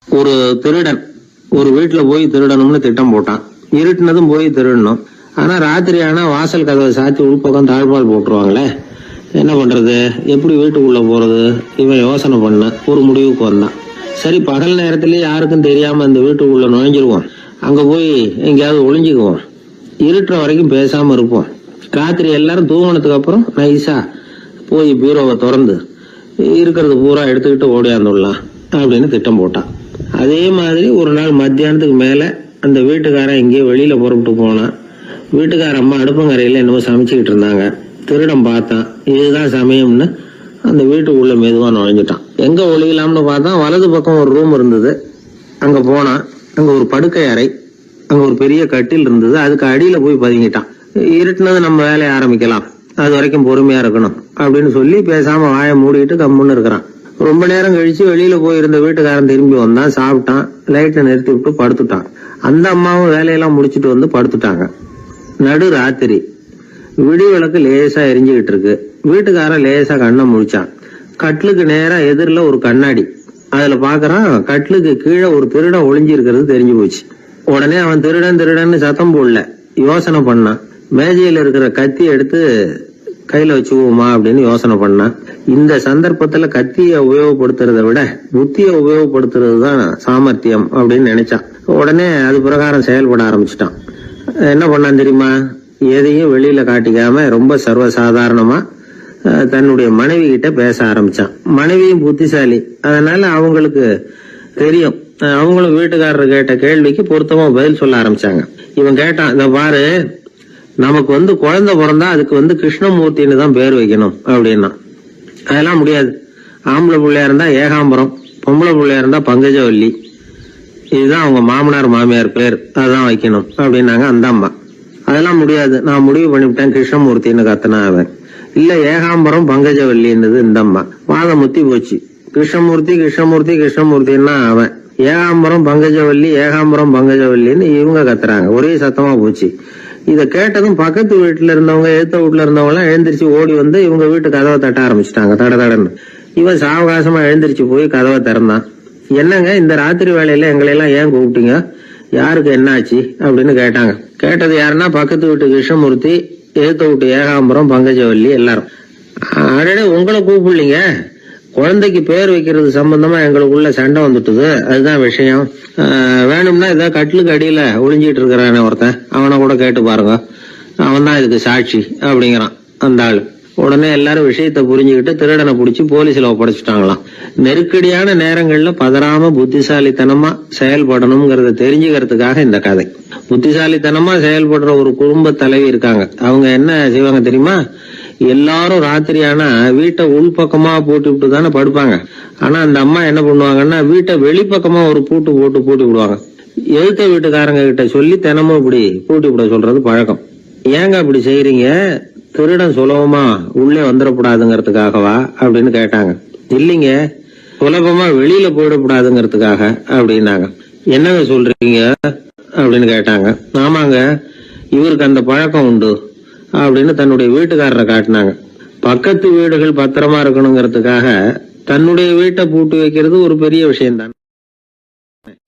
ஒரு திருடன் ஒரு வீட்டுல போய் திருடணும்னு திட்டம் போட்டான். இருட்டுனதும் போய் திருடணும். ஆனா ராத்திரி ஆனா வாசல் கதவை சாத்தி உள்பக்கம் தாழ்பால் போட்டுருவாங்களே, என்ன பண்றது, எப்படி வீட்டுக்குள்ள போறது? இவன் யோசனை பண்ண ஒரு முடிவுக்கு வந்தான். சரி, பகல் நேரத்திலேயே யாருக்கும் தெரியாம இந்த வீட்டுக்குள்ள நுழைஞ்சிருவோம், அங்க போய் எங்கேயாவது ஒளிஞ்சுக்குவோம், இருட்டுற வரைக்கும் பேசாம இருப்போம், ராத்திரி எல்லாரும் தூங்கினதுக்கு அப்புறம் நைஸா போய் பீரோவை திறந்து இருக்கிறது பூரா எடுத்துக்கிட்டு ஓடியாந்துடலாம் அப்படின்னு திட்டம் போட்டான். அதே மாதிரி ஒரு நாள் மத்தியானத்துக்கு மேல அந்த வீட்டுக்காரன் எங்கேயோ வெளியில புறப்பட்டு போனான். வீட்டுக்கார அம்மா அடுப்பங்கரையில என்னமோ சமைச்சுக்கிட்டு இருந்தாங்க. திருடன் பார்த்தான். இதுதான் சமயம்னு அந்த வீட்டுக்குள்ள மெதுவா நுழைஞ்சிட்டான். எங்க ஒளியலாம்னு பார்த்தா வலது பக்கம் ஒரு ரூம் இருந்தது. அங்க போனான். அங்க ஒரு படுக்கை அறை, அங்க ஒரு பெரிய கட்டில் இருந்தது. அதுக்கு அடியில போய் பதுங்கிட்டான். இருட்டுனது நம்ம வேலையை ஆரம்பிக்கலாம், அது வரைக்கும் பொறுமையா இருக்கணும் அப்படின்னு சொல்லி பேசாம வாயை மூடிட்டு கம்முன்னு இருக்கிறான். ரொம்ப நேரம் கழிச்சு வெளியில போயிருந்த வீட்டுக்காரன் திரும்பி வந்தான். சாப்பிட்டான். லைட்டை நிறுத்தி விட்டு படுத்துட்டான். அந்த அம்மாவும் வேலையெல்லாம் முடிச்சுட்டு வந்து படுத்துட்டாங்க. நடு ராத்திரி. விடி விளக்கு லேசா எரிஞ்சுக்கிட்டு இருக்கு. வீட்டுக்காரன் லேசா கண்ணை முழிச்சான். கட்லுக்கு நேரா எதிரில ஒரு கண்ணாடி. அதுல பாக்குறான், கட்லுக்கு கீழே ஒரு திருடன் ஒளிஞ்சு இருக்கிறது தெரிஞ்சு போச்சு. உடனே அவன் திருடன் திருடன்னு சத்தம் போடல, யோசனை பண்ணான். மேஜையில இருக்கிற கத்தி எடுத்து கையில வச்சுக்குவோமா அப்படின்னு யோசனை பண்ணான். இந்த சந்தர்ப்பத்துல கத்திய உபயோகப்படுத்துறத விட புத்திய உபயோகப்படுத்துறது தான் சாமர்த்தியம் அப்படின்னு நினைச்சான். உடனே அது பிரகாரம் செயல்பட ஆரம்பிச்சிட்டான். என்ன பண்ணான் தெரியுமா? எதையும் வெளியில காட்டிக்காம ரொம்ப சர்வசாதாரணமா தன்னுடைய மனைவி கிட்ட பேச ஆரம்பிச்சான். மனைவியும் புத்திசாலி, அதனால அவங்களுக்கு தெரியும். அவங்களும் வீட்டுக்காரர் கேட்ட கேள்விக்கு பொருத்தமா பதில் சொல்ல ஆரம்பிச்சாங்க. இவன் கேட்டான், இத பாரு, நமக்கு குழந்தை பிறந்தா அதுக்கு கிருஷ்ணமூர்த்தின்னு தான் பேர் வைக்கணும் அப்படின்னா. அதெல்லாம் முடியாது. ஆம்பளை பிள்ளையா இருந்தா ஏகாம்பரம், பொம்பளை பிள்ளையா இருந்தா பங்கஜவல்லி, இதுதான் அவங்க மாமனார் மாமியார் பேர், அதுதான் வைக்கணும் அப்படின்னாங்க அந்த அம்மா. அதெல்லாம் முடியாது, நான் முடிவு பண்ணிவிட்டேன் கிருஷ்ணமூர்த்தின்னு கத்தனா அவன். இல்ல ஏகாம்பரம் பங்கஜவல்லின்றது இந்த அம்மா. வாதம் முத்தி போச்சு. கிருஷ்ணமூர்த்தி கிருஷ்ணமூர்த்தி கிருஷ்ணமூர்த்தின்னா அவன். ஏகாம்பரம் பங்கஜவல்லி ஏகாம்பரம் பங்கஜவல்லின்னு இவங்க கத்துறாங்க. ஒரே சத்தமா போச்சு. இத கேட்டதும் பக்கத்து வீட்டுல இருந்தவங்க, எழுத்த வீட்டுல இருந்தவங்க எல்லாம் எழுந்திரிச்சு ஓடி வந்து இவங்க வீட்டு கதவை தட்ட ஆரம்பிச்சுட்டாங்க. தட தடன்னு. இவன் சாவகாசமா எழுந்திரிச்சு போய் கதவை திறந்தான். என்னங்க, இந்த ராத்திரி வேலையில எங்களை எல்லாம் ஏன் கூப்பிட்டீங்க, யாருக்கு என்ன ஆச்சு அப்படின்னு கேட்டாங்க. கேட்டது யாருன்னா பக்கத்து வீட்டு கிருஷ்ணமூர்த்தி, எழுத்த வீட்டு ஏகாம்பரம் பங்கஜவல்லி எல்லாரும். அடடே, உங்களை கூப்பிடலீங்க, குழந்தைக்கு பேர் வைக்கிறது சம்பந்தமா எங்களுக்குள்ள சண்டை வந்துட்டுது, அதுதான் விஷயம். வேணும்னா ஏதாவது கட்டிலுக்கு அடியில ஒளிஞ்சிட்டு இருக்கிறானே ஒருத்தன், அவனை கூட கேட்டு பாருங்க, அவன் தான் இதுக்கு சாட்சி அப்படிங்கிறான் அந்த ஆளு. உடனே எல்லாரும் விஷயத்த புரிஞ்சுக்கிட்டு திருடனை பிடிச்சி போலீஸ்ல ஒப்படைச்சிட்டாங்களாம். நெருக்கடியான நேரங்கள்ல பதறாம புத்திசாலித்தனமா செயல்படணுங்கிறத தெரிஞ்சுக்கிறதுக்காக இந்த கதை. புத்திசாலித்தனமா செயல்படுற ஒரு குடும்ப தலைவி இருக்காங்க. அவங்க என்ன செய்வாங்க தெரியுமா? எல்லாரும் ராத்திரி ஆனா வீட்டை உள்பக்கமா போட்டு விட்டு தானே படுப்பாங்க. ஆனா அந்த அம்மா என்ன பண்ணுவாங்கன்னா, வீட்டை வெளிப்பக்கமா ஒரு பூட்டு போட்டு பூட்டி விடுவாங்க. எழுத்த வீட்டுக்காரங்க கிட்ட சொல்லி தினமும் இப்படி பூட்டி விட சொல்றது பழக்கம். ஏங்க அப்படி செய்யறீங்க, திருடன் சுலபமா உள்ளே வந்துடக்கூடாதுங்கிறதுக்காகவா அப்படின்னு கேட்டாங்க. இல்லைங்க, சுலபமா வெளியில போயிடக்கூடாதுங்கிறதுக்காக அப்படின்னாங்க. என்னங்க சொல்றீங்க அப்படின்னு கேட்டாங்க. ஆமாங்க, இவருக்கு அந்த பழக்கம் உண்டு அப்படின்னு தன்னுடைய வீட்டுக்காரரை காட்டினாங்க. பக்கத்து வீடுகள் பத்திரமா இருக்கணுங்கிறதுக்காக தன்னுடைய வீட்டை பூட்டி வைக்கிறது ஒரு பெரிய விஷயம்தான்.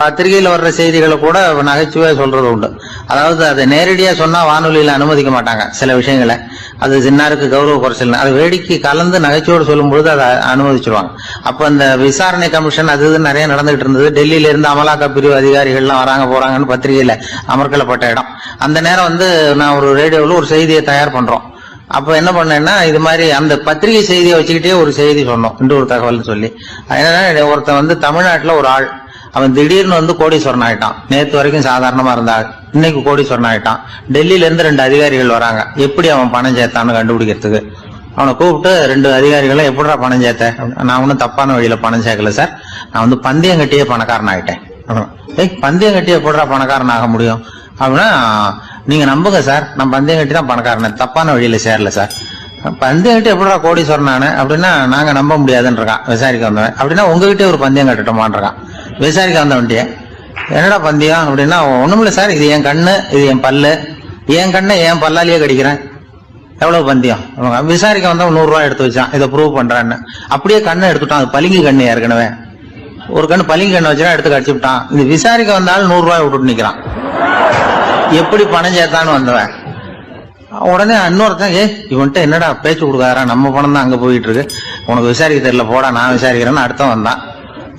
பத்திரிகையில வர்ற செய்திகளை கூட நகைச்சுவையா சொல்றது உண்டு. அதாவது அதை நேரடியா சொன்னா வானொலியில அனுமதிக்க மாட்டாங்க சில விஷயங்களை. அது சின்னாருக்கு கௌரவ குறைச்சல், அது வேடிக்கை கலந்து நகைச்சுவோடு சொல்லும் பொழுது அதை அனுமதிச்சிருவாங்க. அப்ப இந்த விசாரணை கமிஷன் அது நிறைய நடந்துகிட்டு இருந்தது. டெல்லியில இருந்து அமலாக்க பிரிவு அதிகாரிகள்லாம் வராங்க போறாங்கன்னு பத்திரிகையில அமர்க்கலப்பட்ட இடம். அந்த நேரம் நான் ஒரு ரேடியோவில் ஒரு செய்தியை தயார் பண்றோம். அப்ப என்ன பண்ணேன்னா, இது மாதிரி அந்த பத்திரிகை செய்தியை வச்சுக்கிட்டே ஒரு செய்தி சொன்னோம், இன்னொரு தகவல் சொல்லி. என்னன்னா, ஒருத்தன் தமிழ்நாட்டுல ஒரு ஆள், அவன் திடீர்னு கோடீஸ்வரன் ஆயிட்டான். நேத்து வரைக்கும் சாதாரணமா இருந்தா இன்னைக்கு கோடீஸ்வரன் ஆயிட்டான். டெல்லியில இருந்து 2 அதிகாரிகள் வராங்க, எப்படி அவன் பணம் சேர்த்தான்னு கண்டுபிடிக்கிறதுக்கு. அவனை கூப்பிட்டு 2 அதிகாரிகளும் எப்படிடா பணம் சேர்த்த? நான் ஒன்னும் தப்பான வழியில பணம் சேர்க்கல சார், நான் பந்தயம் கட்டியே பணக்காரன் ஆயிட்டேன். பந்தயம் கட்டியே எப்படிடா பணக்காரன் ஆக முடியும் அப்படின்னா, நீங்க நம்புங்க சார், நான் பந்தயம் கட்டி தான் பணக்காரன், தப்பான வழியில சேரல சார். பந்தயம் கட்டி எப்படிடா கோடீஸ்வரன் ஆனு அப்படின்னா, நாங்க நம்ப முடியாதுன்னு இருக்கான் விசாரிக்க வந்தவன். அப்படின்னா உங்ககிட்டே ஒரு பந்தயம் கட்டட்டுமான் இருக்கான் விசாரிக்க வந்தவன்ட்டிய. என்னடா பந்தயம் அப்படின்னா, ஒண்ணுமில்ல சார், இது என் கண்ணு, இது என் பல்லு, என் கண்ணை என் பல்லாலேயே கடிக்கிறேன், எவ்வளவு பந்தயம். விசாரிக்க வந்தவன் 100 ரூபாய் எடுத்து வச்சான், இதை ப்ரூவ் பண்றான்னு. அப்படியே கண்ணை எடுத்துட்டான், அது பளிங்கு கண்ணு ஏற்கனவே. ஒரு கண்ணு பளிங்கு கண்ணு வச்சுனா எடுத்து கடிச்சு விட்டான். இது விசாரிக்க வந்தாலும் 100 ரூபாய் விட்டுட்டு நிக்கிறான். எப்படி பணம் சேர்த்தான்னு வந்தவன் உடனே இன்னொருத்தன் இவன்ட்ட என்னடா பேச்சு கொடுக்காரா, நம்ம பணம் தான் அங்க போயிட்டு இருக்கு, உனக்கு விசாரிக்க தெரியல போடா நான் விசாரிக்கிறேன்னு அடுத்த வந்தான்.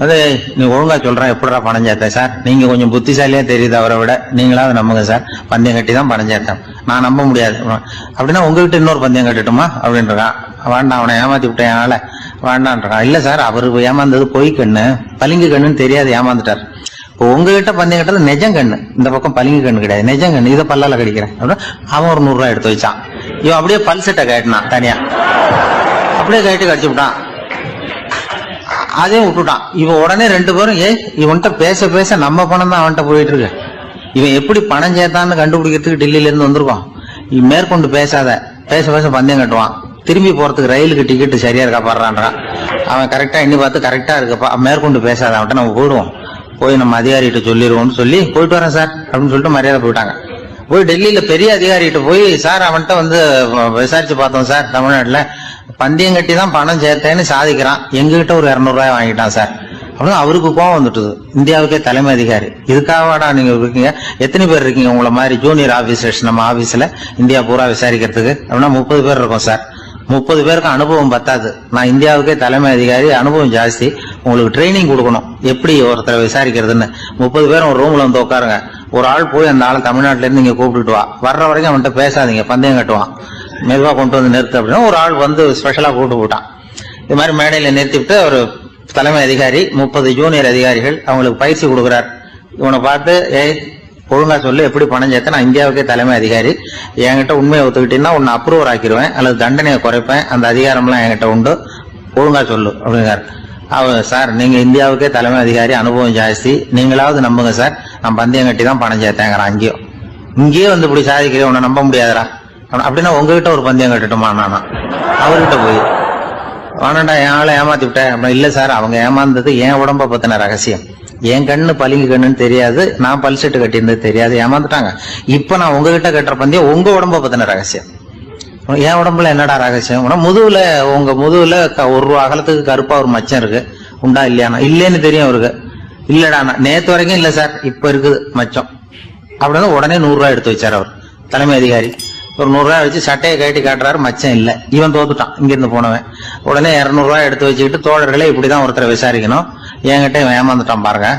அது நீ ஒழுங்கா சொல்றேன் எப்படிடா பணம் சேர்த்தேன் சார், நீங்க கொஞ்சம் புத்திசாலியா தெரியுது அவரை விட, நீங்களாவது நம்புங்க சார், பந்தயம் கட்டி தான் பணம் சேர்த்தேன், நான் நம்ப முடியாது. அப்படின்னா உங்ககிட்ட இன்னொரு பந்தயம் கட்டட்டுமா அப்படின்றான். வேண்டாம் அவனை ஏமாத்தி விட்டேன் அதனால வேண்டான்றான். இல்ல சார் அவரு ஏமாந்தது பொய் கண்ணு, பளிங்கு கண்ணுன்னு தெரியாது ஏமாந்துட்டார். இப்போ உங்ககிட்ட பந்தயம் கட்டது நெஜம் கண்ணு, இந்த பக்கம் பளிங்கு கண்ணு கிடையாது நெஜம் கண்ணு, இதை பல்லால கடிக்கிறேன் அப்படின்னா அவன் ஒரு 100 ரூபாய் எடுத்து வச்சான். இவன் அப்படியே பல்செட்டை கேட்டினான் தனியா, அப்படியே கேட்டு கடிச்சு விட்டான். அதையும் விட்டுட்டான். இவன் உடனே 2 பேரும் இவன்கிட்ட பேச பேச நம்ம பணம் தான் அவன்கிட்ட போயிட்டு இருக்கு, இவன் எப்படி பணம் சேர்த்தான்னு கண்டுபிடிக்கிறதுக்கு டெல்லியில இருந்து வந்திருக்கோம், இவன் மேற்கொண்டு பேசாத, பேச பேச பந்தயம் கட்டுவான். திரும்பி போறதுக்கு ரயிலுக்கு டிக்கெட் சரியா இருக்கா பாடுறான்றான். அவன் கரெக்டா எண்ணி பார்த்து கரெக்டா இருக்குப்பா, மேற்கொண்டு பேசாத, அவன்கிட்ட நம்ம போயிடுவோம், போய் நம்ம அதிகாரிகிட்ட சொல்லிடுவோம்னு சொல்லி போயிட்டு வரேன் சார் அப்படின்னு சொல்லிட்டு மரியாதை போயிட்டாங்க. போய் டெல்லியில பெரிய அதிகாரிகிட்ட போய் சார் அவன்கிட்ட வந்து விசாரிச்சு பார்த்தோம் சார், தமிழ்நாட்டுல பந்தயம் கட்டி தான் பணம் சேர்த்தேன்னு சாதிக்கிறான், எங்ககிட்ட ஒரு 200 ரூபாய் வாங்கிட்டான் சார் அப்படின்னு அவருக்கு கோவம் வந்துட்டுது. இந்தியாவுக்கே தலைமை அதிகாரி, இதுக்காகவாடா நீங்க இருக்கீங்க, எத்தனை பேர் இருக்கீங்க உங்களை மாதிரி ஜூனியர் ஆபீசர்ஸ் நம்ம ஆபீஸ்ல இந்தியா பூரா விசாரிக்கிறதுக்கு அப்படின்னா 30 பேர் இருக்கோம் சார், 30 பேருக்கு அனுபவம் பத்தாது, நான் இந்தியாவுக்கே தலைமை அதிகாரி, அனுபவம் ஜாஸ்தி, உங்களுக்கு ட்ரைனிங் கொடுக்கணும் எப்படி ஒருத்தரை விசாரிக்கிறதுன்னு. 30 பேரும் ஒரு ரூம்ல வந்து உட்காருங்க, ஒரு ஆள் போய் அந்த ஆள் தமிழ்நாட்டுல இருந்து நீங்க கூப்பிட்டுட்டு வா, வர்ற வரைக்கும் அவன்கிட்ட பேசாதீங்க, பந்தயம் கட்டுவான், மெதுவா கொண்டு வந்து நிறுத்து அப்படின்னா ஒரு ஆள் வந்து ஸ்பெஷலா கூப்பிட்டு போட்டான். இது மாதிரி மேடையில நிறுத்திவிட்டு ஒரு தலைமை அதிகாரி 30 ஜூனியர் அதிகாரிகள் அவங்களுக்கு பயிற்சி கொடுக்குறார். இவனை பார்த்து ஒழுங்கா சொல்லு எப்படி பணம் சேர்த்த, நான் இந்தியாவுக்கே தலைமை அதிகாரி, என்கிட்ட உண்மையை ஒத்துக்கிட்டீங்கன்னா உன்னை அப்ரூவர் ஆக்கிடுவேன் அல்லது தண்டனையை குறைப்பேன், அந்த அதிகாரம்லாம் என்கிட்ட உண்டு, ஒழுங்கா சொல்லு அப்படிங்கிறார். சார் நீங்க இந்தியாவுக்கே தலைமை அதிகாரி, அனுபவம் ஜாஸ்தி, நீங்களாவது நம்புங்க சார், நான் பந்தயம் கட்டி தான் பணம் சேர்த்தேங்கிறான். இங்கேயே வந்து இப்படி சாதிக்கிறேன், உன்னை நம்ப முடியாதரா அப்படின்னா உங்ககிட்ட ஒரு பந்தயம் கட்டட்டுமா நானா அவர்கிட்ட போய் வேணாண்டா என் ஆளை ஏமாத்தி விட்டேன் அப்படின்னா இல்ல சார் அவங்க ஏமாந்தது என் உடம்ப பத்தின ரகசியம், என் கண்ணு பளிங்கு கண்ணுன்னு தெரியாது, நான் பல்செட்டு கட்டியிருந்தது தெரியாது, ஏமாந்துட்டாங்க, இப்ப நான் உங்ககிட்ட கட்டுற பந்தயம் உங்க உடம்ப பத்தின ரகசியம். என் உடம்புல என்னடா ரகசியம், முதுகுல உங்க முதுகுல 1 ரூபா அகலத்துக்கு கருப்பா ஒரு மச்சம் இருக்கு, உண்டா இல்லையானா இல்லேன்னு தெரியும் அவருக்கு, இல்லடா நேத்து வரைக்கும் இல்ல சார் இப்ப இருக்குது மச்சம் அப்படின்னு உடனே 100 ரூபாய் எடுத்து வச்சார் அவர் தலைமை அதிகாரி. ஒரு 100 ரூபாய் வச்சு சட்டையை கட்டி காட்டுறாரு, மச்சம் இல்ல, இவன் தோத்துட்டான் இங்கிருந்து போனவன். உடனே 200 ரூபாய் எடுத்து வச்சுக்கிட்டு தோழர்களே இப்படிதான் ஒருத்தரை விசாரிக்கணும், என்கிட்ட இவன் ஏமாந்துட்டான் பாருங்க,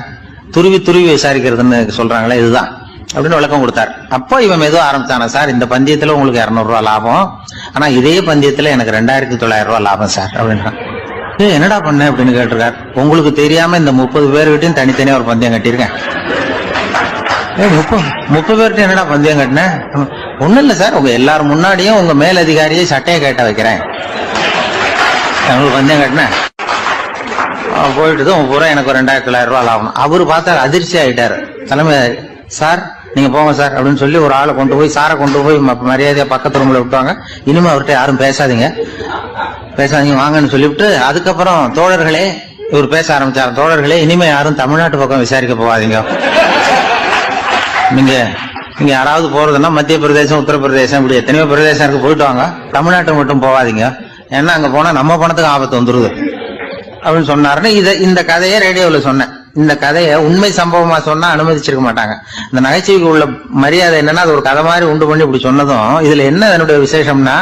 துருவி துருவி விசாரிக்கிறதுன்னு சொல்றாங்களே இதுதான் அப்படின்னு விளக்கம் கொடுத்தாரு. அப்போ இவன் மெதுவா ஆரம்பிச்சானா, சார் இந்த பந்தயத்துல உங்களுக்கு 200 ரூபாய் லாபம், ஆனா இதே பந்தயத்துல எனக்கு 2900 ரூபாய் லாபம் சார் அப்படின்றான். என்னடா பண்ண அப்படின்னு கேட்டிருக்காரு. உங்களுக்கு தெரியாம இந்த 30 பேர்கிட்டையும் தனித்தனியா ஒரு பந்தயம் கட்டியிருக்கேன். 30 பேர்கிட்ட என்னடா பந்தயம் கட்டினேன், ஒண்ணும் இல்ல சார் உங்க எல்லாரும் முன்னாடியும் உங்க மேல் அதிகாரியை சட்டையை கேட்ட வைக்கிறேன், உங்களுக்கு பந்தயம் கட்டினேன் போயிட்டு பூரா எனக்கு 2900 ரூபாய் லாபம். அவரு பார்த்தா அதிர்ச்சி ஆயிட்டாரு. தலைமை சார் நீங்க போங்க சார் அப்படின்னு சொல்லி ஒரு ஆளை கொண்டு போய் சாரை கொண்டு போய் மரியாதையா பக்கத்து ரூம்ல விட்டுவாங்க, இனிமே அவர்கிட்ட யாரும் பேசாதீங்க வாங்கன்னு சொல்லிவிட்டு அதுக்கப்புறம் தோழர்களே இவர் பேச ஆரம்பிச்சார். தோழர்களே இனிமே யாரும் தமிழ்நாட்டு பக்கம் விசாரிக்க போகாதீங்க, நீங்க யாராவது போறதுன்னா மத்திய பிரதேசம் உத்தரப்பிரதேசம் இப்படி எத்தனையோ பிரதேசம் போயிட்டு வாங்க, தமிழ்நாட்டுக்கு மட்டும் போகாதீங்க, ஏன்னா அங்க போனா நம்ம பணத்துக்கு ஆபத்து வந்துருது அப்படின்னு சொன்னாருன்னு இந்த கதையை ரேடியோவில் சொன்னேன். இந்த கதையை உண்மை சம்பவமா சொன்னா அனுமதிச்சிருக்க மாட்டாங்க. இந்த நகைச்சுவைக்கு உள்ள மரியாதை என்னன்னா அது ஒரு கதை மாதிரி உண்டு பண்ணி இப்படி சொன்னதும் இதுல என்ன என்னுடைய விசேஷம்னா,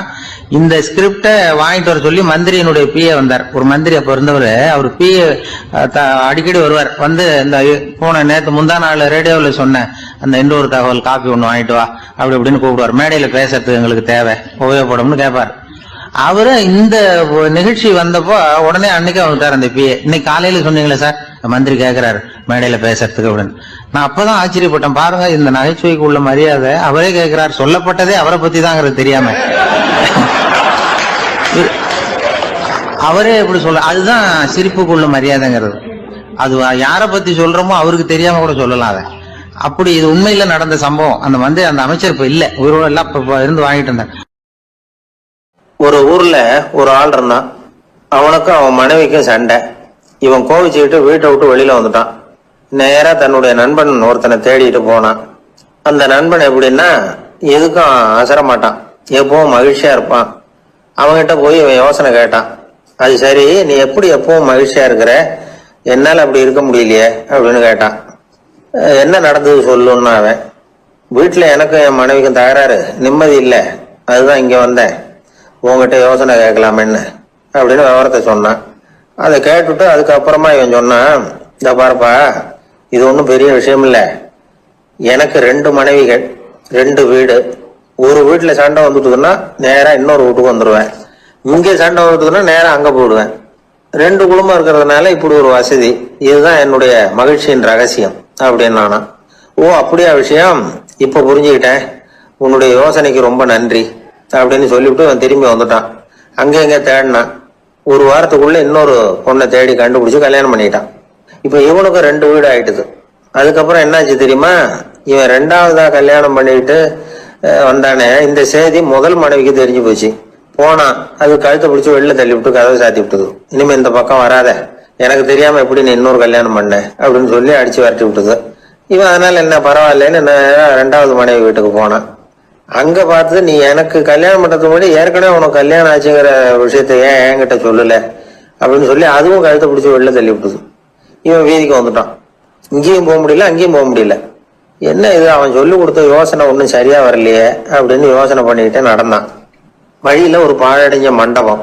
இந்த ஸ்கிரிப்ட வாங்கிட்டு வர சொல்லி மந்திரியினுடைய பிஏ வந்தார். ஒரு மந்திரி அப்ப இருந்தவர், அவர் பிஏ அடிக்கடி வருவார். வந்து இந்த போன நேற்று முந்தா நாள் ரேடியோல சொன்ன அந்த இன்னொரு தகவல் காப்பி ஒண்ணு வாங்கிட்டு வா அப்படி இப்படின்னு கூப்பிடுவார். மேடையில பேசுறதுக்கு எங்களுக்கு தேவை உபயோகப்படும்னு கேட்பார். அவரு இந்த நிகழ்ச்சி வந்தப்போ உடனே அன்னைக்கு வந்துட்டார் அந்த பிஏ. இன்னைக்கு காலையில சொன்னீங்களே சார் மந்திரி கேட்கிறாரு மேடையில பேசுறதுக்கு அப்படின்னு. நான் அப்பதான் ஆச்சரியப்பட்டேன், பாருங்க இந்த நகைச்சுவைக்கு உள்ள மரியாதை. அவரே கேட்கிறார், சொல்லப்பட்டதே அவரை பத்தி தாங்கிறது தெரியாம அவரே எப்படி சொல்ல, அதுதான் சிரிப்புக்குள்ள மரியாதைங்கிறது. அது யார பத்தி சொல்றோமோ அவருக்கு தெரியாம கூட சொல்லலாம் அதை. அப்படி இது உண்மையில நடந்த சம்பவம். அந்த அமைச்சர் இப்ப இல்ல, உயிரோட எல்லாம் இருந்து வாங்கிட்டு இருந்தார். ஒரு ஊர்ல ஒரு ஆள் இருந்தான், அவனுக்கும் அவன் மனைவிக்கும் சண்டை. இவன் கோவிச்சுக்கிட்டு வீட்டை விட்டு வெளியில வந்துட்டான். நேரா தன்னுடைய நண்பன் ஒருத்தனை தேடிட்டு போனான். அந்த நண்பன் எப்படின்னா எதுக்கும் அசர மாட்டான், எப்பவும் மகிழ்ச்சியா இருப்பான். அவன்கிட்ட போய் இவன் யோசனை கேட்டான். அது சரி, நீ எப்படி எப்பவும் மகிழ்ச்சியா இருக்கிற, என்னால அப்படி இருக்க முடியலையே அப்படின்னு கேட்டான். என்ன நடந்தது சொல்லுன்னா அவன், வீட்டுல எனக்கும் என் மனைவிக்கும் தகராறு, நிம்மதி இல்லை, அதுதான் இங்க வந்தேன், உங்ககிட்ட யோசனை கேட்கலாமேன்னு அப்படின்னு விவரத்தை சொன்னான். அதை கேட்டுட்டு அதுக்கப்புறமா இவன் சொன்னான், இந்த பாருப்பா, இது ஒன்றும் பெரிய விஷயம் இல்லை, எனக்கு 2 மனைவிகள், 2 வீடு, ஒரு வீட்டுல சண்டை வந்துட்டுதுன்னா நேரா இன்னொரு வீட்டுக்கு வந்துடுவேன், இங்கே சண்டை வந்துட்டுதுன்னா நேரா அங்க போயிடுவேன், 2 குடும்பம் இருக்கிறதுனால இப்படி ஒரு வசதி, இதுதான் என்னுடைய மகிழ்ச்சியின் ரகசியம் அப்படின்னு நானா. ஓ அப்படியா விஷயம், இப்ப புரிஞ்சுக்கிட்டேன், உன்னுடைய யோசனைக்கு ரொம்ப நன்றி அப்படின்னு சொல்லிவிட்டு அவன் திரும்பி வந்துட்டான். அங்கே எங்க தேடினான். ஒரு வாரத்துக்குள்ள இன்னொரு பொண்ணை தேடி கண்டுபிடிச்சு கல்யாணம் பண்ணிட்டான். இப்ப இவனுக்கும் 2 வீடு ஆயிட்டுது. அதுக்கப்புறம் என்னாச்சு தெரியுமா, இவன் 2வதா கல்யாணம் பண்ணிட்டு வந்தானே, இந்த செய்தி முதல் மனைவிக்கு தெரிஞ்சு போச்சு. போனான், அது கழுத்தை பிடிச்சி வெளில தள்ளி விட்டு கதவை சாத்தி விட்டுது. இனிமே இந்த பக்கம் வராத, எனக்கு தெரியாம எப்படி நீ இன்னொரு கல்யாணம் பண்ண அப்படின்னு சொல்லி அடிச்சு விரட்டி விட்டுது. இவன் அதனால என்ன பரவாயில்லன்னு 2வது மனைவி வீட்டுக்கு போனான். அங்க பார்த்து, நீ எனக்கு கல்யாணம் பண்றதுக்கு முன்னாடி ஏற்கனவே உனக்கு கல்யாணம் ஆச்சுங்கிற விஷயத்த ஏன் என்கிட்ட சொல்லல அப்படின்னு சொல்லி அதுவும் கழுத்தை பிடிச்சி வெளில தள்ளி விட்டுது. இவன் வீதிக்கு வந்துட்டான். இங்கேயும் போக முடியல, அங்கேயும் போக முடியல. என்ன இது, அவன் சொல்லி கொடுத்த யோசனை ஒன்றும் சரியா வரலையே அப்படின்னு யோசனை பண்ணிக்கிட்டே நடந்தான். வழியில ஒரு பாழடைஞ்ச மண்டபம்.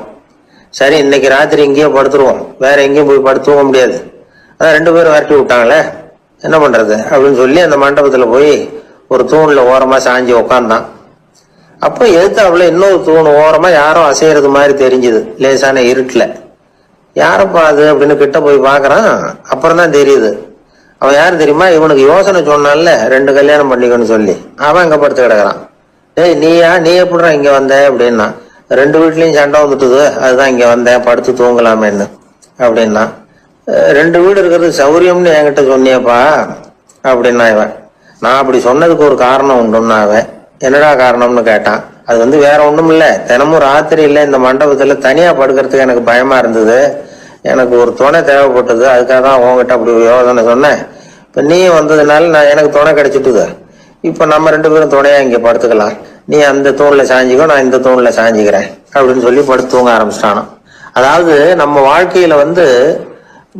சரி, இன்னைக்கு ராத்திரி இங்கேயே படுத்துருவோம், வேற எங்கேயும் போய் படுத்துவோம் முடியாது, அதான் 2 பேரும் விரட்டி விட்டாங்களே, என்ன பண்றது அப்படின்னு சொல்லி அந்த மண்டபத்துல போய் ஒரு தூண்ல ஓரமா சாஞ்சி உக்காந்தான். அப்ப எதிர்த்தாப்புல இன்னொரு தூண் ஓரமா யாரோ அசையறது மாதிரி தெரிஞ்சுது, லேசான இருட்டுல. யாரப்பா அது அப்படின்னு கிட்ட போய் பாக்குறான். அப்புறம் தான் தெரியுது, அவன் யாரு தெரியுமா, இவனுக்கு யோசனை சொன்னான்ல 2 கல்யாணம் பண்ணிக்கணும்னு சொல்லி, அவன் அங்க படுத்து கிடக்குறான். ஏய் நீயா, நீ எப்படிடா இங்க வந்த அப்படின்னா, 2 வீட்லயும் சண்டை வந்துட்டுது, அதுதான் இங்க வந்தேன், படுத்து தூங்கலாமேன்னு அப்படின்னா. 2 வீடு இருக்கிறது சௌரியம்னு என்கிட்ட சொன்னியப்பா அப்படின்னா இவன். நான் அப்படி சொன்னதுக்கு ஒரு காரணம் உண்டுன்னா அவன். என்னடா காரணம்னு கேட்டான். அது வேற ஒண்ணும் இல்ல, தினமும் ராத்திரி இல்ல இந்த மண்டபத்துல தனியா படுக்கிறதுக்கு எனக்கு பயமா இருந்தது, எனக்கு ஒரு துணை தேவைப்பட்டது, அதுக்காக தான் உங்ககிட்ட அப்படி யோசனை சொன்னேன். இப்ப நீ வந்ததுனால நான் எனக்கு துணை கிடைச்சிட்டுது, இப்ப நம்ம 2 பேரும் துணையா இங்க படுத்துக்கலாம், நீ அந்த தூண்ல சாஞ்சிக்கோ, நான் இந்த தூண்ல சாஞ்சிக்கிறேன் அப்படின்னு சொல்லி படுத்து தூங்க ஆரம்பிச்சிட்டானோ. அதாவது நம்ம வாழ்க்கையில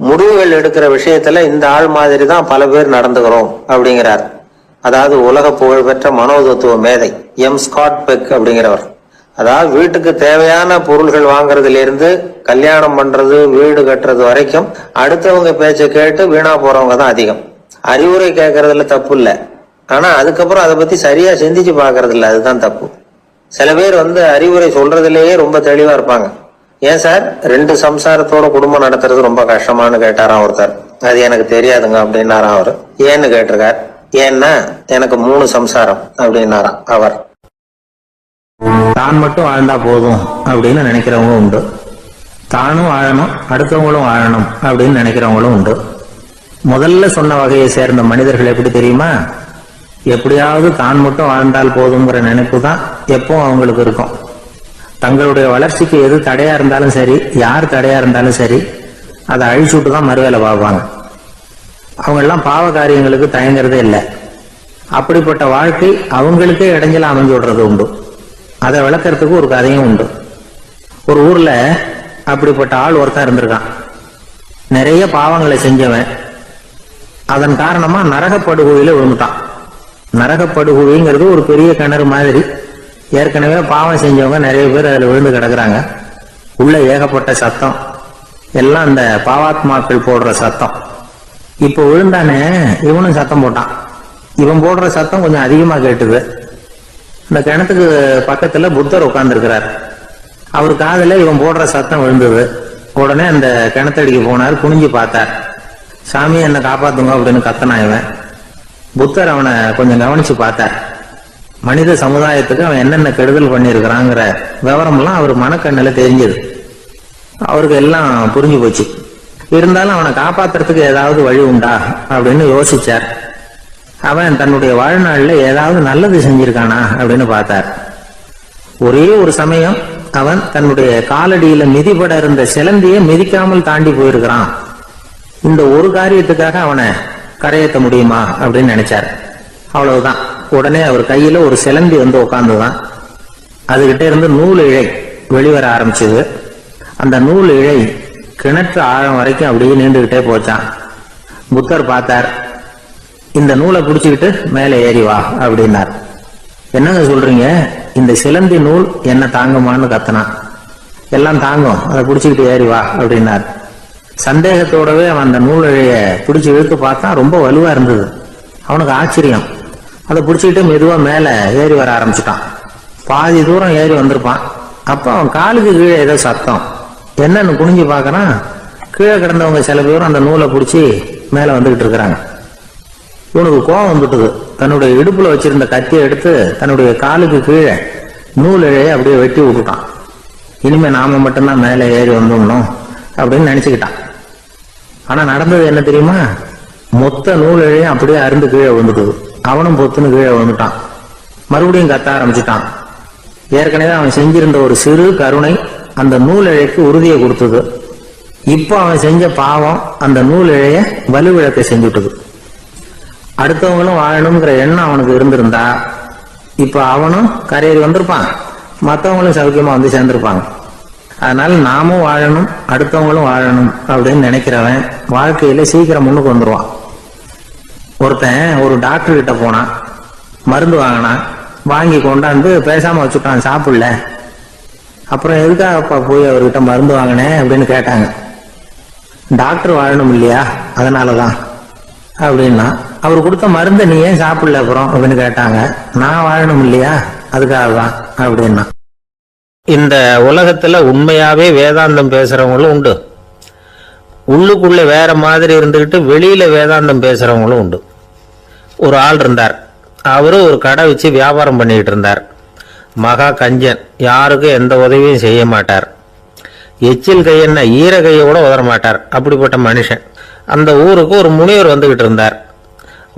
முடிவுகள் எடுக்கிற விஷயத்துல இந்த ஆள் மாதிரி தான் பல பேர் நடந்துக்கிறோம் அப்படிங்கிறார். அதாவது உலக புகழ்பெற்ற மனோதத்துவ மேதை எம் ஸ்காட் பெக் அப்படிங்கிறவர். அதாவது வீட்டுக்கு தேவையான பொருள்கள் வாங்குறதுல இருந்து கல்யாணம் பண்றது, வீடு கட்டுறது வரைக்கும் அடுத்தவங்க பேச்சை கேட்டு வீணா போறவங்க தான் அதிகம். அறிவுரை கேட்கறதுல தப்பு இல்லை, ஆனா அதுக்கப்புறம் அதை பத்தி சரியா சிந்திச்சு பாக்குறது இல்ல, அதுதான் தப்பு. சில பேர் அறிவுரை சொல்றதுலயே ரொம்ப தெளிவா இருப்பாங்க. ஏன் சார் 2 சம்சாரத்தோட குடும்பம் நடத்துறது ரொம்ப கஷ்டமானு கேட்டாராம் ஒருத்தர். அது எனக்கு தெரியாதுங்க அப்படின்னாராம் அவரு. ஏன்னு கேட்டிருக்கார். ஏன்னா எனக்கு 3 சம்சாரம் அப்படின்னாராம் அவர். தான் மட்டும் வாழ்ந்தா போதும் அப்படின்னு நினைக்கிறவங்க உண்டு, தானும் வாழணும் அடுத்தவங்களும் வாழணும் அப்படின்னு நினைக்கிறவங்களும் உண்டு. முதல்ல சொன்ன வகையை சேர்ந்த மனிதர்கள் எப்படி தெரியுமா, எப்படியாவது தான் மட்டும் வாழ்ந்தால் போதுங்கிற நினைப்பு தான் எப்போ அவங்களுக்கு இருக்கும். தங்களுடைய வளர்ச்சிக்கு எது தடையா இருந்தாலும் சரி, யார் தடையா இருந்தாலும் சரி, அதை அழிச்சுட்டு தான் மறுவேலை பார்ப்பாங்க. அவங்க எல்லாம் பாவ காரியங்களுக்கு தயங்குறதே இல்லை. அப்படிப்பட்ட வாழ்க்கை அவங்களுக்கே இடைஞ்சல அமைஞ்சு விடுறது உண்டு. அதை விளக்கறதுக்கு ஒரு கதையும் உண்டு. ஒரு ஊர்ல அப்படிப்பட்ட ஆள் ஒருத்தன் இருந்திருக்கான். நிறைய பாவங்களை செஞ்சவன். அதன் காரணமா நரகப்படுகொழியில விழுந்துட்டான். நரகப்படுகொழிங்கிறது ஒரு பெரிய கிணறு மாதிரி. ஏற்கனவே பாவம் செஞ்சவங்க நிறைய பேர் அதுல விழுந்து கிடக்குறாங்க. உள்ள ஏகப்பட்ட சத்தம், எல்லாம் அந்த பாவாத்மாக்கள் போடுற சத்தம். இப்போ விழுந்தானே இவனும் சத்தம் போட்டான். இவன் போடுற சத்தம் கொஞ்சம் அதிகமா கேட்டுது. இந்த கிணத்துக்கு பக்கத்துல புத்தர் உட்கார்ந்து இருக்கிறார். அவர் காதுல இவன் போடுற சத்தம் விழுந்தது. உடனே அந்த கிணத்தடிக்கு போனார், குனிஞ்சு பார்த்தார். சாமி என்னை காப்பாத்துங்க அப்படின்னு கத்தனா இவன். புத்தர் அவனை கொஞ்சம் கவனிச்சு பார்த்தார். மனித சமுதாயத்துக்கு அவன் என்னென்ன கெடுதல் பண்ணியிருக்கிறாங்கிற விவரம் எல்லாம் அவர் மனக்கண்ணில் தெரிஞ்சது. அவருக்கு எல்லாம் புரிஞ்சு போச்சு. இருந்தாலும் அவனை காப்பாத்துறதுக்கு ஏதாவது வழி உண்டா அப்படின்னு யோசிச்சார். அவன் தன்னுடைய வாழ்நாள்ல ஏதாவது நல்லது செஞ்சிருக்கானா அப்படின்னு பார்த்தார். ஒரே ஒரு சமயம் அவன் தன்னுடைய காலடியில மிதிபட இருந்த சிலந்தியை மிதிக்காமல் தாண்டி போயிருக்கிறான். இந்த ஒரு காரியத்துக்காக அவனை கரையேற்ற முடியுமா அப்படின்னு நினைச்சார். அவ்வளவுதான். உடனே அவர் கையில ஒரு சிலந்தி உட்கார்ந்துதான். அதுகிட்ட இருந்து நூல் இழை வெளிவர ஆரம்பிச்சது. அந்த நூல் இழை கிணற்று ஆழம் வரைக்கும் அப்படியே நீண்டுகிட்டே போச்சான். புத்தர் பார்த்தார். இந்த நூலை பிடிச்சுக்கிட்டு மேலே ஏறி வா அப்படின்னார். என்னங்க சொல்றீங்க, இந்த சிலந்தி நூல் என்ன தாங்குமான்னு கத்தனான். எல்லாம் தாங்கும், அதை பிடிச்சுக்கிட்டு ஏறி வா அப்படின்னார். சந்தேகத்தோடவே அவன் அந்த நூலைய பிடிச்சு இழுத்து பார்த்தான். ரொம்ப வலுவா இருந்தது. அவனுக்கு ஆச்சரியம். அதை பிடிச்சிக்கிட்டு மெதுவா மேல ஏறி வர ஆரம்பிச்சுட்டான். பாதி தூரம் ஏறி வந்திருப்பான். அப்ப அவன் காலுக்கு கீழே ஏதோ சத்தம். என்னன்னு குனிஞ்சு பார்க்கறான். கீழே கிடந்தவங்க சில பேரும் அந்த நூலை பிடிச்சி மேல வந்துகிட்டு இருக்கிறாங்க. இவனுக்கு கோபம் வந்துட்டுது. தன்னுடைய இடுப்புல வச்சிருந்த கத்தியை எடுத்து தன்னுடைய காலுக்கு கீழே நூல் இழையை அப்படியே வெட்டி விட்டுட்டான். இனிமே நாம மட்டும்தான் மேலே ஏறி வந்தோம்னோம் அப்படின்னு நினைச்சுக்கிட்டான். ஆனா நடந்தது என்ன தெரியுமா? மொத்த நூல் இழையும் அப்படியே அருந்து கீழே விழுந்துட்டுது. அவனும் பொத்துன்னு கீழே விழுந்துட்டான். மறுபடியும் கத்த ஆரம்பிச்சுட்டான். ஏற்கனவே அவன் செஞ்சிருந்த ஒரு சிறு கருணை அந்த நூல் இழைக்கு உறுதியை கொடுத்தது. இப்போ அவன் செஞ்ச பாவம் அந்த நூல் இழைய வலுவிழக்க செஞ்சுட்டது. அடுத்தவங்களும் வாழணுங்கிற எண்ணம் அவனுக்கு இருந்திருந்தா இப்ப அவனும் கரையேறி வந்திருப்பான், மற்றவங்களும் சௌக்கியமா வந்து சேர்ந்திருப்பாங்க. அதனால நாமும் வாழணும், அடுத்தவங்களும் வாழணும் அப்படின்னு நினைக்கிறவன் வாழ்க்கையில சீக்கிரம் முன்னுக்கு வந்துருவான். ஒருத்தன் ஒரு டாக்டர் கிட்ட போனான், மருந்து வாங்கினான், வாங்கி கொண்டாந்து பேசாம வச்சுட்டான், சாப்பிடல. அப்புறம் எதுக்காகப்பா போய் அவர்கிட்ட மருந்து வாங்கினேன் அப்படின்னு கேட்டாங்க. டாக்டர் வாழணும் இல்லையா, அதனாலதான் அப்படின்னா. அவர் கொடுத்த மருந்தை நீ ஏன் சாப்பிடல அப்புறம் அப்படின்னு கேட்டாங்க. நான் வாழணும் இல்லையா, அதுக்காக தான் அப்படின்னா. இந்த உலகத்துல உண்மையாவே வேதாந்தம் பேசுறவங்களும் உண்டு, உள்ளுக்குள்ள வேற மாதிரி இருந்துகிட்டு வெளியில வேதாந்தம் பேசுறவங்களும் உண்டு. ஒரு ஆள் இருந்தார். அவரு ஒரு கடை வச்சு வியாபாரம் பண்ணிட்டு இருந்தார். மகா கஞ்சன், யாருக்கும் எந்த உதவியும் செய்ய மாட்டார். எச்சில் கையென்ன ஈர கையை கூட உதற மாட்டார். அப்படிப்பட்ட மனுஷன். அந்த ஊருக்கு ஒரு முனிவர் வந்துகிட்டு இருந்தார்.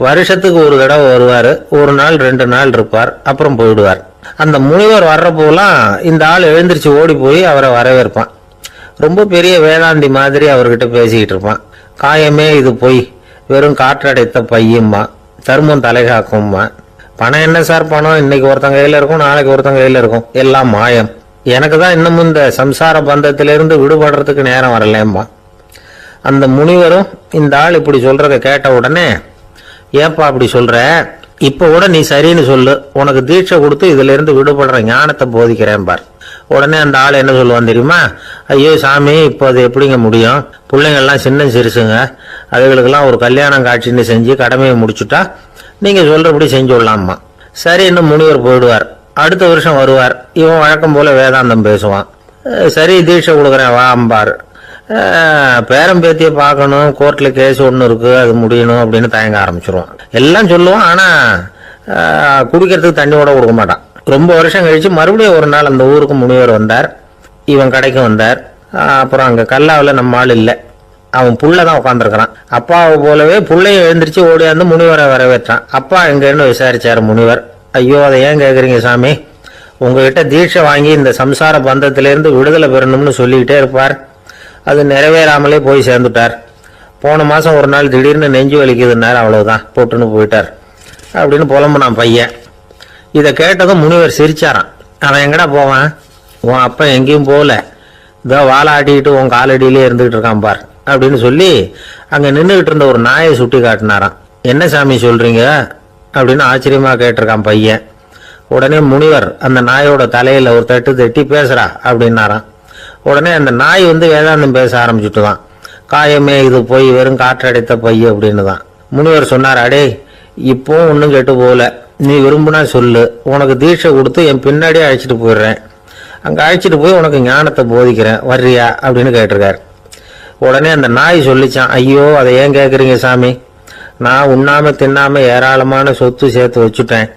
வருஷத்துக்கு ஒரு தடவை வருவார். ஒரு நாள் 2 நாள் இருப்பார், அப்புறம் போயிடுவார். அந்த முனிவர் வர்றப்போலாம் இந்த ஆள் எழுந்திரிச்சு ஓடி போய் அவரை வரவேற்பான். ரொம்ப பெரிய வேதாந்தி மாதிரி அவர்கிட்ட பேசிக்கிட்டு இருப்பான். காயமே இது பொய், வெறும் காற்றடைத்த பையம்மா, தர்மம் தலைகாக்கும்மா. பணம் என்ன சார் பணம், இன்னைக்கு ஒருத்தன் கையில இருக்கும், நாளைக்கு ஒருத்தன் கையில இருக்கும், எல்லாம் மாயம். எனக்கு தான் இன்னமும் இந்த சம்சார பந்தத்திலிருந்து விடுபடுறதுக்கு நேரம் வரலேம்மா. அந்த முனிவரும் இந்த ஆள் இப்படி சொல்றத கேட்ட உடனே, ஏப்பா அப்படி சொல்ற, இப்ப கூட நீ சரின்னு சொல்லு, உனக்கு தீட்சை கொடுத்து இதுல இருந்து விடுபடுற ஞானத்தை போதிக்கிறேன் பார். உடனே அந்த ஆள் என்ன சொல்லுவான் தெரியுமா? ஐயோ சாமி, இப்போ அது எப்படிங்க முடியும், பிள்ளைங்கள்லாம் சின்ன சிறுசுங்க, அதுகளுக்கெல்லாம் ஒரு கல்யாணம் காட்சின்னு செஞ்சு கடமையை முடிச்சுட்டா நீங்க சொல்றபடி செஞ்சு விடலாமா. சரி, இன்னும் முனிவர் போயிடுவார். அடுத்த வருஷம் வருவார். இவன் வழக்கம் போல வேதாந்தம் பேசுவான். சரி, தீட்சை கொடுக்குறேன் வா அம்பார். பேரம்பேத்திய பார்க்கணும், கோர்ட்ல கேஸ் ஒன்று இருக்கு, அது முடியணும் அப்படின்னு தயங்க ஆரம்பிச்சிருவான். எல்லாம் சொல்லுவான், ஆனா குடிக்கிறதுக்கு தண்ணி கூட கொடுக்க மாட்டான். ரொம்ப வருஷம் கழிச்சு மறுபடியும் ஒரு நாள் அந்த ஊருக்கு முனிவர் வந்தார். இவன் கடைக்கு வந்தார். அப்புறம் அங்க கல்லாவில் நம்ம ஆள் இல்லை, அவன் புள்ளதான் உட்காந்துருக்கிறான். அப்பாவை போலவே புள்ளையும் எழுந்திரிச்சு ஓடியாந்து முனிவரை வரவேற்றான். அப்பா எங்கன்னு விசாரிச்சாரு முனிவர். ஐயோ, அதை ஏன் கேட்குறீங்க சாமி, உங்ககிட்ட தீட்சை வாங்கி இந்த சம்சார பந்தத்திலிருந்து விடுதலை பெறணும்னு சொல்லிக்கிட்டே இருப்பார், அது நிறைவேறாமலே போய் சேர்ந்துட்டார். போன மாசம் ஒரு நாள் திடீர்னு நெஞ்சு வலிக்குதுன்னார், அவ்வளவுதான் போட்டுன்னு போயிட்டார் அப்படின்னு புலம்புனான் பையன். இதை கேட்டதும் முனிவர் சிரிச்சாரான். அவன் எங்கடா போவான், உன் அப்பா எங்கேயும் போகல, இதோ வாழை ஆட்டிக்கிட்டு உன் காலடியிலே இருந்துகிட்டு இருக்கான் பார் அப்படின்னு சொல்லி அங்க நின்றுகிட்டு இருந்த ஒரு நாயை சுட்டி காட்டினாராம். என்ன சாமி சொல்றீங்க அப்படின்னு ஆச்சரியமா கேட்டிருக்கான் பையன். உடனே முனிவர் அந்த நாயோட தலையில ஒரு தட்டு தட்டி பேசுறா அப்படின்னாராம். உடனே அந்த நாய் வேதாந்தம் பேச ஆரம்பிச்சுட்டுதான். காயமே இது போய் வெறும் காற்றடைத்த பைய அப்படின்னு தான். முனிவர் சொன்னார், அடே இப்போ ஒன்றும் கெட்டு போகல, நீ விரும்புனா சொல்லு, உனக்கு தீட்சை கொடுத்து என் பின்னாடியே அழைச்சிட்டு போயிடுறேன், அங்க அழைச்சிட்டு போய் உனக்கு ஞானத்தை போதிக்கிறேன், வர்றியா அப்படின்னு கேட்டிருக்காரு. உடனே அந்த நாய் சொல்லிச்சான், ஐயோ அதை ஏன் கேட்குறீங்க சாமி, நான் உண்ணாம தின்னாம ஏராளமான சொத்து சேர்த்து வச்சுட்டேன்.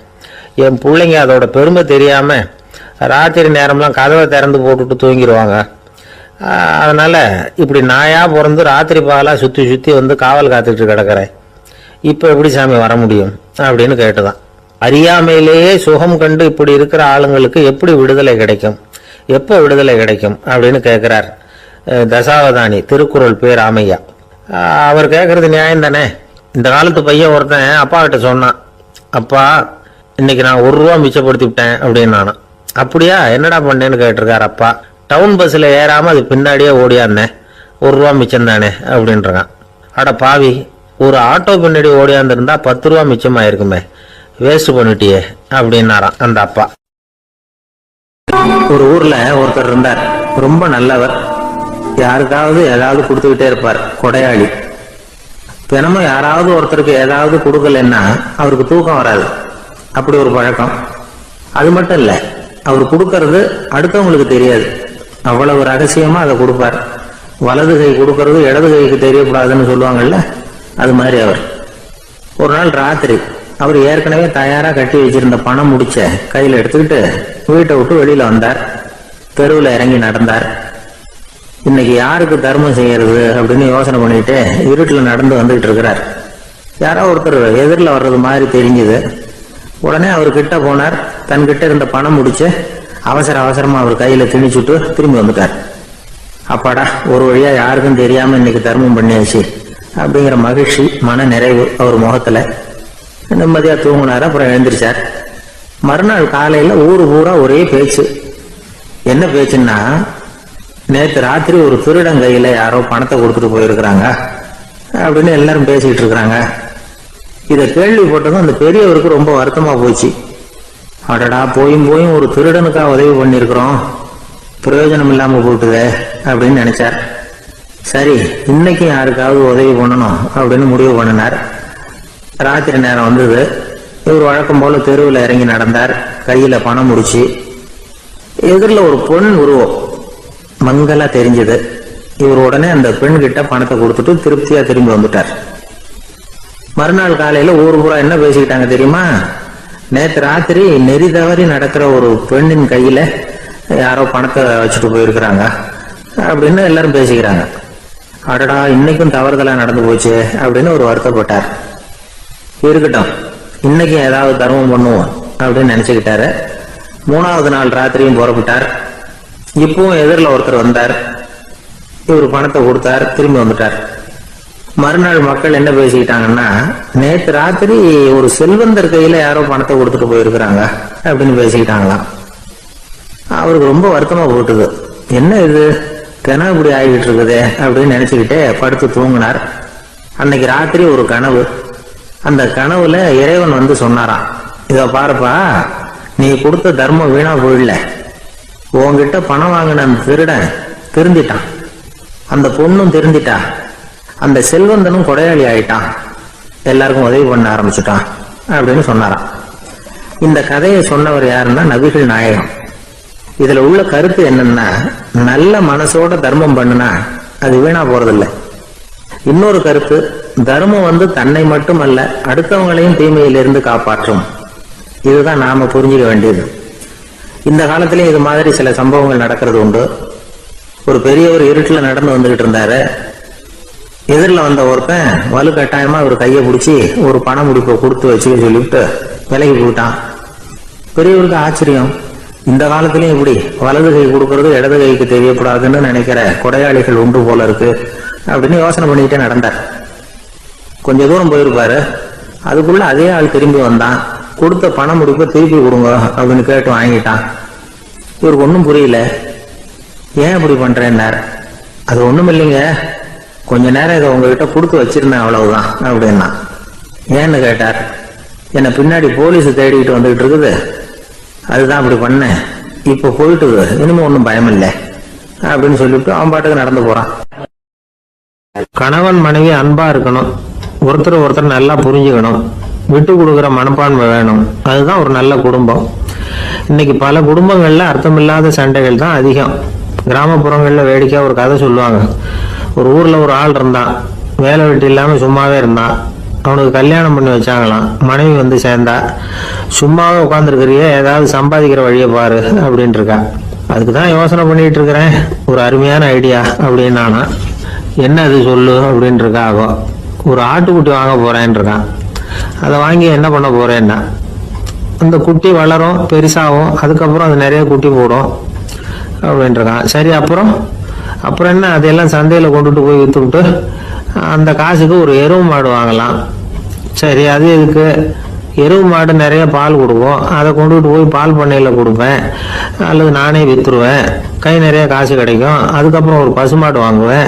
என் பிள்ளைங்க அதோட பெருமை தெரியாம ராத்திரி நேரம்லாம் கதவை திறந்து போட்டுட்டு தூங்கிடுவாங்க. அதனால இப்படி நாயா பிறந்து ராத்திரி பகலா சுத்தி சுத்தி காவல் காத்துட்டு கிடக்கிறேன். இப்ப எப்படி சாமி வர முடியும் அப்படின்னு கேட்டுதான். அறியாமையிலேயே சுகம் கண்டு இப்படி இருக்கிற ஆளுங்களுக்கு எப்படி விடுதலை கிடைக்கும், எப்ப விடுதலை கிடைக்கும் அப்படின்னு கேட்கிறார் தசாவதானி, திருக்குறள் பேர் ராமையா. அவர் கேட்கறது நியாயம் தானே. இந்த காலத்து பையன் ஒருத்தன் அப்பா கிட்ட சொன்னான், அப்பா இன்னைக்கு நான் 1 ரூபா மிச்சப்படுத்தி விட்டேன் அப்படின்னு. நானும் அப்படியா, என்னடா பண்ணேன்னு கேட்டிருக்காரு அப்பா. டவுன் பஸ்ல ஏறாம அது பின்னாடியே ஓடியாந்தேன், 1 ரூபா மிச்சம் தானே அப்படின்றான். அட பாவி, ஒரு ஆட்டோ பின்னாடி ஓடியாந்துருந்தா 10 ரூபா மிச்சமாயிருக்குமே, வேஸ்ட் பண்ணிட்டியே அப்படின்னாராம் அந்த அப்பா. ஒரு ஊர்ல ஒருத்தர் இருந்தார், ரொம்ப நல்லவர். யாருக்காவது ஏதாவது கொடுத்துக்கிட்டே இருப்பார், கொடையாளி. தினமும் யாராவது ஒருத்தருக்கு ஏதாவது கொடுக்கலன்னா அவருக்கு தூக்கம் வராது, அப்படி ஒரு பழக்கம். அது மட்டும் இல்ல, அவர் கொடுக்கறது அடுத்தவங்களுக்கு தெரியாது, அவ்வளவு ரகசியமா அதை கொடுப்பார். வலது கை கொடுக்கறது இடது கைக்கு தெரியக்கூடாதுன்னு சொல்லுவாங்கல்ல, அது மாதிரி அவர். ஒரு நாள் ராத்திரி அவர் ஏற்கனவே தயாரா கட்டி வச்சிருந்த பணம் முடிச்ச கையில எடுத்துக்கிட்டு வீட்டை விட்டு வெளியில வந்தார். தெருவில் இறங்கி நடந்தார். இன்னைக்கு யாருக்கு தர்மம் செய்யறது அப்படின்னு யோசனை பண்ணிட்டு இருட்டில் நடந்து வந்துகிட்டு இருக்கிறார். யாரோ ஒருத்தர் எதிரில் வர்றது மாதிரி தெரிஞ்சுது. உடனே அவர் கிட்ட போனார். தன்கிட்ட இருந்த பணம் முடிச்சு அவசரமா அவர் கையில திணிச்சுட்டு திரும்பி வந்துட்டார். அப்பாடா, ஒரு வழியா யாருக்கும் தெரியாம இன்னைக்கு தர்மம் பண்ணியாச்சு அப்படிங்கிற மகிழ்ச்சி, மன நிறைவு அவர் முகத்துல. நிம்மதியா தூங்கினார். அப்புறம் எழுந்திரிச்சார். மறுநாள் காலையில ஊரு பூரா ஒரே பேச்சு. என்ன பேச்சுன்னா, நேற்று ராத்திரி ஒரு திருடன் கையில யாரோ பணத்தை கொடுத்துட்டு போயிருக்கிறாங்க அப்படின்னு எல்லாரும் பேசிட்டு இருக்கிறாங்க. இதை கேள்விப்பட்டதும் அந்த பெரியவருக்கு ரொம்ப வருத்தமா போச்சு. அடடா, போயும் ஒரு திருடனுக்கா உதவி பண்ணிருக்கிறோம், பிரயோஜனம் இல்லாம போட்டுதே அப்படின்னு நினைச்சார். சரி, இன்னைக்கு யாருக்காவது உதவி பண்ணணும் அப்படின்னு முடிவு பண்ணினார். ராத்திரி நேரம் வந்தது. இவர் வழக்கம் போல தெருவில் இறங்கி நடந்தார். கையில பணம் முடிச்சு. எதிரில் ஒரு பெண் உருவம் மங்கலா தெரிஞ்சது. இவர் உடனே அந்த பெண் கிட்ட பணத்தை கொடுத்துட்டு திருப்தியா திரும்பி வந்துட்டார். மறுநாள் காலையில ஊர் பூரா என்ன பேசிக்கிட்டாங்க தெரியுமா? நேற்று ராத்திரி நெறி தவறி நடக்கிற ஒரு பெண்ணின் கையில யாரோ பணத்தை வச்சுட்டு போயிருக்கிறாங்க அப்படின்னு எல்லாரும் பேசிக்கிறாங்க. அடடா, இன்னைக்கும் தவறுதலா நடந்து போச்சு அப்படின்னு ஒரு வருத்தப்பட்டார். இருக்கட்டும், இன்னைக்கு ஏதாவது தர்மம் பண்ணுவோம் அப்படின்னு நினைச்சுக்கிட்டாரு. 3வது நாள் ராத்திரியும் புறப்பட்டார். இப்பவும் எதிரில் ஒருத்தர் வந்தார். இவர் பணத்தை கொடுத்தார், திரும்பி வந்துட்டார். மறுநாள் மக்கள் என்ன பேசிக்கிட்டாங்கன்னா, நேற்று ராத்திரி ஒரு செல்வந்தர் கையில யாரோ பணத்தை கொடுத்துட்டு போயிருக்கிறாங்க அப்படின்னு பேசிக்கிட்டாங்களாம். அவருக்கு ரொம்ப வருத்தமா போட்டுது. என்ன இது தினம் இப்படி ஆகிட்டு இருக்குதே அப்படின்னு நினைச்சுக்கிட்டே படுத்து தூங்கினார். அன்னைக்கு ராத்திரி ஒரு கனவு. அந்த கனவுல இறைவன் வந்து சொன்னாராம், இத பாருப்பா, நீ கொடுத்த தர்மம் வீணா போயிடல. உன்கிட்ட பணம் வாங்கின அந்த திருடன் திருந்திட்டான், அந்த பொண்ணும் திருந்திட்டா, அந்த செல்வந்தனும் கொடையாளி ஆயிட்டான், எல்லாருக்கும் உதவி பண்ண ஆரம்பிச்சுட்டான் அப்படின்னு சொன்னாராம். இந்த கதையை சொன்னவர் யாருன்னா நபிகள் நாயகம். இதுல உள்ள கருத்து என்னன்னா, நல்ல மனசோட தர்மம் பண்ணுனா அது வீணா போறதில்லை. இன்னொரு கருத்து, தர்மம் வந்து தன்னை மட்டுமல்ல அடுத்தவங்களையும் தீமையிலிருந்து காப்பாற்றும். இதுதான் நாம புரிஞ்சுக்க வேண்டியது. இந்த காலத்திலேயும் இது மாதிரி சில சம்பவங்கள் நடக்கிறது உண்டு. ஒரு பெரியவர் இருட்டுல நடந்து வந்துகிட்டு இருந்தாரு. எதிரில் வந்த ஒருத்தன் வலு கட்டாயமா ஒரு கையை பிடிச்சி ஒரு பண முடிப்பை கொடுத்து வச்சுக்க சொல்லிவிட்டு விலகி போயிட்டான். பெரியவருக்கு ஆச்சரியம், இந்த காலத்திலயும் இப்படி வலது கை கொடுக்கறது இடது கைக்கு தெரியக்கூடாதுன்னு நினைக்கிற கொடையாளிகள் உண்டு போல இருக்கு அப்படின்னு யோசனை பண்ணிக்கிட்டே நடந்தார். கொஞ்ச தூரம் போயிருப்பாரு. அதுக்குள்ள அதே ஆள் திரும்பி வந்தான். கொடுத்த பண முடிப்பை திருப்பி கொடுங்க அப்படின்னு கேட்டு வாங்கிட்டான். இவருக்கு ஒன்றும் புரியல. ஏன் இப்படி பண்றேன்னார். அது ஒண்ணும் இல்லைங்க, கொஞ்ச நேரம் இதை உங்ககிட்ட கொடுத்து வச்சிருந்தேன், அவ்வளவுதான் அப்படின்னா. ஏன்னு கேட்டார். என்னை பின்னாடி போலீஸ் தேடிக்கிட்டு வந்துகிட்டு இருக்குது, அதுதான் அப்படி பண்ணேன், இப்ப போயிட்டு இனிமே ஒன்றும் பயம் இல்லை அப்படின்னு சொல்லிட்டு அவன் பாட்டுக்கு நடந்து போறான். கணவன் மனைவி அன்பா இருக்கணும், ஒருத்தர் நல்லா புரிஞ்சுக்கணும், விட்டு கொடுக்குற மனப்பான்மை வேணும். அதுதான் ஒரு நல்ல குடும்பம். இன்னைக்கு பல குடும்பங்கள்ல அர்த்தமில்லாத சண்டைகள் தான் அதிகம். கிராமப்புறங்கள்ல வேடிக்கையா ஒரு கதை சொல்லுவாங்க. ஒரு ஊர்ல ஒரு ஆள் இருந்தான், வேலை வெட்டி இல்லாம சும்மாவே இருந்தான். அவனுக்கு கல்யாணம் பண்ணி வச்சாங்களாம். மனைவி வந்து சேர்ந்தா, சும்மாவே உட்காந்துருக்கிறிய, ஏதாவது சம்பாதிக்கிற வழியை பாரு அப்படின்ட்டு இருக்கா. அதுக்குதான் யோசனை பண்ணிட்டு இருக்கிறேன், ஒரு அருமையான ஐடியா அப்படின்னு நானா. என்ன அது சொல்லு அப்படின்னு இருக்கா. ஆகும், ஒரு ஆட்டுக்குட்டி வாங்க போறேன்னு இருக்கான். அதை வாங்கி என்ன பண்ண போறேன்னா, அந்த குட்டி வளரும், பெருசாகும், அதுக்கப்புறம் அது நிறைய குட்டி போடும் அப்படின்னு இருக்கான். சரி, அப்புறம் என்ன, அதையெல்லாம் சந்தையில கொண்டுட்டு போய் வித்துக்கிட்டு அந்த காசுக்கு ஒரு எருவு மாடு வாங்கலாம். சரி, அது எதுக்கு, எருவு மாடு நிறைய பால் கொடுக்கும், அதை கொண்டுகிட்டு போய் பால் பண்ணையில கொடுப்பேன், அல்லது நானே வித்துருவேன், கை நிறைய காசு கிடைக்கும். அதுக்கப்புறம் ஒரு பசுமாடு வாங்குவேன்,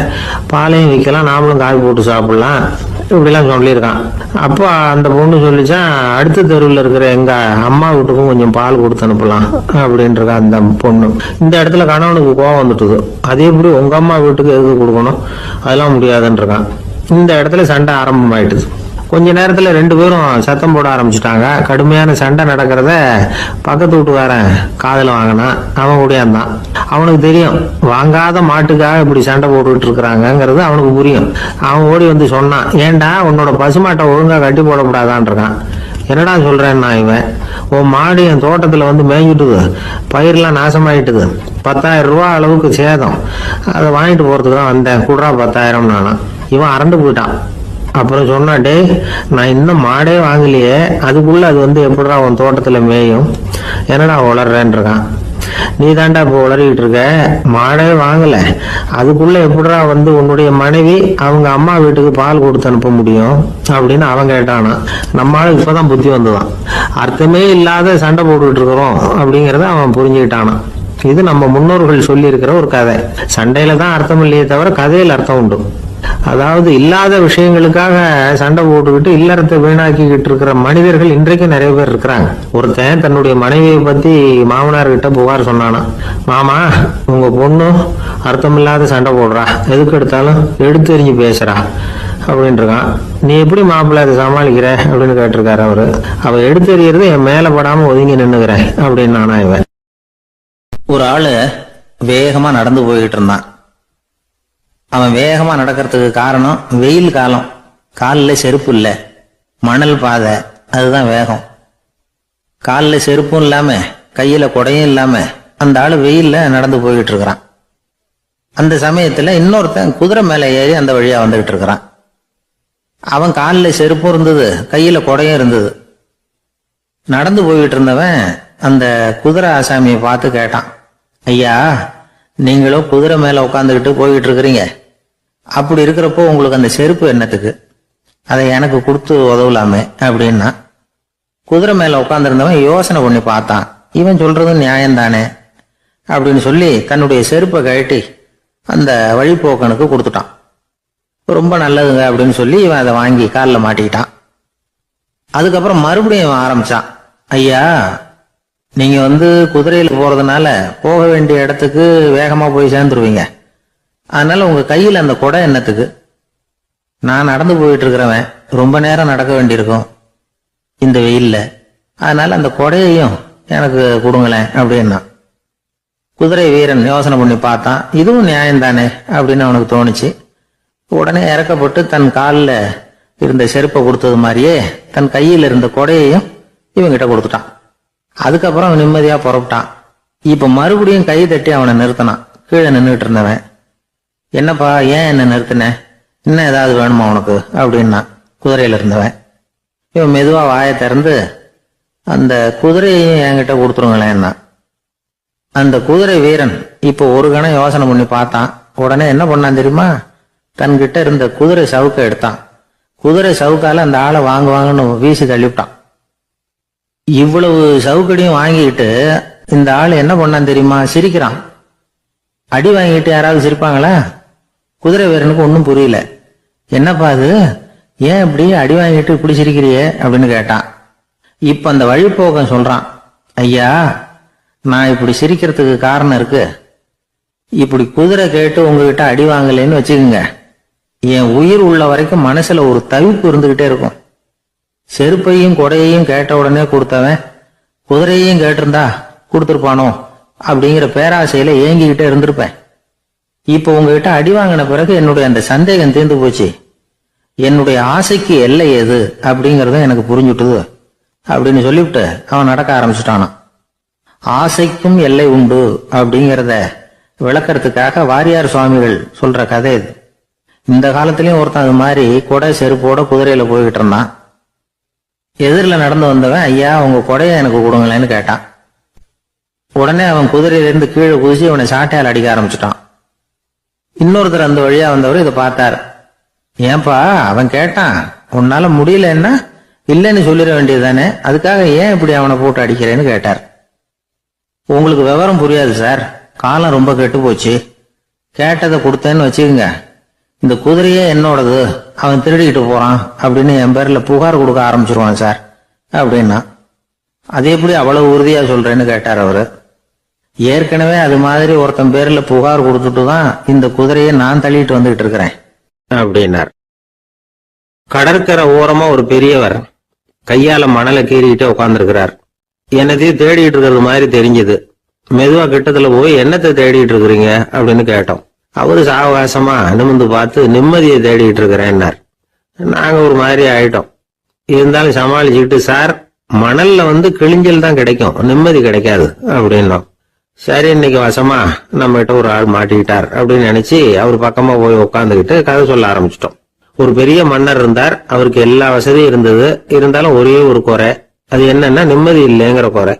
பாலையும் விற்கலாம், நாமளும் காய் போட்டு சாப்பிடலாம், இப்படிலாம் சொல்லியிருக்கான். அப்போ அந்த பொண்ணு சொல்லிச்சான், அடுத்த தெருவில் இருக்கிற எங்க அம்மா வீட்டுக்கும் கொஞ்சம் பால் கொடுத்து அனுப்பலாம் அப்படின்னு இருக்கா அந்த பொண்ணு. இந்த இடத்துல கணவனுக்கு கோவம் வந்துட்டுது. அதே எப்படி உங்க அம்மா வீட்டுக்கு எதுக்கு கொடுக்கணும், அதெல்லாம் முடியாதுன்னு இருக்கான். இந்த இடத்துல சண்டை ஆரம்பமாயிட்டுது. கொஞ்ச நேரத்துல ரெண்டு பேரும் சத்தம் போட ஆரம்பிச்சுட்டாங்க. கடுமையான சண்டை நடக்கிறத பக்கத்து வீட்டுக்காரன் காதுல வாங்கினான். அவன் கூடயாந்தான். அவனுக்கு தெரியும் வாங்காத மாட்டுக்காக இப்படி சண்டை போட்டுக்கிட்டு இருக்கிறாங்கிறது அவனுக்கு புரியும். அவன் ஓடி வந்து சொன்னான், ஏண்டா உன்னோட பசுமாட்டை ஒழுங்கா கட்டி போடக்கூடாதான்னு இருக்கான். என்னடா சொல்றேன்னா, இவன் உன் மாடு என் தோட்டத்துல வந்து மேய்ஞ்சிட்டுது, பயிரெல்லாம் நாசமாயிட்டுது, 10,000 ரூபா அளவுக்கு சேதம், அதை வாங்கிட்டு போறதுக்கு தான் வந்தேன், குடுறா 10,000 நானா. இவன் அரண்டு போயிட்டான். அப்புறம் சொன்னா, டே நான் இன்னும் மாடே வாங்கலையே, அதுக்குள்ள அது வந்து எப்படிடா உன் தோட்டத்துல மேயும், என்னடா உளர்றேன்னு இருக்கான். நீ தாண்டா இப்ப உளறிக்கிட்டு இருக்க, மாடே வாங்கல, அதுக்குள்ள எப்படிடா வந்து உன்னுடைய மனைவி அவங்க அம்மா வீட்டுக்கு பால் கொடுத்து அனுப்ப முடியும் அப்படின்னு அவன் கேட்டானா. நம்மளால இப்பதான் புத்தி வந்துதான். அர்த்தமே இல்லாத சண்டை போட்டுக்கிட்டு இருக்கிறோம் அப்படிங்கறத அவன் புரிஞ்சுக்கிட்டானா. இது நம்ம முன்னோர்கள் சொல்லி இருக்கிற ஒரு கதை. சண்டையில தான் அர்த்தம் இல்லையே தவிர கதையில் அர்த்தம் உண்டு. அதாவது இல்லாத விஷயங்களுக்காக சண்டை போட்டுக்கிட்டு இல்லறத்தை வீணாக்கிக்கிட்டு இருக்கிற மனிதர்கள் இன்றைக்கு நிறைய பேர் இருக்கிறாங்க. ஒருத்தன் தன்னுடைய மனைவியை பத்தி மாமனார் கிட்ட புகார் சொன்னானா, மாமா உங்க பொண்ணு அர்த்தமில்லாத சண்டை போடுறா, எதுக்கு எடுத்தாலும் எடுத்து எறிஞ்சு பேசுறா அப்படின்னு இருக்கான். நீ எப்படி மாப்பிள்ளை அதை சமாளிக்கிற அப்படின்னு கேட்டிருக்காரு அவரு. அவ எடுத்து எறியறது என் மேல படாம ஒதுங்கி நின்னுக்கிறேன் அப்படின்னு நானா. இவன் ஒரு ஆளு வேகமா நடந்து போய்கிட்டு இருந்தான். அவன் வேகமா நடக்கிறதுக்கு காரணம் வெயில் காலம், காலில் செருப்பு இல்லை, மணல் பாதை, அதுதான் வேகம். காலில் செருப்பும் இல்லாம கையில கொடையும் இல்லாம அந்த ஆளு வெயில்ல நடந்து போய்கிட்டு இருக்கிறான். அந்த சமயத்துல இன்னொருத்தன் குதிரை மேல ஏறி அந்த வழியா வந்துகிட்டு இருக்கிறான். அவன் காலில் செருப்பும் இருந்தது, கையில கொடையும் இருந்தது. நடந்து போய்கிட்டு இருந்தவன் அந்த குதிரை ஆசாமியை பார்த்து கேட்டான், ஐயா நீங்களும் குதிரை மேல உட்காந்துக்கிட்டு போய்கிட்டு இருக்கிறீங்க, அப்படி இருக்கிறப்போ உங்களுக்கு அந்த செருப்பு என்னத்துக்கு, அதை எனக்கு கொடுத்து உதவலாமே அப்படின்னா. குதிரை மேல உட்காந்துருந்தவன் யோசனை பண்ணி பார்த்தான். இவன் சொல்றது நியாயம்தானே அப்படின்னு சொல்லி தன்னுடைய செருப்பை கழட்டி அந்த வழிபோக்கனுக்கு கொடுத்துட்டான். ரொம்ப நல்லதுங்க அப்படின்னு சொல்லி இவன் அதை வாங்கி காலில் மாட்டிக்கிட்டான். அதுக்கப்புறம் மறுபடியும் இவன் ஆரம்பிச்சான், ஐயா நீங்க வந்து குதிரையில போறதுனால போக வேண்டிய இடத்துக்கு வேகமா போய் சேர்ந்துருவீங்க, அதனால உங்க கையில அந்த கொடை என்னத்துக்கு, நான் நடந்து போயிட்டு இருக்கிறவன் ரொம்ப நேரம் நடக்க வேண்டியிருக்கும் இந்த வெயில்ல, அதனால அந்த கொடையையும் எனக்கு கொடுங்களேன் அப்படின்னா. குதிரை வீரன் யோசனை பண்ணி பார்த்தான், இதுவும் நியாயம்தானே அப்படின்னு அவனுக்கு தோணுச்சு. உடனே இறக்கப்பட்டு தன் காலில் இருந்த செருப்பை கொடுத்தது மாதிரியே தன் கையில் இருந்த கொடையையும் இவங்கிட்ட கொடுத்துட்டான். அதுக்கப்புறம் அவன் நிம்மதியா புறப்பட்டான். இப்ப மறுபடியும் கை தட்டி அவனை நிறுத்தினான். கீழே நின்றுட்டு இருந்தவன், என்னப்பா ஏன் என்ன நிறுத்தின, இன்னும் ஏதாவது வேணுமா உனக்கு அப்படின்னா குதிரையில இருந்தவன். இவன் மெதுவா வாயை திறந்து அந்த குதிரையையும் என்கிட்ட கொடுத்துருங்களேன்னா. அந்த குதிரை வீரன் இப்போ ஒரு கணம் யோசனை பண்ணி பார்த்தான். உடனே என்ன பண்ணான் தெரியுமா, தன்கிட்ட இருந்த குதிரை சவுக்கை எடுத்தான். குதிரை சவுக்கால அந்த ஆளை வாங்குவாங்கன்னு வீசி தள்ளிவிட்டான். இவ்வளவு சவுக்கடியும் வாங்கிட்டு இந்த ஆள் என்ன பண்ணான் தெரியுமா, சிரிக்கிறான். அடி வாங்கிட்டு யாராவது சிரிப்பாங்களா? குதிரை வீரனுக்கு ஒன்றும் புரியல. என்னப்பா அது, ஏன் இப்படி அடி வாங்கிட்டு இப்படி சிரிக்கிறியே அப்படின்னு கேட்டான். இப்ப அந்த வழிபோக்கன் சொல்றான், ஐயா நான் இப்படி சிரிக்கிறதுக்கு காரணம் இருக்கு. இப்படி குதிரை கேட்டு உங்ககிட்ட அடி வாங்கலைன்னு வச்சுக்கோங்க, என் உயிர் உள்ள வரைக்கும் மனசுல ஒரு தவிப்பு இருந்துகிட்டே இருக்கும். செருப்பையும் கொடையையும் கேட்ட உடனே கொடுத்தவன் குதிரையையும் கேட்டிருந்தா கொடுத்துருப்பானோ அப்படிங்கிற பேராசையில ஏங்கிக்கிட்டே இருந்திருப்பேன். இப்ப உங்ககிட்ட அடி வாங்கின பிறகு என்னுடைய அந்த சந்தேகம் தீர்ந்து போச்சு. என்னுடைய ஆசைக்கு எல்லை எது அப்படிங்கறத எனக்கு புரிஞ்சுட்டுது அப்படின்னு சொல்லிவிட்டு அவன் நடக்க ஆரம்பிச்சுட்டானான். ஆசைக்கும் எல்லை உண்டு அப்படிங்கிறத விளக்கறதுக்காக வாரியார் சுவாமிகள் சொல்ற கதை இது. இந்த காலத்திலயும் ஒருத்தன் அது மாதிரி கொடை செருப்போட குதிரையில போய்கிட்டு இருந்தான். எதிரில் நடந்து வந்தவன், ஐயா உங்க கொடையை எனக்கு கொடுங்களேன்னு கேட்டான். உடனே அவன் குதிரையிலிருந்து கீழே குதிச்சு அவனை சாட்டையால் அடிக்க ஆரம்பிச்சுட்டான். இன்னொருத்தர் அந்த வழியா வந்தவர் இதை பார்த்தார். ஏன்பா அவன் கேட்டான், உன்னால முடியலன்னா இல்லைன்னு சொல்லிட வேண்டியது தானே, அதுக்காக ஏன் இப்படி அவனை போட்டு அடிக்கிறேன்னு கேட்டார். உங்களுக்கு விவரம் புரியாது சார், காலம் ரொம்ப கெட்டு போச்சு. கேட்டதை கொடுத்தேன்னு வச்சுக்கோங்க, இந்த குதிரையே என்னோடது, அவன் திருடிக்கிட்டு போறான் அப்படின்னு என் பேர்ல புகார் கொடுக்க ஆரம்பிச்சிருவான் சார் அப்படின்னா. அது எப்படி அவ்வளவு உறுதியா சொல்றேன்னு கேட்டார் அவரு. ஏற்கனவே அது மாதிரி ஒருத்தன் பேர்ல புகார் கொடுத்துட்டு தான் இந்த குதிரையை நான் தள்ளிட்டு வந்துகிட்டு இருக்கிறேன் அப்படின்னார். கடற்கரை ஓரமா ஒரு பெரியவர் கையால மணலை கீறிக்கிட்டே உட்கார்ந்துருக்கிறார். என்னத்தையும் தேடிட்டு இருக்கிறது மாதிரி தெரிஞ்சது. மெதுவா கிட்டத்துல போய் என்னத்தை தேடிட்டு இருக்கிறீங்க அப்படின்னு கேட்டோம். அவரு சாவகாசமா நிமிர்ந்து பார்த்து நிம்மதியை தேடிட்டு இருக்கிறேன்னார். நாங்க ஒரு மாதிரி ஆயிட்டோம். இருந்தாலும் சமாளிச்சுக்கிட்டு, சார் மணல்ல கிழிஞ்சல் தான் கிடைக்கும், நிம்மதி கிடைக்காது அப்படின்னோம். சரி, இன்னைக்கு வசமா நம்ம கிட்ட ஒரு ஆள் மாட்டிக்கிட்டார் அப்படின்னு நினைச்சு அவர் பக்கமா போய் உட்காந்துக்கிட்டு கதை சொல்ல ஆரம்பிச்சிட்டோம். ஒரு பெரிய மன்னர் இருந்தார். அவருக்கு எல்லா வசதியும் இருந்தது. இருந்தாலும் ஒரே ஒரு குறை. அது என்னன்னா நிம்மதி இல்லைங்கிற குறை.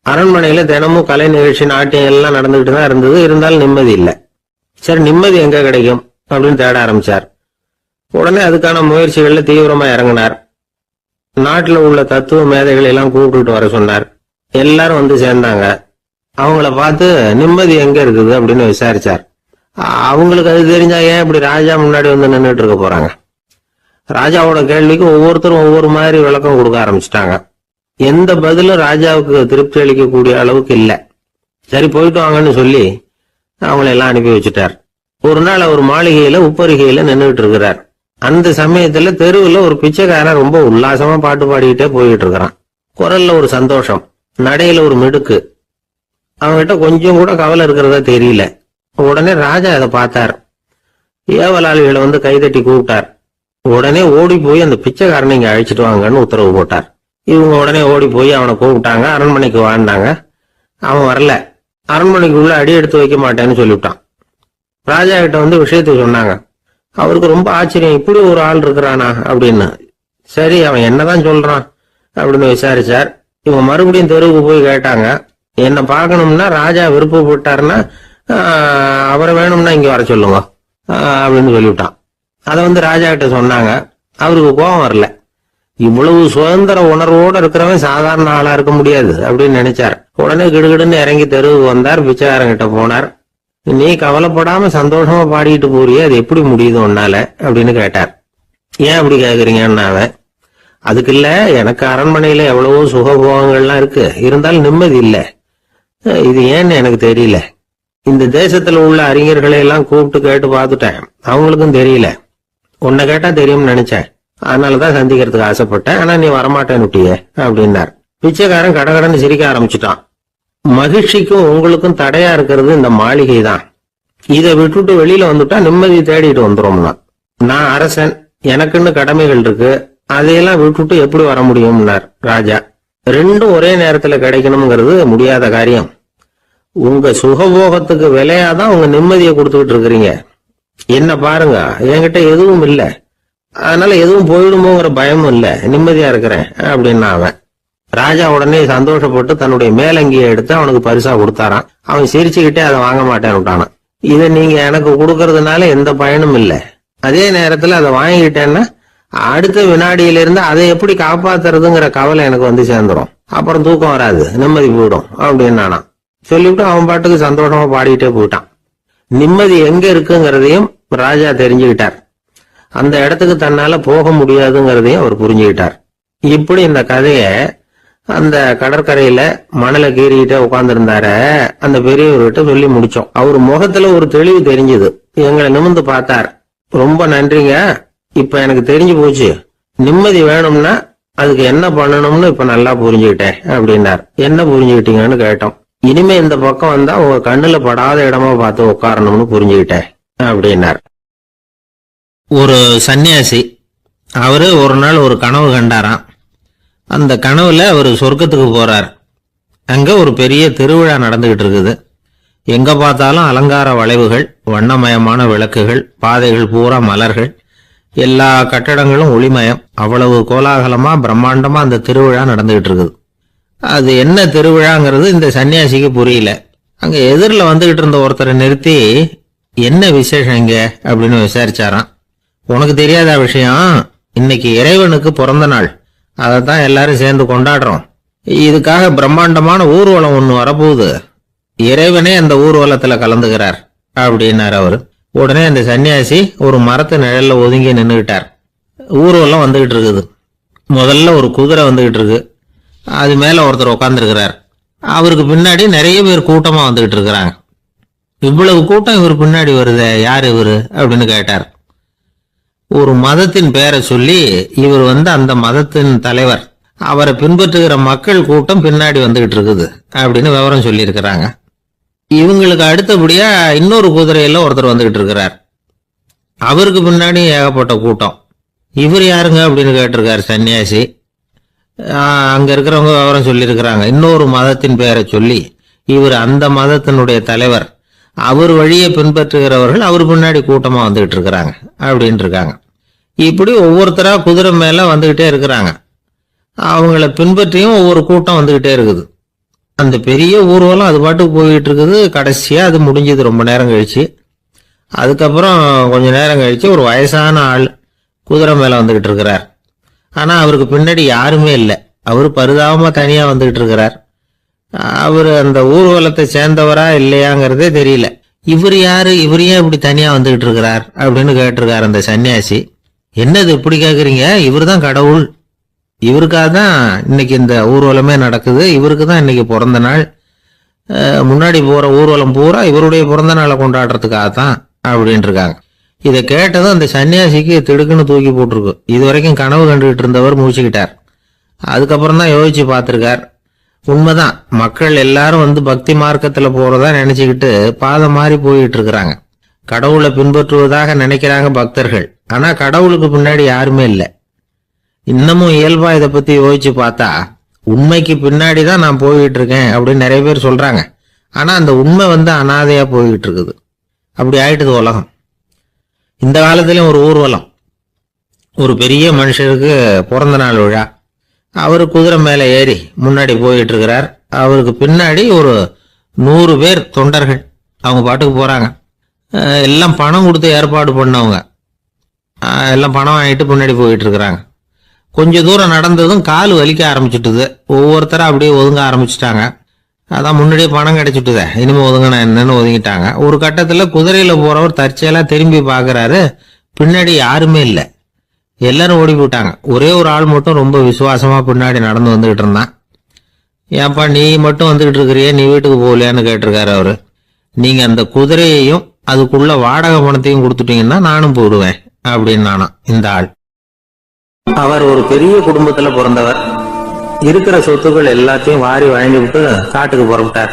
அரண்மனையில தினமும் கலை நிகழ்ச்சி, நாட்டியம் எல்லாம் நடந்துகிட்டு தான் இருந்தது. இருந்தாலும் நிம்மதி இல்லை. சரி, நிம்மதி எங்க கிடைக்கும் அப்படின்னு தேட ஆரம்பிச்சார். உடனே அதுக்கான முயற்சிகள்ல தீவிரமா இறங்கினார். நாட்டுல உள்ள தத்துவ மேதைகள் எல்லாம் கூப்பிட்டு வர சொன்னார். எல்லாரும் சேர்ந்தாங்க. அவங்கள பார்த்து நிம்மதி எங்க இருக்குது அப்படின்னு விசாரிச்சார். அவங்களுக்கு அது தெரிஞ்சா ஏன் இப்படி ராஜா முன்னாடி நின்றுட்டு இருக்க போறாங்க? ராஜாவோட கேள்விக்கு ஒவ்வொருத்தரும் ஒவ்வொரு மாதிரி விளக்கம் கொடுக்க ஆரம்பிச்சிட்டாங்க. எந்த பதிலும் ராஜாவுக்கு திருப்தி அளிக்கக்கூடிய அளவுக்கு இல்ல. சரி, போயிட்டு வாங்கன்னு சொல்லி அவங்கள எல்லாம் அனுப்பி வச்சுட்டார். ஒரு நாள் அவர் மாளிகையில உப்பரிகையில நின்றுட்டு இருக்கிறார். அந்த சமயத்துல தெருவுல ஒரு பிச்சைக்காரன் ரொம்ப உல்லாசமா பாட்டு பாடிக்கிட்டே போயிட்டு இருக்கிறான். குரல்ல ஒரு சந்தோஷம், நடையில ஒரு மிடுக்கு. அவன்கிட்ட கொஞ்சம் கூட கவலை இருக்கிறதா தெரியல. உடனே ராஜா அதை பார்த்தார். ஏவலாளிகளை கைதட்டி கூப்பிட்டார். உடனே ஓடி போய் அந்த பிச்சைக்காரனை இங்க அழைச்சிட்டு வாங்கன்னு உத்தரவு போட்டார். இவங்க உடனே ஓடி போய் அவனை கூப்பிட்டாங்க. அரண்மனைக்கு வாழ்ந்தாங்க. அவன் வரல. அரண்மனைக்குள்ள அடி எடுத்து வைக்க மாட்டேன்னு சொல்லிவிட்டான். ராஜா கிட்ட விஷயத்தை சொன்னாங்க. அவருக்கு ரொம்ப ஆச்சரியம், இப்படி ஒரு ஆள் இருக்கிறானா அப்படின்னு. சரி, அவன் என்னதான் சொல்றான் அப்படின்னு விசாரிச்சார். இவங்க மறுபடியும் தெருவுக்கு போய் கேட்டாங்க. என்ன பார்க்கணும்னா ராஜா விருப்பப்பட்டாருன்னா அவரை வேணும்னா இங்க வர சொல்லுங்க அப்படின்னு சொல்லிவிட்டான். அதை ராஜா கிட்ட சொன்னாங்க. அவருக்கு கோபம் வரல. இவ்வளவு சுதந்திர உணர்வோடு இருக்கிறவன் சாதாரண ஆளா இருக்க முடியாது அப்படின்னு நினைச்சார். உடனே கிடுகிடுன்னு இறங்கி தெருவுக்கு வந்தார். பிச்சைக்காரங்கிட்ட போனார். நீ கவலைப்படாம சந்தோஷமா பாடிட்டு போறியே, அது எப்படி முடியுது உன்னால அப்படின்னு கேட்டார். ஏன் அப்படி கேக்குறீங்கன்னா, அதுக்கு இல்ல, எனக்கு அரண்மனையில எவ்வளவோ சுகபோகங்கள்லாம் இருக்கு, இருந்தாலும் நிம்மதி இல்ல. இது ஏன்னு எனக்கு தெரியல. இந்த தேசத்துல உள்ள அறிஞர்களை எல்லாம் கூப்பிட்டு கேட்டு பார்த்துட்டேன், அவங்களுக்கும் தெரியல. உன்னை கேட்டா தெரியும்னு நினைச்சேன், அதனாலதான் சந்திக்கிறதுக்கு ஆசைப்பட்டேன். ஆனா நீ வரமாட்டேன்னுட்டிய அப்படின்னார். பிச்சைக்காரன் கடகடன்னு சிரிக்க ஆரம்பிச்சுட்டான். மகிழ்ச்சிக்கும் உங்களுக்கும் தடையா இருக்கிறது இந்த மாளிகை தான். இதை விட்டுட்டு வெளியில வந்துட்டா நிம்மதி தேடிட்டு வந்துரும்னா. நான் அரசன், எனக்குன்னு கடமைகள் இருக்கு, அதையெல்லாம் விட்டுட்டு எப்படி வர முடியும்னார் ராஜா. ரெண்டும் ஒரே நேரத்துல கிடைக்கணுங்கிறது முடியாத காரியம். உங்க சுகபோகத்துக்கு விலையாதான் உங்க நிம்மதியை கொடுத்துக்கிட்டு இருக்கிறீங்க. என்ன பாருங்க, என்கிட்ட எதுவும் இல்ல, அதனால எதுவும் போயிடுமோங்கிற பயமும் இல்ல, நிம்மதியா இருக்கிறேன் அப்படின்னா அவன். ராஜா உடனே சந்தோஷப்பட்டு தன்னுடைய மேலங்கியை எடுத்து அவனுக்கு பரிசா கொடுத்தாரான். அவன் சிரிச்சுக்கிட்டே அதை வாங்க மாட்டேன்னு விட்டானான். இதை நீங்க எனக்கு கொடுக்கறதுனால எந்த பயனும் இல்லை, அதே நேரத்துல அதை வாங்கிட்டேன்னா அடுத்த வினாடியிலிருந்து அதை எப்படி காப்பாத்துறதுங்கிற கவலை எனக்கு சேர்ந்துரும். அப்புறம் தூக்கம் வராது, நிம்மதி போயிடும் அப்படின்னானா. சொல்லிவிட்டு அவன் பாட்டுக்கு சந்தோஷமா பாடிட்டே போயிட்டான். நிம்மதி எங்க இருக்குங்கிறதையும் ராஜா தெரிஞ்சுக்கிட்டார். அந்த இடத்துக்கு தன்னால போக முடியாதுங்கிறதையும் அவர் புரிஞ்சுக்கிட்டார். இப்படி இந்த கதைய அந்த கடற்கரையில மணலை கீறிக்கிட்டே உட்கார்ந்துருந்தார அந்த பெரியவர்கிட்ட சொல்லி முடிச்சோம். அவர் முகத்துல ஒரு தெளிவு தெரிஞ்சது. எங்களை நிமிர்ந்து பார்த்தார். ரொம்ப நன்றிங்க, இப்ப எனக்கு தெரிஞ்சு போச்சு, நிம்மதி வேணும்னா அதுக்கு என்ன பண்ணணும்னு இப்ப நல்லா புரிஞ்சுக்கிட்டேன் அப்படின்னார். என்ன புரிஞ்சுக்கிட்டீங்கன்னு கேட்டோம். இனிமே இந்த பக்கம் வந்தா உங்க கண்ணுல படாத இடமா பார்த்து உட்காரணும்னு புரிஞ்சுக்கிட்டேன் அப்படின்னார். ஒரு சன்னியாசி, அவரு ஒரு நாள் ஒரு கனவு கண்டாராம். அந்த கனவுல அவர் சொர்க்கத்துக்கு போறார். அங்க ஒரு பெரிய திருவிழா நடந்துகிட்டு இருக்குது. எங்க பார்த்தாலும் அலங்கார வளைவுகள், வண்ணமயமான விளக்குகள், பாதைகள் பூரா மலர்கள், எல்லா கட்டடங்களும் ஒளிமயம். அவ்வளவு கோலாகலமா பிரம்மாண்டமா அந்த திருவிழா நடந்துகிட்டு இருக்குது. அது என்ன திருவிழாங்கிறது இந்த சன்னியாசிக்கு புரியல. அங்க எதிரில் வந்துகிட்டு இருந்த ஒருத்தரை நிறுத்தி, என்ன விசேஷம் இங்க அப்படின்னு விசாரிச்சாராம். உனக்கு தெரியாத விஷயம், இன்னைக்கு இறைவனுக்கு பிறந்த நாள், அதைத்தான் எல்லாரும் சேர்ந்து கொண்டாடுறோம். இதுக்காக பிரம்மாண்டமான ஊர்வலம் ஒண்ணு வரப்போகுது. இறைவனே அந்த ஊர்வலத்துல கலந்துகிறார் அப்படின்னாரு அவரு. உடனே அந்த சன்னியாசி ஒரு மரத்து நிழல்ல ஒதுங்கி நின்றுகிட்டார். ஊர்வலம் வந்துகிட்டு இருக்குது. முதல்ல ஒரு குதிரை வந்துகிட்டு இருக்கு. அது மேல ஒருத்தர் உட்காந்துருக்கிறார். அவருக்கு பின்னாடி நிறைய பேர் கூட்டமா வந்துகிட்டு இருக்கிறாங்க. இவ்வளவு கூட்டம் இவர் பின்னாடி வருதே, யார் இவரு அப்படின்னு கேட்டார். ஒரு மதத்தின் பெயரை சொல்லி இவர் அந்த மதத்தின் தலைவர், அவரை பின்பற்றுகிற மக்கள் கூட்டம் பின்னாடி வந்துகிட்டு இருக்குது அப்படின்னு விவரம் சொல்லி இருக்கிறாங்க. இவங்களுக்கு அடுத்தபடியா இன்னொரு குதிரையில ஒருத்தர் வந்துகிட்டு இருக்கிறார். அவருக்கு பின்னாடி ஏகப்பட்ட கூட்டம். இவர் யாருங்க அப்படின்னு கேட்டிருக்காரு சன்னியாசி. அங்க இருக்கிறவங்க விவரம் சொல்லி இருக்கிறாங்க. இன்னொரு மதத்தின் பெயரை சொல்லி இவர் அந்த மதத்தினுடைய தலைவர், அவர் வழியை பின்பற்றுகிறவர்கள் அவர் பின்னாடி கூட்டமா வந்துகிட்டு இருக்கிறாங்க அப்படின்னு இருக்காங்க. இப்படி ஒவ்வொருத்தரா குதிரை மேல வந்துகிட்டே இருக்கிறாங்க. அவங்கள பின்பற்றியும் ஒவ்வொரு கூட்டம் வந்துகிட்டே இருக்குது. அந்த பெரிய ஊர்வலம் அது பாட்டுக்கு போயிட்டு இருக்குது. கடைசியா அது முடிஞ்சது ரொம்ப நேரம் கழிச்சு. அதுக்கப்புறம் கொஞ்ச நேரம் கழிச்சு ஒரு வயசான ஆள் குதிரை மேல வந்துகிட்டு இருக்கிறார். ஆனா அவருக்கு பின்னாடி யாருமே இல்லை. அவரு பரிதாபமா தனியா வந்துகிட்டு இருக்கிறார். அவரு அந்த ஊர்வலத்தை சேர்ந்தவரா இல்லையாங்கிறதே தெரியல. இவர் யாரு, இவர் ஏன் இப்படி தனியா வந்துகிட்டு இருக்கிறார் அப்படின்னு கேட்டிருக்காரு அந்த சன்னியாசி. என்னது இப்படி கேக்குறீங்க? இவர் தான் கடவுள். இவருக்காக தான் இன்னைக்கு இந்த ஊர்வலமே நடக்குது. இவருக்கு தான் இன்னைக்கு பிறந்த நாள். முன்னாடி போற ஊர்வலம் பூரா இவருடைய பிறந்த நாளை கொண்டாடுறதுக்காகத்தான் அப்படின்னு இருக்காங்க. இதை கேட்டதும் அந்த சன்னியாசிக்கு திடுக்குன்னு தூக்கி போட்டிருக்கு. இது வரைக்கும் கனவு கண்டுகிட்டு இருந்தவர் மூச்சுக்கிட்டார். அதுக்கப்புறம் தான் யோசிச்சு பார்த்திருக்கார். உண்மைதான், மக்கள் எல்லாரும் பக்தி மார்க்கத்துல போறதா நினைச்சுக்கிட்டு பாதம் மாறி போயிட்டு இருக்கிறாங்க. கடவுளை பின்பற்றுவதாக நினைக்கிறாங்க பக்தர்கள். ஆனா கடவுளுக்கு பின்னாடி யாருமே இல்லை. இன்னமும் இயல்பா இதை பத்தி யோசிச்சு பார்த்தா உண்மைக்கு பின்னாடிதான் நான் போயிட்டு இருக்கேன் அப்படின்னு நிறைய பேர் சொல்றாங்க. ஆனா அந்த உண்மை அனாதையா போயிட்டு இருக்குது. அப்படி ஆயிட்டுது உலகம். இந்த காலத்திலயும் ஒரு ஊர்வலம், ஒரு பெரிய மனுஷருக்கு பிறந்த நாள் விழா. அவரு குதிரை மேல ஏறி முன்னாடி போயிட்டு இருக்கிறார். அவருக்கு பின்னாடி ஒரு 100 பேர் தொண்டர்கள் அவங்க பாட்டுக்கு போறாங்க. எல்லாம் பணம் கொடுத்து ஏற்பாடு பண்ணவங்க. எல்லாம் பணம் வாங்கிட்டு பின்னாடி போயிட்டு இருக்கிறாங்க. கொஞ்ச தூரம் நடந்ததும் கால் வலிக்க ஆரம்பிச்சுட்டுது. ஒவ்வொருத்தரும் அப்படியே ஒதுங்க ஆரம்பிச்சுட்டாங்க. அதான் முன்னாடியே பணம் கிடைச்சிட்டுதே, இனிமே ஒதுங்கினா என்னன்னு ஒதுங்கிட்டாங்க. ஒரு கட்டத்துல குதிரையில போறவர் தற்செயலா திரும்பி பாக்குறாரு. பின்னாடி யாருமே இல்லை. எல்லாரும் ஓடி போட்டாங்க. ஒரே ஒரு ஆள் மட்டும் ரொம்ப விசுவாசமா பின்னாடி நடந்து வந்துகிட்டு இருந்தான். ஏன்பா நீ மட்டும் வந்துகிட்டு இருக்கிறியே, நீ வீட்டுக்கு போகலையான்னு கேட்டிருக்காரு அவரு. நீங்க அந்த குதிரையையும் அதுக்குள்ள வாடகை பணத்தையும் கொடுத்துட்டீங்கன்னா நானும் போடுவேன் அப்படின்னு நானா இந்த ஆள். அவர் ஒரு பெரிய குடும்பத்துல பிறந்தவர். இருக்கிற சொத்துக்கள் எல்லாத்தையும் வாரி வழங்கி விட்டு காட்டுக்கு புறப்பட்டார்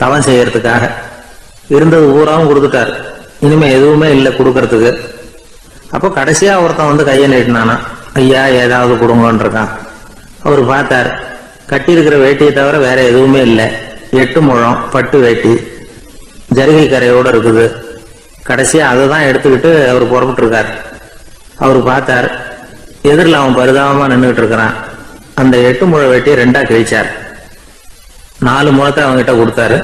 தவம் செய்யறதுக்காக. இருந்தது ஊராவும் கொடுத்துட்டார். இனிமே எதுவுமே இல்லை கொடுக்கறதுக்கு. அப்போ கடைசியா ஒருத்தன் கையை நீட்டினானா, ஐயா ஏதாவது கொடுங்கன்னு இருக்கான். அவர் பார்த்தார், கட்டி இருக்கிற வேட்டியை தவிர வேற எதுவுமே இல்லை. 8 முழம் பட்டு வேட்டி ஜரிகை கரையோட இருக்குது. கடைசியா அதை தான் எடுத்துக்கிட்டு அவர் புறப்பட்டு இருக்கார். அவர் பார்த்தார், எதிரில் அவன் பரிதாபமா நின்றுட்டு இருக்கிறான். அந்த 8 முழ வேட்டியை 2ஆ கிழிச்சார். 4 முழத்தை அவங்ககிட்ட கொடுத்தாரு.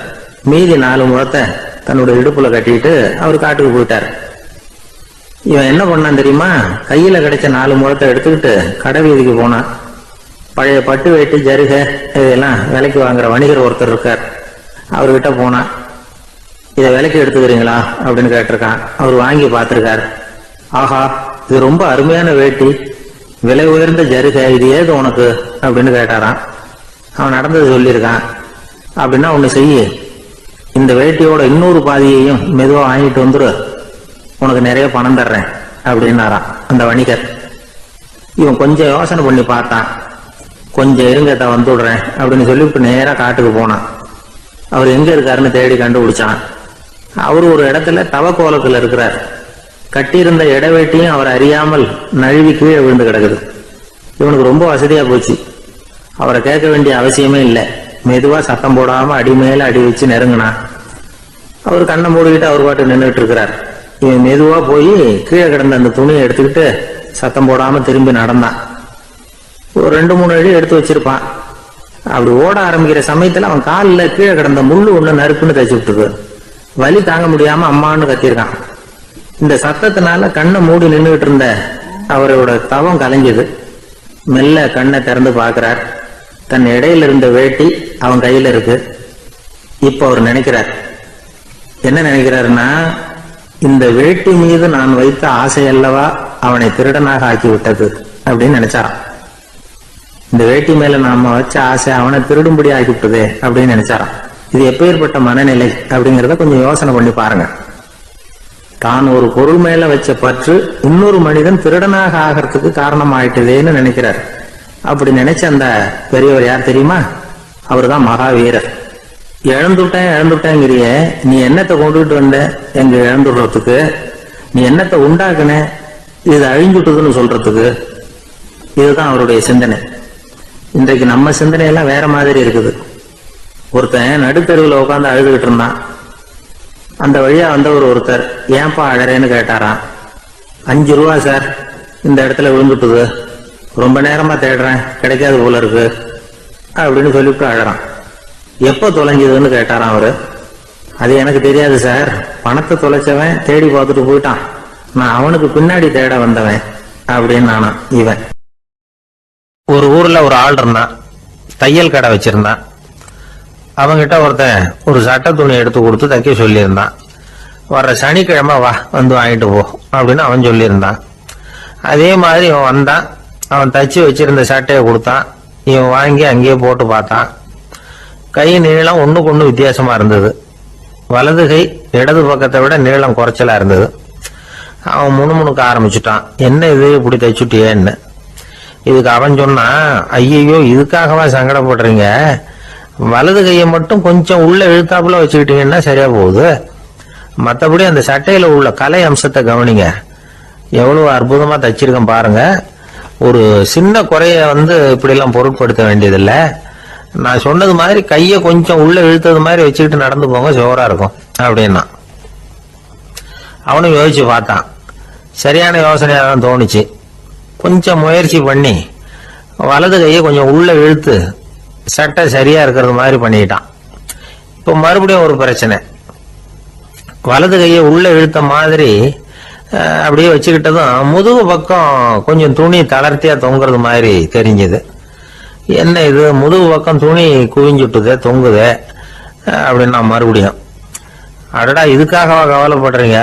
மீதி 4 முழத்தை தன்னுடைய இடுப்புல கட்டிட்டு அவர் காட்டுக்கு போயிட்டார். இவன் என்ன பண்ணான் தெரியுமா? கையில கிடைச்ச 4 முழத்தை எடுத்துக்கிட்டு கடை வீதிக்கு போனான். பழைய பட்டு வேட்டி ஜருகை இதெல்லாம் விலைக்கு வாங்குற வணிகர் ஒருத்தர் இருக்கார். அவர்கிட்ட போனான். இதை விலைக்கு எடுத்துக்கிறீங்களா அப்படின்னு கேட்டிருக்கான். அவர் வாங்கி பார்த்திருக்காரு. ஆஹா, இது ரொம்ப அருமையான வேட்டி, விலை உயர்ந்த ஜருகை, இது ஏது உனக்கு அப்படின்னு கேட்டாரான். அவன் நடந்தது சொல்லியிருக்கான். அப்படின்னா ஒண்ணு செய்ய, இந்த வேட்டியோட இன்னொரு பாதியையும் மெதுவா வாங்கிட்டு வந்துரு, உனக்கு நிறைய பணம் தர்றேன் அப்படின்னாரான் அந்த வணிகர். இவன் கொஞ்சம் யோசனை பண்ணி பார்த்தான். கொஞ்சம் இருங்கத்த வந்துடுறேன் அப்படின்னு சொல்லிவிட்டு நேரா காட்டுக்கு போனான். அவர் எங்க இருக்காருன்னு தேடி கண்டுபிடிச்சான். அவரு ஒரு இடத்துல தவக்கோலத்துல இருக்கிறார். கட்டியிருந்த இடவேட்டியும் அவர் அறியாமல் நழுவி கீழே விழுந்து கிடக்குது. இவனுக்கு ரொம்ப வசதியா போச்சு. அவரை கேட்க வேண்டிய அவசியமே இல்லை. மெதுவா சத்தம் போடாம அடி மேல அடி வச்சு நெருங்கினான். அவர் கண்ணை மூடிக்கிட்டு அவர் பாட்டு நின்றுட்டு இருக்கிறார். இவன் மெதுவா போய் கீழே கிடந்த அந்த துணியை எடுத்துக்கிட்டு சத்தம் போடாம திரும்பி நடந்தான். ஒரு 2-3 அடி எடுத்து வச்சிருப்பான். அப்படி ஓட ஆரம்பிக்கிற சமயத்துல அவன் காலில் கீழே கிடந்த முள்ளு ஒண்ணு நறுக்குன்னு தைச்சு விட்டுருக்கு. வலி தாங்க முடியாம அம்மான்னு கத்திருக்கான். இந்த சத்தத்தினால கண்ணை மூடி நின்றுட்டு இருந்த அவரோட தவம் கலைஞ்சது. மெல்ல கண்ணை திறந்து பார்க்கிறார். தன் இடையில இருந்த வேட்டி அவன் கையில இருக்கு. இப்ப அவர் நினைக்கிறார், என்ன நினைக்கிறாருன்னா, இந்த வேட்டி மீது நான் வைத்த ஆசை அல்லவா அவனை திருடனாக ஆக்கி விட்டது அப்படின்னு நினைச்சாராம். இந்த வேட்டி மேல நாம வச்ச ஆசை அவனை திருடும்படி ஆக்கிவிட்டதே அப்படின்னு நினைச்சாராம். இது எப்பேற்பட்ட மனநிலை அப்படிங்கறத கொஞ்சம் யோசனை பண்ணி பாருங்க. தான் ஒரு பொருள் மேல வச்ச பற்று இன்னொரு மனிதன் திருடனாக ஆகிறதுக்கு காரணம் ஆயிட்டதேன்னு நினைக்கிறார். அப்படி நினைச்ச அந்த பெரியவர் யார் தெரியுமா? அவர் தான் மகாவீரர். இழந்துட்டேங்கிறிய, நீ என்னத்தை கொண்டுகிட்டு வந்த எங்க இழந்துடுறதுக்கு? நீ என்னத்தை உண்டாக்குன இது அழிஞ்சுட்டுதுன்னு சொல்றதுக்கு? இதுதான் அவருடைய சிந்தனை. இன்றைக்கு நம்ம சிந்தனையெல்லாம் வேற மாதிரி இருக்குது. ஒருத்தன் நடுத்தருவில் உட்காந்து அழுதுகிட்டு இருந்தான். அந்த வழியா வந்தவர் ஒருத்தர், ஏன்பா அழறேன்னு கேட்டாராம். 5 ரூபா சார், இந்த இடத்துல விழுந்துட்டுது, ரொம்ப நேரமா தேடுறேன், கிடைக்காது போல இருக்கு அப்படின்னு சொல்லிவிட்டு அழறான். எப்ப தொலைஞ்சதுன்னு கேட்டாராம் அவரு. அது எனக்கு தெரியாது சார், பணத்தை தொலைச்சவன் தேடி பார்த்துட்டு போயிட்டான், நான் அவனுக்கு பின்னாடி தேட வந்தவன் அப்படின்னு நானா. இவன் ஒரு ஊர்ல ஒரு ஆள் இருந்தான், தையல் கடை வச்சிருந்தான். அவங்கிட்ட ஒருத்தன் ஒரு சட்டை துணி எடுத்து கொடுத்து தைக்க சொல்லியிருந்தான். வர்ற சனிக்கிழமை வா, வந்து வாங்கிட்டு போ அப்படின்னு அவன் சொல்லியிருந்தான். அதே மாதிரி இவன் வந்தான். அவன் தச்சு வச்சிருந்த சட்டையை கொடுத்தான். இவன் வாங்கி அங்கேயே போட்டு பார்த்தான். கை நீளம் ஒண்ணுக்கு ஒண்ணு வித்தியாசமா இருந்தது. வலது கை இடது பக்கத்தை விட நீளம் குறைச்சலா இருந்தது. அவன் முணுமுணுக்க ஆரம்பிச்சுட்டான், என்ன இது இப்படி தைச்சுட்டியேன்னு. இதுக்கு அவன் சொன்னான், ஐயையோ இதுக்காகவா சங்கடப்படுறீங்க, வலது கையை மட்டும் கொஞ்சம் உள்ள இழுத்தாப்புல வச்சுக்கிட்டீங்கன்னா சரியா போகுது, மற்றபடி அந்த சட்டையில உள்ள கலை அம்சத்தை கவனிங்க, எவ்வளவு அற்புதமா தச்சிருக்கேன் பாருங்க, ஒரு சின்ன குறைய இப்படி எல்லாம் பொருட்படுத்த வேண்டியதில்லை, நான் சொன்னது மாதிரி கையை கொஞ்சம் உள்ள இழுத்தது மாதிரி வச்சுக்கிட்டு நடந்து போங்க, ஜோரா இருக்கும் அப்படின்னா. அவனும் யோசிச்சு பார்த்தான். சரியான யோசனையா தான் தோணுச்சு. கொஞ்சம் முயற்சி பண்ணி வலது கையை கொஞ்சம் உள்ள இழுத்து சட்டை சரியா இருக்கிறது மாதிரி பண்ணிட்டான். இப்போ மறுபடியும் ஒரு பிரச்சனை. வலது கையை உள்ள இழுத்த மாதிரி அப்படியே வச்சுக்கிட்டதும் முதுகு பக்கம் கொஞ்சம் துணி தளர்த்தியா தொங்குறது மாதிரி தெரிஞ்சது. என்ன இது, முதுகு பக்கம் துணி குவிஞ்சுட்டுதே, தொங்குதே அப்படின்னா மறுபடியும், அடடா இதுக்காகவா கவலைப்படுறீங்க,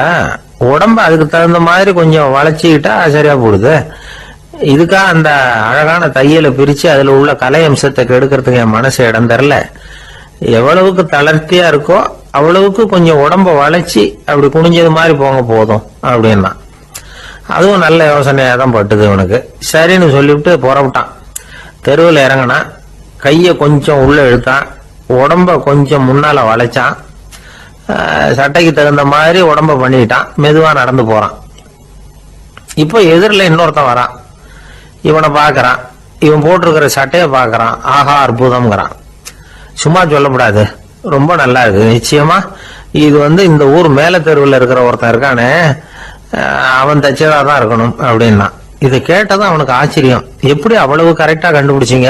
உடம்ப அதுக்கு தகுந்த மாதிரி கொஞ்சம் வளைச்சிக்கிட்டா சரியா போடுது, இதுக்காக அந்த அழகான தையலை பிரிச்சு அதுல உள்ள கலை அம்சத்தை கெடுக்கிறதுக்கு என் மனசு இடம் தரல, எவ்வளவுக்கு தளர்த்தியா இருக்கோ அவ்வளவுக்கு கொஞ்சம் உடம்ப வளைச்சி அப்படி குனிஞ்சது மாதிரி போங்க போதும் அப்படின்னா. அதுவும் நல்ல யோசனையா தான் பட்டுது இவனுக்கு. சரின்னு சொல்லிவிட்டு புறப்பட்டான். தெருவில் இறங்கினா, கையை கொஞ்சம் உள்ள இழுத்தான், உடம்ப கொஞ்சம் முன்னால வளைச்சான், சட்டைக்கு தகுந்த மாதிரி உடம்ப பண்ணிட்டான், மெதுவா நடந்து போறான். இப்போ எதிரில் இன்னொருத்தன் வரான். இவனை பாக்குறான், இவன் போட்டிருக்கிற சட்டையை பாக்குறான், ஆஹா அற்புதம்ங்கிறான். சும்மா சொல்லக்கூடாது, ரொம்ப நல்லா இருக்கு, நிச்சயமா இது இந்த ஊர் மேல தெருவில் இருக்கிற ஒருத்தன் இருக்கானே, அவன் தச்சதா தான் இருக்கணும் அப்படின்னா. இதை கேட்டதும் அவனுக்கு ஆச்சரியம், எப்படி அவ்வளவு கரெக்டா கண்டுபிடிச்சிங்க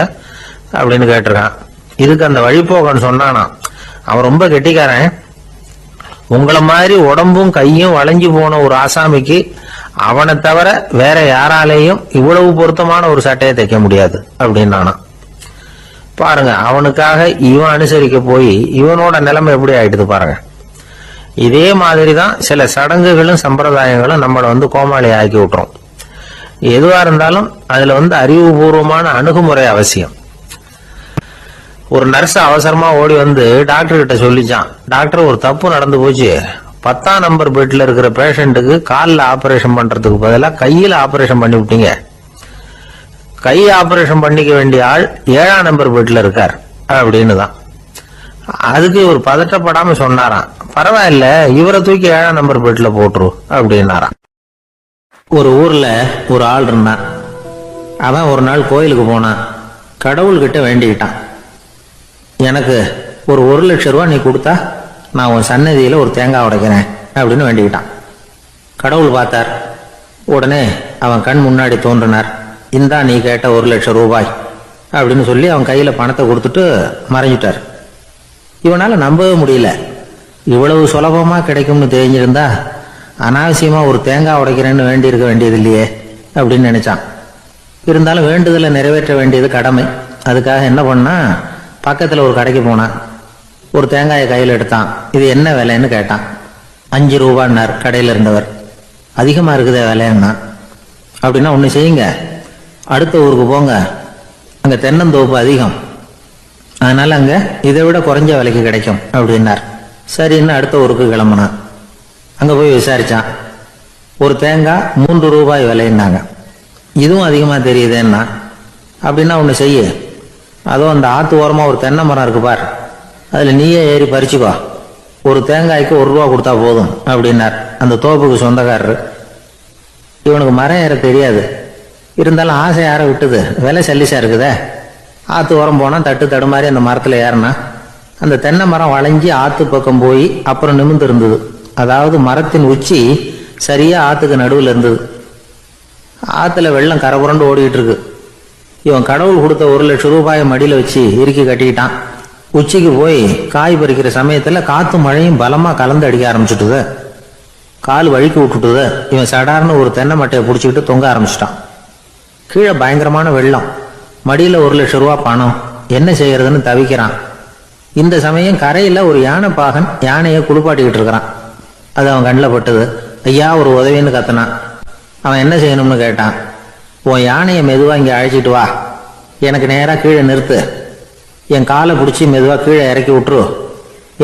அப்படின்னு கேட்டிருக்கான். இதுக்கு அந்த வழிபோக்கன்னு சொன்னானா, அவன் ரொம்ப கெட்டிக்காரன், உங்களை மாதிரி உடம்பும் கையும் வளைஞ்சு போன ஒரு ஆசாமிக்கு அவனை தவிர வேற யாராலேயும் இவ்வளவு பொருத்தமான ஒரு சட்டையை தைக்க முடியாது அப்படின்னானா. பாருங்க, அவனுக்காக இவன் அனுசரிக்க போய் இவனோட நிலைமை எப்படி ஆயிடுது பாருங்க. இதே மாதிரிதான் சில சடங்குகளும் சம்பிரதாயங்களும் நம்மளை கோமாளி ஆக்கி விட்டுரும். எதுவா இருந்தாலும் அதுல அறிவுபூர்வமான அணுகுமுறை அவசியம். ஒரு நர்ஸ் அவசரமா ஓடி டாக்டர் கிட்ட சொல்லிச்சான், டாக்டர் ஒரு தப்பு நடந்து போச்சு, 10ஆம் நம்பர் பெட்ல இருக்கிற பேஷண்ட்டுக்கு காலில் ஆபரேஷன் பண்றதுக்கு பதிலாக கையில ஆபரேஷன் பண்ணி விட்டீங்க, கை ஆபரேஷன் பண்ணிக்க வேண்டிய ஆள் 7ஆம் நம்பர் பெட்ல இருக்கார் அப்படின்னு தான். அதுக்கு ஒரு பதட்டப்படாம சொன்னாராம், பரவாயில்ல இவரை தூக்கி 7ஆம் நம்பர் பெட்ல போட்டுரு அப்படின்னாராம். ஒரு ஊர்ல ஒரு ஆள் இருந்தான். அவன் ஒரு நாள் கோயிலுக்கு போனான். கடவுள்கிட்ட வேண்டிக்கிட்டான், எனக்கு ஒரு 1 லட்சம் ரூபா நீ கொடுத்தா நான் உன் சன்னதியில ஒரு தேங்காய் உடைக்கிறேன் அப்படின்னு வேண்டிக்கிட்டான். கடவுள் பார்த்தார். உடனே அவன் கண் முன்னாடி தோன்றினார், இந்தா நீ கேட்ட 1 லட்சம் ரூபாய் அப்படின்னு சொல்லி அவன் கையில பணத்தை கொடுத்துட்டு மறைஞ்சிட்டார். இவனால நம்பவே முடியல, இவ்வளவு சுலபமா கிடைக்கும்னு தெரிஞ்சிருந்தா அனாவசியமா ஒரு தேங்காய் உடைக்கிறேன்னு வேண்டி இருக்க வேண்டியது இல்லையே அப்படின்னு நினைச்சான். இருந்தாலும் வேண்டுதலை நிறைவேற்ற வேண்டியது கடமை. அதுக்காக என்ன பண்ணா, பக்கத்தில் ஒரு கடைக்கு போனான். ஒரு தேங்காயை கையில் எடுத்தான். இது என்ன விலைன்னு கேட்டான். 5 ரூபான்னார் கடையில் இருந்தவர். அதிகமாக இருக்குதே விலைன்னா. அப்படின்னா ஒன்று செய்யுங்க, அடுத்த ஊருக்கு போங்க, அங்கே தென்னந்தோப்பு அதிகம், அதனால அங்கே இதை விட குறைஞ்ச விலைக்கு கிடைக்கும் அப்படின்னார். சரின்னு அடுத்த ஊருக்கு கிளம்புனான். அங்கே போய் விசாரிச்சான். ஒரு தேங்காய் 3 ரூபாய் விலைன்னாங்க. இதுவும் அதிகமாக தெரியுதுன்னா. அப்படின்னா ஒன்று செய்ய, அதுவும் அந்த ஆற்று ஓரமாக ஒரு தென்னை மரம் இருக்கு பார், அதில் நீயே ஏறி பறிச்சுக்கோ, ஒரு தேங்காய்க்கு 1 ரூபா கொடுத்தா போதும் அப்படின்னார் அந்த தோப்புக்கு சொந்தக்காரரு. இவனுக்கு மரம் ஏற தெரியாது, இருந்தாலும் ஆசை யாரை விட்டுது, விலை சல்லிசா இருக்குதே. ஆற்று ஓரம் போனால் தட்டு தடுமாறி அந்த மரத்தில் ஏறினா அந்த தென்னை மரம் வளைஞ்சி ஆற்று பக்கம் போய் அப்புறம் நிமிர்ந்து இருந்தது. அதாவது மரத்தின் உச்சி சரியா ஆற்றுக்கு நடுவில் இருந்தது. ஆற்றுல வெள்ளம் கரபுரண்டு ஓடிக்கிட்டு இருக்கு. இவன் கடவுள் கொடுத்த 1 லட்சம் ரூபாயை மடியில் வச்சு இறுக்கி கட்டிக்கிட்டான். உச்சிக்கு போய் காய் பறிக்கிற சமயத்தில் காற்று மழையும் பலமாக கலந்து அடிக்க ஆரம்பிச்சுட்டுது. கால் வழுக்கி விட்டுட்டுது. இவன் சடார்னு ஒரு தென்னை மட்டையை பிடிச்சிக்கிட்டு தொங்க ஆரம்பிச்சிட்டான். கீழே பயங்கரமான வெள்ளம், மடியில் 1 லட்சம் ரூபா பணம், என்ன செய்யறதுன்னு தவிக்கிறான். இந்த சமயம் கரையில் ஒரு யானை பாகன் யானையை குளிப்பாட்டிக்கிட்டு இருக்கிறான். அது அவன் கண்ணில் பட்டது. ஐயா ஒரு உதவின்னு கத்தினான். அவன் என்ன செய்யணும்னு கேட்டான். உன் யானையை மெதுவாக இங்கே அழைச்சிட்டு வா, எனக்கு நேராக கீழே நிறுத்து, என் காலை பிடிச்சி மெதுவாக கீழே இறக்கி விட்டுரு,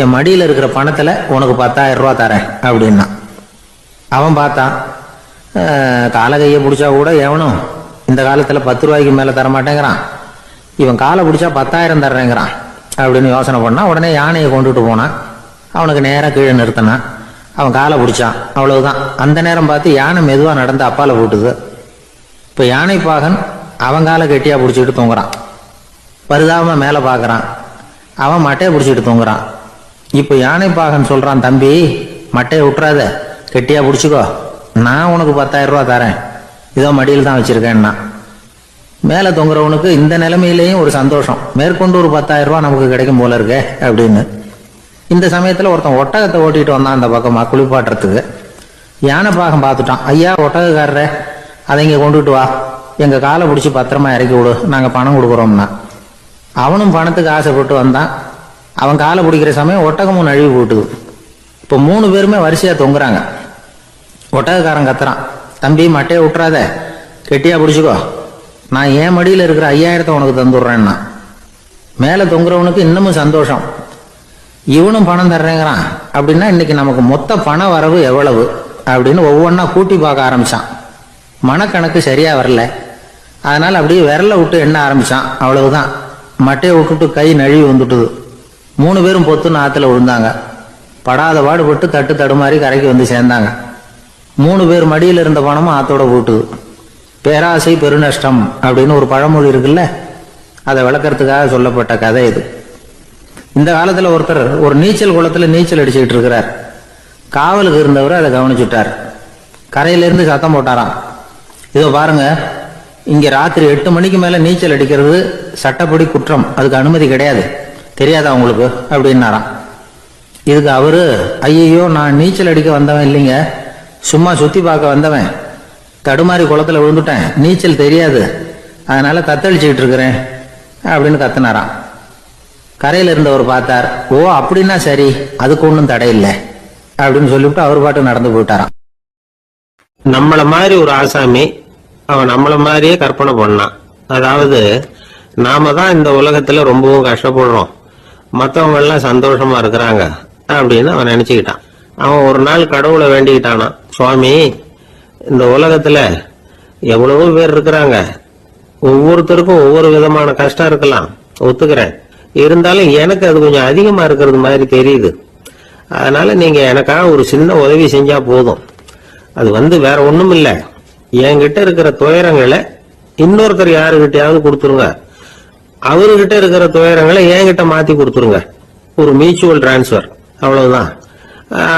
என் மடியில் இருக்கிற பணத்தில் உனக்கு 10,000 ரூபா தரேன் அப்படின்னா. அவன் பார்த்தான். காலை கையை பிடிச்சா கூட எவனும் இந்த காலத்தில் 10 ரூபாய்க்கு மேலே தரமாட்டேங்கிறான், இவன் காலை பிடிச்சா 10,000 தர்றேங்கிறான் அப்படின்னு யோசனை பண்ணான். உடனே யானையை கொண்டுட்டு போனான். அவனுக்கு நேராக கீழே நிறுத்தினான். அவன் காலை பிடிச்சான். அவ்வளவுதான். அந்த நேரம் பார்த்து யானை மெதுவாக நடந்து அப்பால போட்டுது. இப்போ யானை பாகன் அவன் காலை கெட்டியாக பிடிச்சிக்கிட்டு தூங்குறான். பரிதாபமாக மேலே பார்க்குறான். அவன் மட்டையை பிடிச்சிட்டு தூங்குறான். இப்போ யானை பாகன் சொல்கிறான், தம்பி மட்டையை விட்டுறாத, கெட்டியாக பிடிச்சிக்கோ, நான் உனக்கு 10,000 ரூபா தரேன், இதோ மடியில் தான் வச்சுருக்கேன்னா. மேலே தொங்குறவனுக்கு இந்த நிலைமையிலேயும் ஒரு சந்தோஷம், மேற்கொண்டு ஒரு 10,000 ரூபா நமக்கு கிடைக்கும் போல இருக்கே அப்படின்னு. இந்த சமயத்தில் ஒருத்தன் ஒட்டகத்தை ஓட்டிகிட்டு வந்தான் அந்த பக்கமாக குளிப்பாட்டுறதுக்கு. யானை பாகம் பார்த்துட்டான். ஐயா ஒட்டகக்காரரே, அதை இங்கே கொண்டுட்டு வா, எங்கள் காலை பிடிச்சி பத்திரமா இறக்கி விடு, நாங்கள் பணம் கொடுக்குறோம்னா. அவனும் பணத்துக்கு ஆசைப்பட்டு வந்தான். அவன் காலை பிடிக்கிற சமயம் ஒட்டகமும் நழுவி போட்டுது. இப்போ 3 பேருமே வரிசையாக தொங்குறாங்க. ஒட்டகக்காரன் கத்துறான், தம்பி மட்டையை விட்டுறாத, கெட்டியாக பிடிச்சிக்கோ, நான் என் மடியில் இருக்கிற 5,000 உனக்கு தந்துடுறேன்னா. மேலே தொங்குறவனுக்கு இன்னமும் சந்தோஷம், இவனும் பணம் தர்றேங்கிறான். அப்படின்னா இன்னைக்கு நமக்கு மொத்த பண வரவு எவ்வளவு அப்படின்னு ஒவ்வொன்றா கூட்டி பார்க்க ஆரம்பிச்சான். மனக்கணக்கு சரியா வரல, அதனால அப்படியே விரல விட்டு எண்ண ஆரம்பிச்சான். அவ்வளவுதான், மட்டையை விட்டுட்டு கை நழுவி வந்துட்டுது. 3 பேரும் பொத்துன்னு ஆற்றுல விழுந்தாங்க. படாத பாடுபட்டு தட்டு தடுமாறி கரைக்கு வந்து சேர்ந்தாங்க. 3 பேர் மடியில் இருந்த பணமும் ஆத்தோட போட்டுது. பேராசை பெருநஷ்டம் அப்படின்னு ஒரு பழமொழி இருக்குல்ல, அதை விளக்கறதுக்காக சொல்லப்பட்ட கதை இது. இந்த காலத்தில் ஒருத்தர் ஒரு நீச்சல் குளத்தில் நீச்சல் அடிச்சுக்கிட்டு இருக்கிறார். காவலுக்கு இருந்தவர் அதை கவனிச்சுட்டார். கரையிலேருந்து சத்தம் போட்டாராம், இதோ பாருங்க, இங்கே ராத்திரி 8 மணிக்கு மேலே நீச்சல் அடிக்கிறது சட்டப்படி குற்றம், அதுக்கு அனுமதி கிடையாது, தெரியாதா உங்களுக்கு அப்படின்னாராம். இதுக்கு அவரு, ஐயோ நான் நீச்சல் அடிக்க வந்தவன் இல்லைங்க, சும்மா சுற்றி பார்க்க வந்தவன், தடுமாறி குளத்தில் விழுந்துட்டேன், நீச்சல் தெரியாது, அதனால தத்தளிச்சுக்கிட்டு இருக்கிறேன் அப்படின்னு கத்துனாராம். கரையில் இருந்தவர் பார்த்தார். ஓ அப்படின்னா சரி, அதுக்கு ஒன்றும் தடை இல்லை அப்படின்னு சொல்லிவிட்டு அவர் பாட்டு நடந்து போயிட்டாராம். நம்மள மாதிரி ஒரு ஆசாமி அவன் நம்மள மாதிரியே கற்பனை பண்ணான். அதாவது நாம தான் இந்த உலகத்துல ரொம்பவும் கஷ்டப்படுறோம், மற்றவங்க எல்லாம் சந்தோஷமா இருக்கிறாங்க அப்படின்னு அவன் நினைச்சுக்கிட்டான். அவன் ஒரு நாள் கடவுளை வேண்டிக்கிட்டானான், சுவாமி இந்த உலகத்துல எவ்வளவோ பேர் இருக்கிறாங்க, ஒவ்வொருத்தருக்கும் ஒவ்வொரு விதமான கஷ்டம் இருக்கலாம், ஒத்துக்கிறேன், இருந்தாலும் எனக்கு அது கொஞ்சம் அதிகமா இருக்கிறது மாதிரி தெரியுது, அதனால நீங்க எனக்காக ஒரு சின்ன உதவி செஞ்சா போதும். அது வேற ஒண்ணும் இல்ல, என்கிட்ட இருக்கிற துயரங்களை இன்னொருத்தர் யாருகிட்டயாவது கொடுத்துருங்க, அவர்கிட்ட இருக்கிற துயரங்களை என்கிட்ட மாத்தி கொடுத்துருங்க, ஒரு மியூச்சுவல் டிரான்ஸ்பர், அவ்வளவுதான்,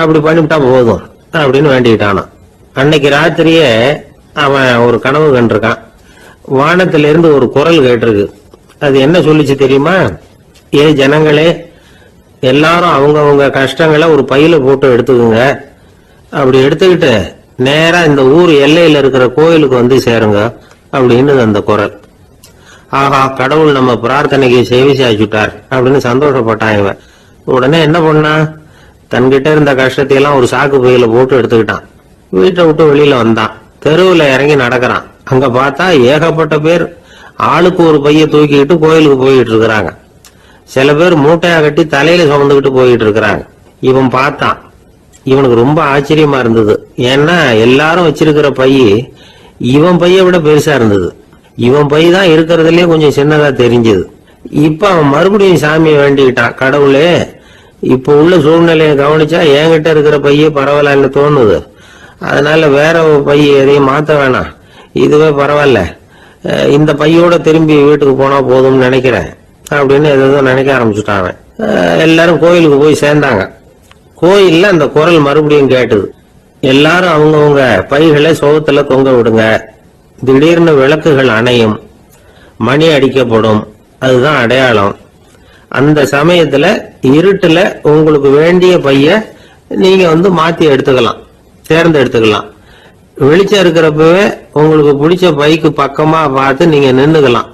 அப்படி பண்ணிவிட்டா போதும் அப்படின்னு வேண்டிக்கிட்டானா. அன்னைக்கு ராத்திரியே அவன் ஒரு கனவு கண்டிருக்கான். வானத்திலிருந்து ஒரு குரல் கேட்டிருக்கு. அது என்ன சொல்லிச்சு தெரியுமா? ஏ ஜனங்களே, எல்லாரும் அவங்க கஷ்டங்களை ஒரு பையில போட்டு எடுத்துக்குங்க, அப்படி எடுத்துக்கிட்டு நேரா இந்த ஊர் எல்லையில இருக்கிற கோயிலுக்கு வந்து சேருங்க, அப்படின்னு அந்த குரல். ஆஹா, கடவுள் நம்ம பிரார்த்தனைக்கு செவி சாய்ச்சுட்டார் அப்படின்னு சந்தோஷப்பட்டான் இவன். உடனே என்ன பண்ணா, தன்கிட்ட இருந்த கஷ்டத்தையெல்லாம் ஒரு சாக்கு பையில போட்டு எடுத்துக்கிட்டான். வீட்டை விட்டு வெளியில வந்தான். தெருவுல இறங்கி நடக்கிறான். அங்க பார்த்தா ஏகப்பட்ட பேர் ஆளுக்கு ஒரு பைய தூக்கிட்டு கோயிலுக்கு போயிட்டு இருக்கிறாங்க. சில பேர் மூட்டையா கட்டி தலையில சுமந்துக்கிட்டு போயிட்டு இருக்கிறாங்க. இவன் பார்த்தான். இவனுக்கு ரொம்ப ஆச்சரியமா இருந்தது. ஏன்னா எல்லாரும் வச்சிருக்கிற பைய இவன் பைய விட பெருசா இருந்தது. இவன் பை தான் இருக்கிறதுலயே கொஞ்சம் சின்னதா தெரிஞ்சது. இப்ப அவன் மறுபடியும் சாமியை வேண்டிக்கிட்டான். கடவுளே, இப்ப உள்ள சூழ்நிலையை கவனிச்சா என்கிட்ட இருக்கிற பைய பரவாயில்லன்னு தோணுது. அதனால வேற பைய எதையும் மாத்த வேணாம், இதுவே பரவாயில்ல, இந்த பையோட திரும்பி வீட்டுக்கு போனா போதும்னு நினைக்கிறேன் அப்படின்னு ஏதோ நினைக்க ஆரம்பிச்சுட்டான் அவன். எல்லாரும் கோயிலுக்கு போய் சேர்ந்தாங்க. கோயில்ல அந்த குரல் மறுபடியும் கேட்டுது. எல்லாரும் அவங்கவுங்க பைகளை சோகத்துல தொங்க விடுங்க, திடீர்னு விளக்குகள் அணையும், மணி அடிக்கப்படும், அதுதான் அடையாளம். அந்த சமயத்துல இருட்டுல உங்களுக்கு வேண்டிய பைய நீங்க மாத்தி எடுத்துக்கலாம், தேர்ந்தெடுத்துக்கலாம். வெளிச்சம் இருக்கிறப்பவே உங்களுக்கு பிடிச்ச பைக்கு பக்கமா பார்த்து நீங்க நின்னுக்கலாம்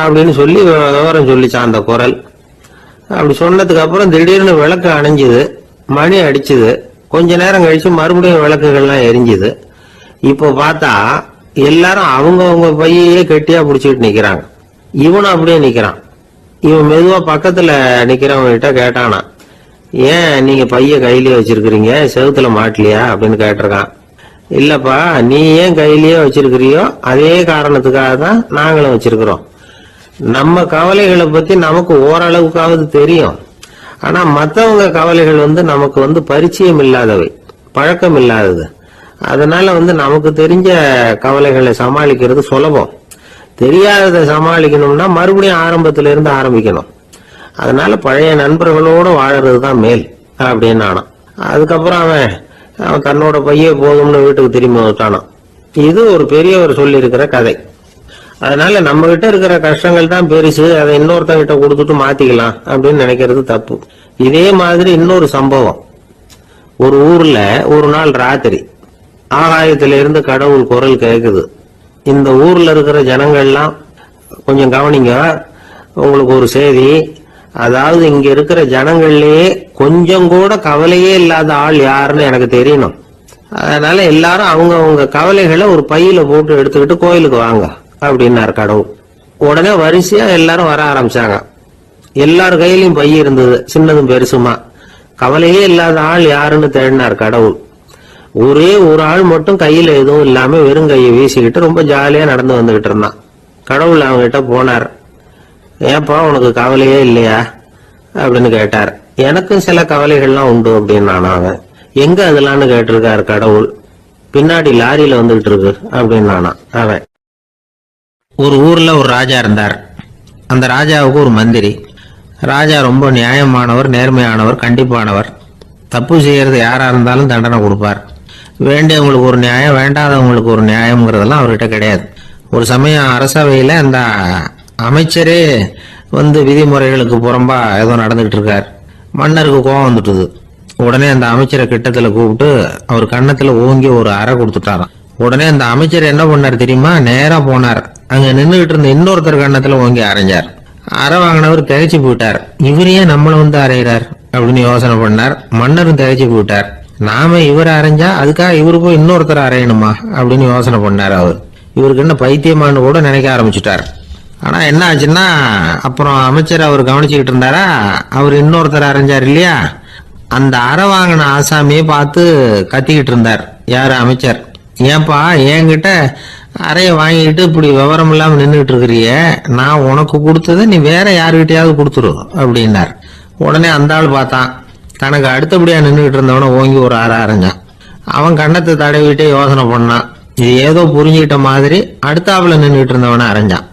அப்படின்னு சொல்லி விவரம் சொல்லிச்சான் அந்த குரல். அப்படி சொன்னதுக்கு அப்புறம் திடீர்னு விளக்கு அணைஞ்சுது, மணி அடிச்சுது. கொஞ்ச நேரம் கழிச்சு மறுபடியும் விளக்குகள்லாம் எரிஞ்சுது. இப்போ பார்த்தா எல்லாரும் அவங்கவுங்க பையே கெட்டியா பிடிச்சிட்டு நிக்கிறாங்க. இவனும் அப்படியே நிக்கிறான். இவன் மெதுவா பக்கத்துல நிக்கிறவங்க கிட்ட கேட்டானா, ஏன் நீங்க பைய கையிலேயே வச்சிருக்கிறீங்க, செவுத்துல மாட்டலையா அப்படின்னு கேட்டிருக்கான். இல்லப்பா, நீ ஏன் கையிலேயே வச்சிருக்கிறியோ அதே காரணத்துக்காக தான் நாங்களும் வச்சிருக்கிறோம். நம்ம கவலைகளை பத்தி நமக்கு ஓரளவுக்காவது தெரியும். ஆனா மத்தவங்க கவலைகள் நமக்கு பரிச்சயம் இல்லாதவை, பழக்கம் இல்லாதது. அதனால நமக்கு தெரிஞ்ச கவலைகளை சமாளிக்கிறது சுலபம். தெரியாததை சமாளிக்கணும்னா மறுபடியும் ஆரம்பத்துல இருந்து ஆரம்பிக்கணும். அதனால பழைய நண்பர்களோட வாழறது தான் மேல் அப்படின்னு ஆனான். அதுக்கப்புறம் அவன் தன்னோட பைய போதும்னு வீட்டுக்கு திரும்பி வந்துட்டானான். இது ஒரு பெரியவர் சொல்லி இருக்கிற கதை. அதனால நம்ம கிட்ட இருக்கிற கஷ்டங்கள் தான் பெருசு, அதை இன்னொருத்தங்கிட்ட கொடுத்துட்டு மாத்திக்கலாம் அப்படின்னு நினைக்கிறது தப்பு. இதே மாதிரி இன்னொரு சம்பவம். ஒரு ஊர்ல ஒரு நாள் ராத்திரி ஆகாயத்தில இருந்து கடவுள் குரல் கேக்குது. இந்த ஊர்ல இருக்கிற ஜனங்கள்லாம் கொஞ்சம் கவனிங்க, உங்களுக்கு ஒரு செய்தி. அதாவது இங்க இருக்கிற ஜனங்கள்லயே கொஞ்சம் கூட கவலையே இல்லாத ஆள் யாருன்னு எனக்கு தெரியணும். அதனால எல்லாரும் அவங்க கவலைகளை ஒரு பையில போட்டு எடுத்துக்கிட்டு கோயிலுக்கு வாங்க அப்படின்னாரு கடவுள். உடனே வரிசையா எல்லாரும் வர ஆரம்பிச்சாங்க. எல்லார் கையிலயும் பை இருந்தது, சின்னதும் பெருசுமா. கவலையே இல்லாத ஆள் யாருன்னு தேடினார் கடவுள். ஒரே ஒரு ஆள் மட்டும் கையில எதுவும் இல்லாம வெறும் கையை வீசிக்கிட்டு ரொம்ப ஜாலியா நடந்து வந்துகிட்டு இருந்தான். கடவுள் அவங்க கிட்ட போனார். ஏப்பா, உனக்கு கவலையே இல்லையா அப்படின்னு கேட்டார். எனக்கும் சில கவலைகள்லாம் உண்டு அப்படின்னு அவன். எங்க அதெல்லாம்னு கேட்டிருக்காரு கடவுள். பின்னாடி லாரியில வந்துகிட்டு இருக்கு அப்படின்னு அவன். ஒரு ஊர்ல ஒரு ராஜா இருந்தார். அந்த ராஜாவுக்கு ஒரு மந்திரி. ராஜா ரொம்ப நியாயமானவர், நேர்மையானவர், கண்டிப்பானவர். தப்பு செய்யறது யாரா இருந்தாலும் தண்டனை கொடுப்பார். வேண்டியவங்களுக்கு ஒரு நியாயம், வேண்டாதவங்களுக்கு ஒரு நியாயம்ங்கிறதெல்லாம் அவர்கிட்ட கிடையாது. ஒரு சமயம் அரசவையில அந்த அமைச்சரே விதிமுறைகளுக்கு புறம்பா ஏதோ நடந்துகிட்டு இருக்கார். மன்னருக்கு கோபம் வந்துட்டுது. உடனே அந்த அமைச்சரை கிட்டத்துல கூப்பிட்டு அவர் கன்னத்துல ஓங்கி ஒரு அறை கொடுத்துட்டாராம். உடனே அந்த அமைச்சர் என்ன பண்ணார் தெரியுமா, நேரா போனார். அங்க நின்றுகிட்டு இருந்த இன்னொருத்தர் கன்னத்துல ஓங்கி அரைஞ்சார். அறை வாங்கினவர் திகைச்சு போயிட்டார். இவர் ஏன் நம்மள அரைகிறார் அப்படின்னு யோசனை பண்ணார். மன்னரும் திகைச்சு போயிட்டார். நாம இவரை அரைஞ்சா அதுக்காக இவரு போய் இன்னொருத்தர் அரையணுமா அப்படின்னு யோசனை பண்ணார். அவர் இவருக்கு என்ன பைத்தியமானு கூட நினைக்க ஆரம்பிச்சுட்டார். ஆனா என்ன ஆச்சுன்னா, அப்புறம் அமைச்சர் அவர் கவனிச்சுக்கிட்டு இருந்தாரா, அவர் இன்னொருத்தர் அரைஞ்சார் இல்லையா, அந்த அறை வாங்கின ஆசாமியை பார்த்து கத்திக்கிட்டு இருந்தார். யாரு, அமைச்சர். ஏன்பா என்கிட்ட அறைய வாங்கிட்டு இப்படி விவரம் இல்லாம நின்றுட்டு இருக்கிறிய, நான் உனக்கு கொடுத்ததை நீ வேற யாருகிட்டயாவது கொடுத்துரு அப்படின்னார். உடனே அந்த ஆள் பார்த்தான். தனக்கு அடுத்தபடியா நின்றுகிட்டு இருந்தவன ஓங்கி ஒரு அறை அரைஞ்சான். அவன் கண்ணத்தை தடவிட்டே யோசனை பண்ணான். இது ஏதோ புரிஞ்சுக்கிட்ட மாதிரி அடுத்தாப்புல நின்றுட்டு இருந்தவன அரைஞ்சான்.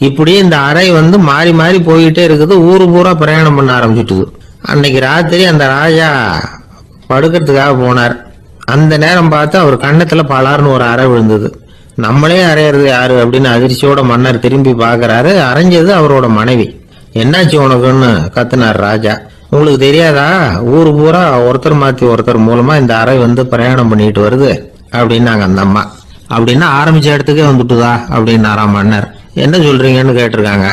இப்படி இந்த அறை மாறி மாறி போயிட்டே இருக்குது. ஊரு பூரா பிரயாணம் பண்ண ஆரம்பிச்சுட்டுது. அன்னைக்கு ராத்திரி அந்த ராஜா படுக்கிறதுக்காக போனார். அந்த நேரம் பார்த்து அவர் கண்ணத்துல பலார்னு ஒரு அறை விழுந்தது. நம்மளே அறையிறது யாரு அப்படின்னு அதிர்ச்சியோட மன்னர் திரும்பி பாக்குறாரு. அரைஞ்சது அவரோட மனைவி. என்னாச்சு உனக்குன்னு கத்துனார் ராஜா. உங்களுக்கு தெரியாதா, ஊரு பூரா ஒருத்தர் மாத்தி ஒருத்தர் மூலமா இந்த அறை பிரயாணம் பண்ணிட்டு வருது அப்படின்னாங்க அந்த அம்மா. அப்படின்னா ஆரம்பிச்ச இடத்துக்கே வந்துட்டுதா அப்படின்னாராம் மன்னர். என்ன சொல்றீங்கன்னு கேட்டிருக்காங்க.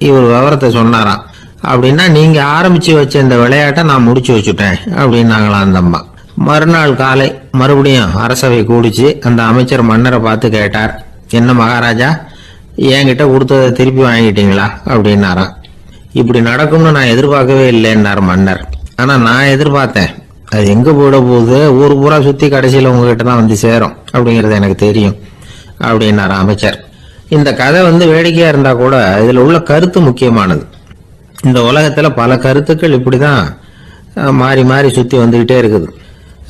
இவர் விவரத்தை சொன்னாராம். அப்படின்னா நீங்க ஆரம்பிச்சு வச்ச இந்த விளையாட்டை நான் முடிச்சு வச்சுட்டேன் அப்படின்னாங்களாம் அந்த அம்மா. மறுநாள் காலை மறுபடியும் அரசவை கூடிச்சு அந்த அமைச்சர் மன்னரை பார்த்து கேட்டார், என்ன மகாராஜா, என்கிட்ட கொடுத்ததை திருப்பி வாங்கிட்டீங்களா அப்படின்னாராம். இப்படி நடக்கும்னு நான் எதிர்பார்க்கவே இல்லைன்னார் மன்னர். ஆனா நான் எதிர்பார்த்தேன். அது எங்க போயிட போகுது, ஊர் பூரா சுத்தி கடைசியில உங்ககிட்ட தான் வந்து சேரும் அப்படிங்கறது எனக்கு தெரியும் அப்படின்னார் அமைச்சர். இந்த கதை வேடிக்கையா இருந்தா கூட இதுல உள்ள கருத்து முக்கியமானது. இந்த உலகத்துல பல கருத்துக்கள் இப்படிதான் மாறி மாறி சுத்தி வந்துகிட்டே இருக்குது.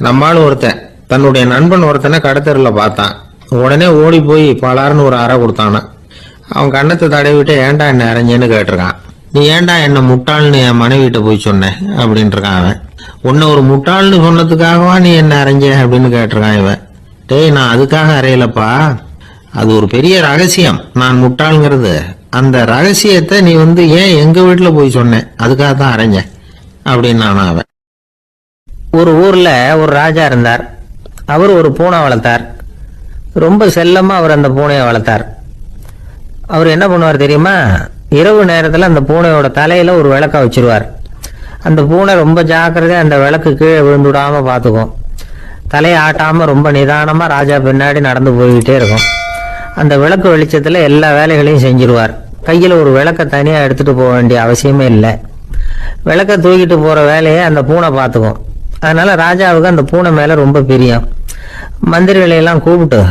நம்மளும் ஒருத்தன் தன்னுடைய நண்பன் ஒருத்தனை கடத்தருல பார்த்தான். உடனே ஓடி போய் பலாருன்னு ஒரு அறை கொடுத்தானா. அவன் கண்ணத்தை தடவிட்டு ஏன்டா என்ன அரைஞ்சேன்னு கேட்டிருக்கான். நீ ஏன்டா என்ன முட்டாள்னு என் மனைவிட்ட போய் சொன்னேன் அப்படின்னு இருக்கான் அவன். உன்னை ஒரு முட்டாள்னு சொன்னதுக்காகவா நீ என்ன அரைஞ்ச அப்படின்னு கேட்டிருக்கான் இவன். டேய், நான் அதுக்காக அறையலப்பா, அது ஒரு பெரிய ரகசியம். நான் முட்டாள்ங்கிறது அந்த ரகசியத்தை நீ ஏன் எங்க வீட்டுல போய் சொன்னேன், அதுக்காக தான் அரைஞ்சேன் அப்படின்னு அவன். ஒரு ஊர்ல ஒரு ராஜா இருந்தார். அவர் ஒரு பூனை வளர்த்தார். ரொம்ப செல்லமா அவர் அந்த பூனையை வளர்த்தார். அவர் என்ன பண்ணுவார் தெரியுமா, இரவு நேரத்துல அந்த பூனையோட தலையில ஒரு விளக்க வச்சிருவார். அந்த பூனை ரொம்ப ஜாக்கிரதையா அந்த விளக்கு கீழே விழுந்துடாம பாத்துக்கும். தலையை ஆட்டாம ரொம்ப நிதானமா ராஜா பின்னாடி நடந்து போய்கிட்டே இருக்கும். அந்த விளக்கு வெளிச்சத்துல எல்லா வேலைகளையும் செஞ்சிருவார். கையில ஒரு விளக்க தனியா எடுத்துட்டு போக வேண்டிய அவசியமே இல்லை. விளக்க தூக்கிட்டு போற வேலையை அந்த பூனை பார்த்துக்கும். அதனால ராஜாவுக்கு அந்த பூனை மேல ரொம்ப பிரியம். மந்திரிகளை எல்லாம் கூப்பிட்டு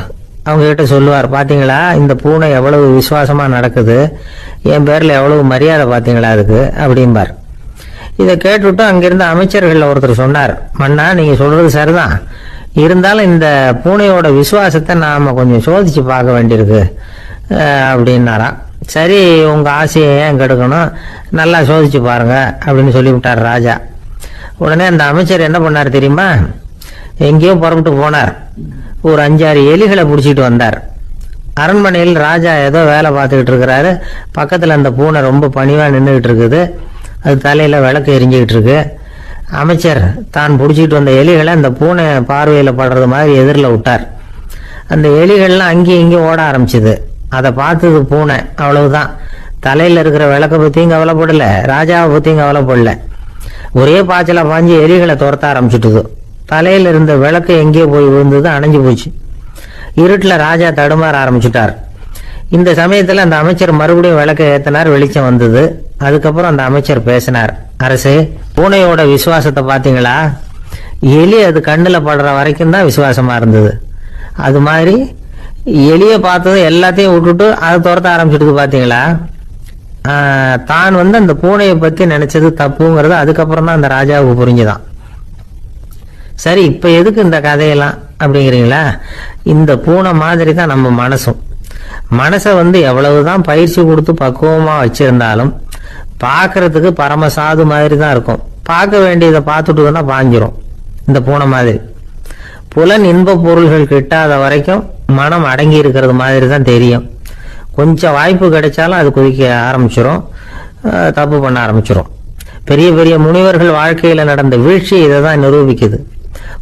அவங்க கிட்ட சொல்லுவார், பாத்தீங்களா இந்த பூனை எவ்வளவு விசுவாசமா நடக்குது, என் பேர்ல எவ்வளவு மரியாதை பாத்தீங்களா அதுக்கு அப்படிம்பார். இதை கேட்டுவிட்டு அங்கிருந்த அமைச்சர்கள் ஒருத்தர் சொன்னார், மன்னா நீங்க சொல்றது சரிதான், இருந்தாலும் இந்த பூனையோட விசுவாசத்தை நாம கொஞ்சம் சோதிச்சு பார்க்க வேண்டியிருக்கு அப்படின்னாராம். சரி, உங்க ஆசையை ஏன் கெடுக்கணும், நல்லா சோதிச்சு பாருங்க அப்படின்னு சொல்லிவிட்டார் ராஜா. உடனே அந்த அமைச்சர் என்ன பண்ணார் தெரியுமா, எங்கேயோ புறப்பட்டு போனார். ஒரு 5-6 எலிகளை பிடிச்சிட்டு வந்தார். அரண்மனையில் ராஜா ஏதோ வேலை பார்த்துக்கிட்டு இருக்கிறாரு. பக்கத்துல அந்த பூனை ரொம்ப பணிவா நின்றுகிட்டு இருக்குது. அது தலையில விளக்கு எரிஞ்சுக்கிட்டு இருக்கு. அமைச்சர் தான் பிடிச்சிட்டு வந்த எலிகளை அந்த பூனை பார்வையில படுறது மாதிரி எதிரில் விட்டார். அந்த எலிகள்லாம் அங்கேயும் இங்கேயும் ஓட ஆரம்பிச்சுது. அதை பார்த்தது பூனை, அவ்வளவுதான். தலையில இருக்கிற விளக்க பத்தியும் கவலைப்படல, ராஜாவை பத்தியும் கவலைப்படல. ஒரே பாய்ச்சலா பாஞ்சு எலிகளை துரத்த ஆரம்பிச்சுட்டுது. தலையில இருந்த விளக்கு எங்கேயோ போய் விழுந்தது, அணைஞ்சு போச்சு. இருட்டுல ராஜா தடுமாற ஆரம்பிச்சுட்டார். இந்த சமயத்துல அந்த அமைச்சர் மறுபடியும் விளக்க ஏத்தினார். வெளிச்சம் வந்தது. அதுக்கப்புறம் அந்த அமைச்சர் பேசினார், அரசே, பூனையோட விசுவாசத்தை பாத்தீங்களா, எலி அது கண்ணுல படுற வரைக்கும் தான் விசுவாசமா இருந்தது. அது மாதிரி எலிய பார்த்தது எல்லாத்தையும் விட்டுட்டு அதை துரத்த ஆரம்பிச்சுட்டு பாத்தீங்களா. தான் அந்த பூனையை பத்தி நினைச்சது தப்புங்கிறது அதுக்கப்புறம் தான் அந்த ராஜாவுக்கு புரிஞ்சுதான். சரி, இப்ப எதுக்கு இந்த கதையெல்லாம் அப்படிங்கிறீங்களா, இந்த பூனை மாதிரி தான் நம்ம மனசும். மனசை எவ்வளவுதான் பயிற்சி கொடுத்து பக்குவமா வச்சிருந்தாலும் பார்க்கறதுக்கு பரமசாது மாதிரி தான் இருக்கும். பார்க்க வேண்டியதை பார்த்துட்டுதுன்னா பாஞ்சிரும். இந்த பூனை மாதிரி புலன் இன்ப பொருள்கள் கிட்டாத வரைக்கும் மனம் அடங்கி இருக்கிறது மாதிரி தான் தெரியும். கொஞ்சம் வாய்ப்பு கிடைச்சாலும் அது குதிக்க ஆரம்பிச்சிரும், தப்பு பண்ண ஆரம்பிச்சிரும். பெரிய பெரிய முனிவர்கள் வாழ்க்கையில நடந்த வீழ்ச்சி இதை தான் நிரூபிக்குது.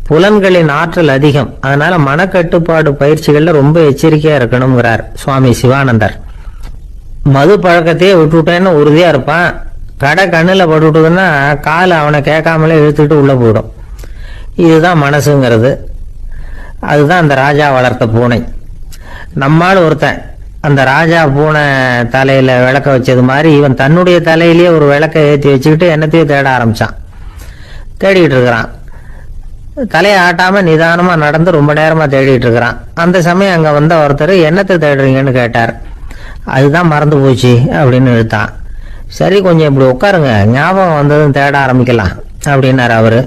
புலன்களின் ஆற்றல் அதிகம். அதனால மனக்கட்டுப்பாடு பயிற்சிகள்ல ரொம்ப எச்சரிக்கையா இருக்கணுங்கிறார் சுவாமி சிவானந்தர். மது பழக்கத்தையே விட்டுட்டேன்னு உறுதியா இருப்பான். கடை கண்ணுல பட்டுட்டுதுன்னா காலை அவனை கேட்காமலே இழுத்துட்டு உள்ள போயிடும். இதுதான் மனசுங்கிறது. அதுதான் அந்த ராஜா வளர்த்த பூனை. நம்மால் ஒருத்தன் அந்த ராஜா பூனை தலையில விளக்க வச்சது மாதிரி இவன் தன்னுடைய தலையிலேயே ஒரு விளக்க ஏற்றி வச்சுக்கிட்டு என்னத்தையும் தேட ஆரம்பிச்சான். தேடிக்கிட்டு இருக்கிறான். தலையை ஆட்டாம நிதானமா நடந்து ரொம்ப நேரமா தேடிட்டு இருக்கிறான். அந்த சமயம் அங்க வந்த ஒருத்தர், என்னத்தை தேடுறீங்கன்னு கேட்டார். அதுதான் மறந்து போச்சு அப்படின்னு இழுத்தான். சரி, கொஞ்சம் இப்படி உட்காருங்க, ஞாபகம் வந்ததும் தேட ஆரம்பிக்கலாம் அப்படின்னாரு அவரு.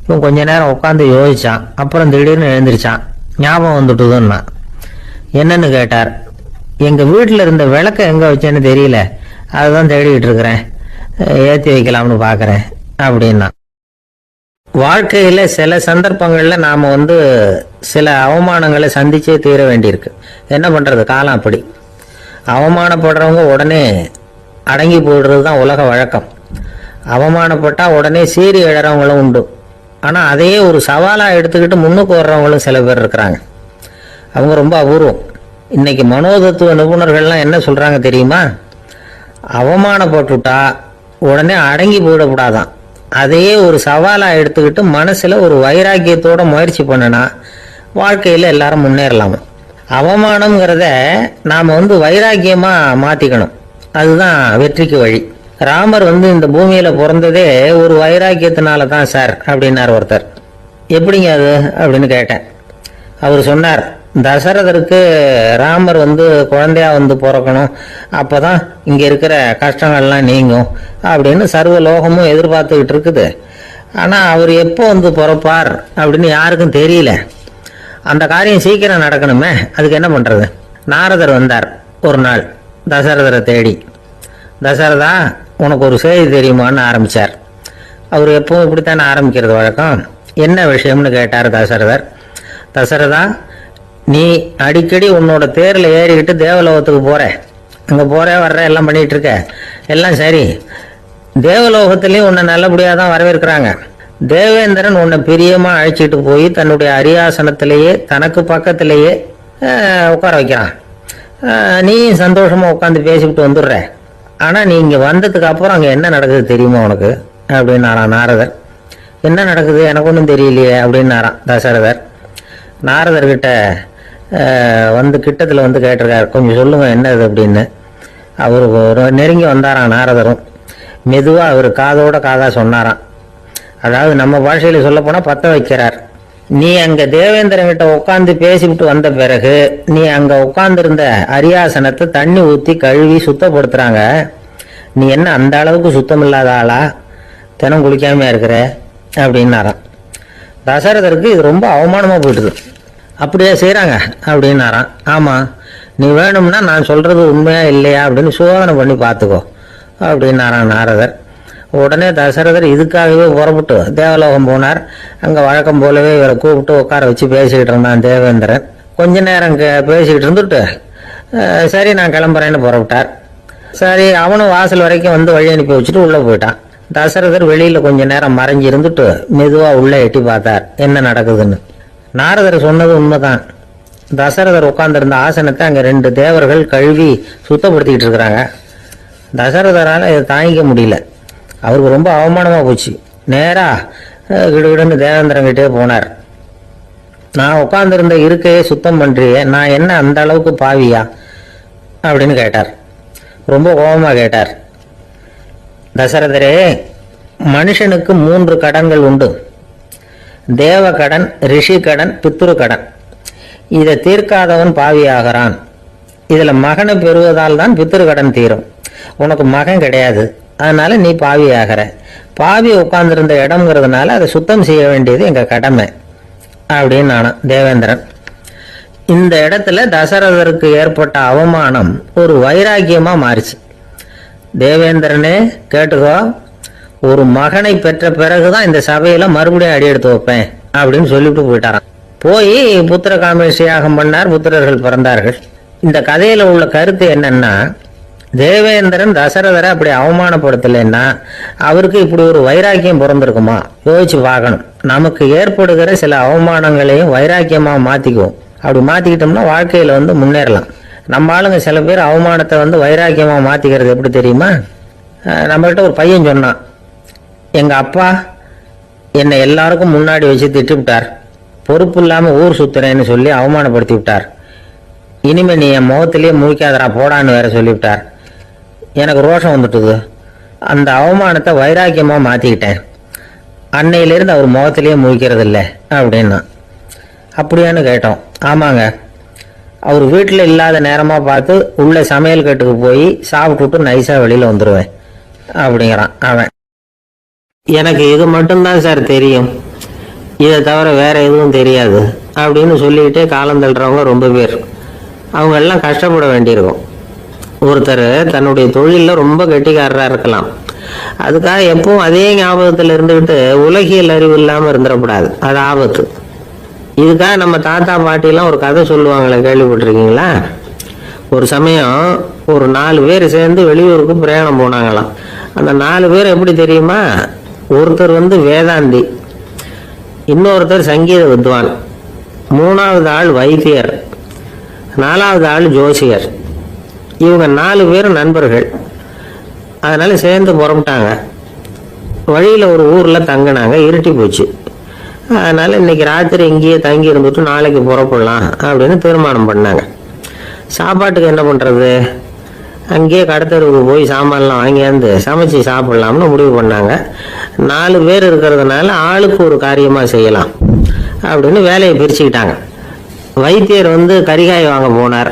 இவன் கொஞ்ச நேரம் உட்காந்து யோசிச்சான். அப்புறம் திடீர்னு எழுந்திரிச்சான். ஞாபகம் வந்துட்டுதுன்னா. என்னன்னு கேட்டார். எங்க வீட்டுல இருந்த விளக்க எங்க வச்சேன்னு தெரியல, அதுதான் தேடிட்டு இருக்கிறேன், ஏத்தி வைக்கலாம்னு பாக்குறேன் அப்படின்னா. வாழ்க்கையில சில சந்தர்ப்பங்கள்ல நாம சில அவமானங்களை சந்திச்சே தீர வேண்டியிருக்கு. என்ன பண்றது, காலம் அப்படி. அவமானப்படுறவங்க உடனே அடங்கி போடுறதுதான் உலக வழக்கம். அவமானப்பட்டா உடனே சீறி எழறவங்களும் உண்டு. ஆனா அதையே ஒரு சவாலா எடுத்துக்கிட்டு முன்னுக்கு வர்றவங்களும் சில பேர் இருக்கிறாங்க. அவங்க ரொம்ப அபூர்வம். இன்னைக்கு மனோதத்துவ நிபுணர்கள்லாம் என்ன சொல்றாங்க தெரியுமா? அவமானப்பட்டுட்டா உடனே அடங்கி போயிடக்கூடாதான். அதையே ஒரு சவாலாக எடுத்துக்கிட்டு மனசில் ஒரு வைராக்கியத்தோட முயற்சி பண்ணினா வாழ்க்கையில் எல்லாரும் முன்னேறலாமா. அவமானம்ங்கிறத நாம் வைராக்கியமாக மாற்றிக்கணும். அதுதான் வெற்றிக்கு வழி. ராமர் இந்த பூமியில் பிறந்ததே ஒரு வைராக்கியத்தினால தான் சார் அப்படின்னார் ஒருத்தர். எப்படிங்க அது அப்படின்னு கேட்டேன். அவர் சொன்னார், தசரதருக்கு ராமர் குழந்தையா பிறக்கணும், அப்பதான் இங்க இருக்கிற கஷ்டங்கள்லாம் நீங்கும் அப்படின்னு சர்வ லோகமும் எதிர்பார்த்துக்கிட்டு இருக்குது. ஆனா அவர் எப்போ பிறப்பார் அப்படின்னு யாருக்கும் தெரியல. அந்த காரியம் சீக்கிரம் நடக்கணுமே, அதுக்கு என்ன பண்றது? நாரதர் வந்தார் ஒரு நாள் தசரதரை தேடி. தசரதா, உனக்கு ஒரு செய்தி தெரியுமான்னு ஆரம்பிச்சார். அவர் எப்பவும் இப்படித்தானே ஆரம்பிக்கிறது வழக்கம். என்ன விஷயம்னு கேட்டார் தசரதர். தசரதா, நீ அடிக்கடி உன்னோட தேரில் ஏறிக்கிட்டு தேவலோகத்துக்கு போற, அங்கே போற வர்ற எல்லாம் பண்ணிட்டு இருக்க, எல்லாம் சரி. தேவலோகத்திலையும் உன்னை நல்லபடியாக தான் வரவேற்கிறாங்க. தேவேந்திரன் உன்னை பிரியமாக அழைச்சிட்டு போய் தன்னுடைய அரியாசனத்திலேயே தனக்கு பக்கத்திலேயே உட்கார வைக்கிறான். நீயும் சந்தோஷமாக உட்காந்து பேசிக்கிட்டு வந்துடுற. ஆனால் நீ இங்கே வந்ததுக்கு அப்புறம் அங்கே என்ன நடக்குது தெரியுமா உனக்கு அப்படின்னாரான் நாரதர். என்ன நடக்குது எனக்கு ஒன்றும் தெரியலையே அப்படின்னாரான் தசரதர். நாரதர்கிட்ட கிட்டத்தில் கேட்டிருக்காரு, கொஞ்சம் சொல்லுங்க என்னது அப்படின்னு. அவர் நெருங்கி வந்தாராம். நாரதரும் மெதுவாக அவர் காதோட காதாக சொன்னாராம். அதாவது நம்ம பாஷையில் சொல்ல போனால் பற்ற வைக்கிறார். நீ அங்கே தேவேந்திரங்கிட்ட உட்காந்து பேசிவிட்டு வந்த பிறகு நீ அங்கே உட்காந்துருந்த அரியாசனத்தை தண்ணி ஊற்றி கழுவி சுத்தப்படுத்துகிறாங்க. நீ என்ன அந்த அளவுக்கு சுத்தம் இல்லாத ஆளா, தினம் குளிக்காமையா இருக்கிற அப்படின்னாராம். தசரதருக்கு இது ரொம்ப அவமானமாக போயிட்டுது. அப்படியே செய்கிறாங்க அப்படின்னாராம். ஆமாம், நீ வேணும்னா நான் சொல்கிறது உண்மையா இல்லையா அப்படின்னு சோதனை பண்ணி பார்த்துக்கோ அப்படின்னாரான் நாரதர். உடனே தசரதர் இதுக்காகவே புறப்பட்டு தேவலோகம் போனார். அங்கே வழக்கம் போலவே இவரை கூப்பிட்டு உட்கார வச்சு பேசிக்கிட்டு இருந்தான் தேவேந்திரன். கொஞ்ச நேரம் பேசிக்கிட்டு இருந்துட்டு சரி நான் கிளம்புறேன்னு புறப்பட்டார். சரி, அவனும் வாசல் வரைக்கும் வழி அனுப்பி வச்சுட்டு உள்ளே போயிட்டான். தசரதர் வெளியில் கொஞ்ச நேரம் மறைஞ்சி இருந்துட்டு மெதுவாக உள்ளே எட்டி பார்த்தார் என்ன நடக்குதுன்னு. நாரதர் சொன்னது உண்மைதான். தசரதர் உட்கார்ந்திருந்த ஆசனத்தை அங்கே 2 தேவர்கள் கழுவி சுத்தப்படுத்திக்கிட்டு இருக்கிறாங்க. தசரதரால் இதை தாங்கிக்க முடியல. அவருக்கு ரொம்ப அவமானமாக போச்சு. நேராக கிடுகிடுன்னு தேவேந்திரங்கிட்டே போனார். நான் உட்கார்ந்துருந்த இருக்கையே சுத்தம் பண்ணுறியே, நான் என்ன அந்த அளவுக்கு பாவியா அப்படின்னு கேட்டார். ரொம்ப கோபமாக கேட்டார். தசரதரே, மனுஷனுக்கு 3 கடன்கள் உண்டு. தேவ கடன், ரிஷி கடன், பித்ரு கடன். இதை தீர்க்காதவன் பாவியாகிறான். இதில் மகனை பெறுவதால் தான் பித்ரு கடன் தீரும். உனக்கு மகன் கிடையாது, அதனால நீ பாவியாகிற. பாவி உட்கார்ந்துருந்த இடம்ங்கிறதுனால அதை சுத்தம் செய்ய வேண்டியது எங்கள் கடமை அப்படின்னு நானும் தேவேந்திரன். இந்த இடத்துல தசரதருக்கு ஏற்பட்ட அவமானம் ஒரு வைராக்கியமாக மாறிச்சு. தேவேந்திரனே கேட்டுக்கோ, ஒரு மகனை பெற்ற பிறகுதான் இந்த சபையில மறுபடியும் அடி எடுத்து வைப்பேன் அப்படின்னு சொல்லிட்டு போயிட்டாராம். போய் புத்திர காமேஷ் யாகம் பண்ணார். புத்திரர்கள் பிறந்தார்கள். இந்த கதையில உள்ள கருத்து என்னன்னா, தேவேந்திரன் தசரதரை அப்படி அவமானப்படுத்தலைன்னா அவருக்கு இப்படி ஒரு வைராக்கியம் பிறந்திருக்குமா? யோசிச்சு பார்க்கணும். நமக்கு ஏற்படுகிற சில அவமானங்களையும் வைராக்கியமா மாத்திக்குவோம். அப்படி மாத்திக்கிட்டோம்னா வாழ்க்கையில முன்னேறலாம். நம்ம ஆளுங்க சில பேர் அவமானத்தை வைராக்கியமா மாத்திக்கிறது எப்படி தெரியுமா? நம்மகிட்ட ஒரு பையன் சொன்னான், எங்க அப்பா என்னை எல்லாருக்கும் முன்னாடி வச்சு திட்டு விட்டார், பொறுப்பு இல்லாம ஊர் சுத்துறேன்னு சொல்லி அவமானப்படுத்தி விட்டார். இனிமே நீ என் முகத்திலேயே முழிக்காதரா போடான்னு வேற சொல்லிவிட்டார். எனக்கு ரோஷம் வந்துட்டுது. அந்த அவமானத்தை வைராக்கியமா மாத்திக்கிட்டேன். அன்னையிலிருந்து அவர் முகத்திலேயே முழிக்கிறது இல்லை அப்படின்னா. அப்படியான்னு கேட்டோம். ஆமாங்க, அவர் வீட்டில் இல்லாத நேரமாக பார்த்து உள்ள சமையல் கட்டுக்கு போய் சாப்பிட்டுட்டு நைஸாக வெளியில் வந்துடுவேன் அப்படிங்கிறான் அவன். எனக்கு இது மட்டும்தான் சார் தெரியும், இதை தவிர வேற எதுவும் தெரியாது அப்படின்னு சொல்லிக்கிட்டே காலம் தள்ளுறவங்க ரொம்ப பேர். அவங்க எல்லாம் கஷ்டப்பட வேண்டியிருக்கும். ஒருத்தர் தன்னுடைய தொழிலில் ரொம்ப கெட்டிக்காரராக இருக்கலாம். அதுக்காக எப்பவும் அதே ஞாபகத்தில் இருந்துக்கிட்டு உலகியல் அறிவு இல்லாமல் இருந்துடக்கூடாது. அது ஆபத்து. இதுக்காக நம்ம தாத்தா பாட்டிலாம் ஒரு கதை சொல்லுவாங்களே, கேள்விப்பட்டிருக்கீங்களா? ஒரு சமயம் ஒரு 4 பேர் சேர்ந்து வெளியூருக்கு பிரயாணம் போனாங்களாம். அந்த 4 பேர் எப்படி தெரியுமா? ஒருத்தர் வேதாந்தி, இன்னொருத்தர் சங்கீத வித்வான், 3வது ஆள் வைத்தியர், 4வது ஆள் ஜோசியர். இவங்க 4 பேரும் நண்பர்கள். அதனால சேர்ந்து புறப்பட்டாங்க. வழியில் ஒரு ஊரில் தங்கினாங்க. இருட்டி போச்சு. அதனால இன்னைக்கு ராத்திரி இங்கேயே தங்கி இருந்துட்டு நாளைக்கு புறப்படலாம் அப்படின்னு தீர்மானம் பண்ணாங்க. சாப்பாட்டுக்கு என்ன பண்ணுறது, அங்கேயே கடத்தெருவுக்கு போய் சாமான்லாம் வாங்கியாந்து சமைச்சு சாப்பிட்லாம்னு முடிவு பண்ணாங்க. 4 பேர் இருக்கிறதுனால ஆளுக்கு ஒரு காரியமாக செய்யலாம் அப்படின்னு வேலையை பிரிச்சுக்கிட்டாங்க. வைத்தியர் கரிகாய் வாங்க போனார்,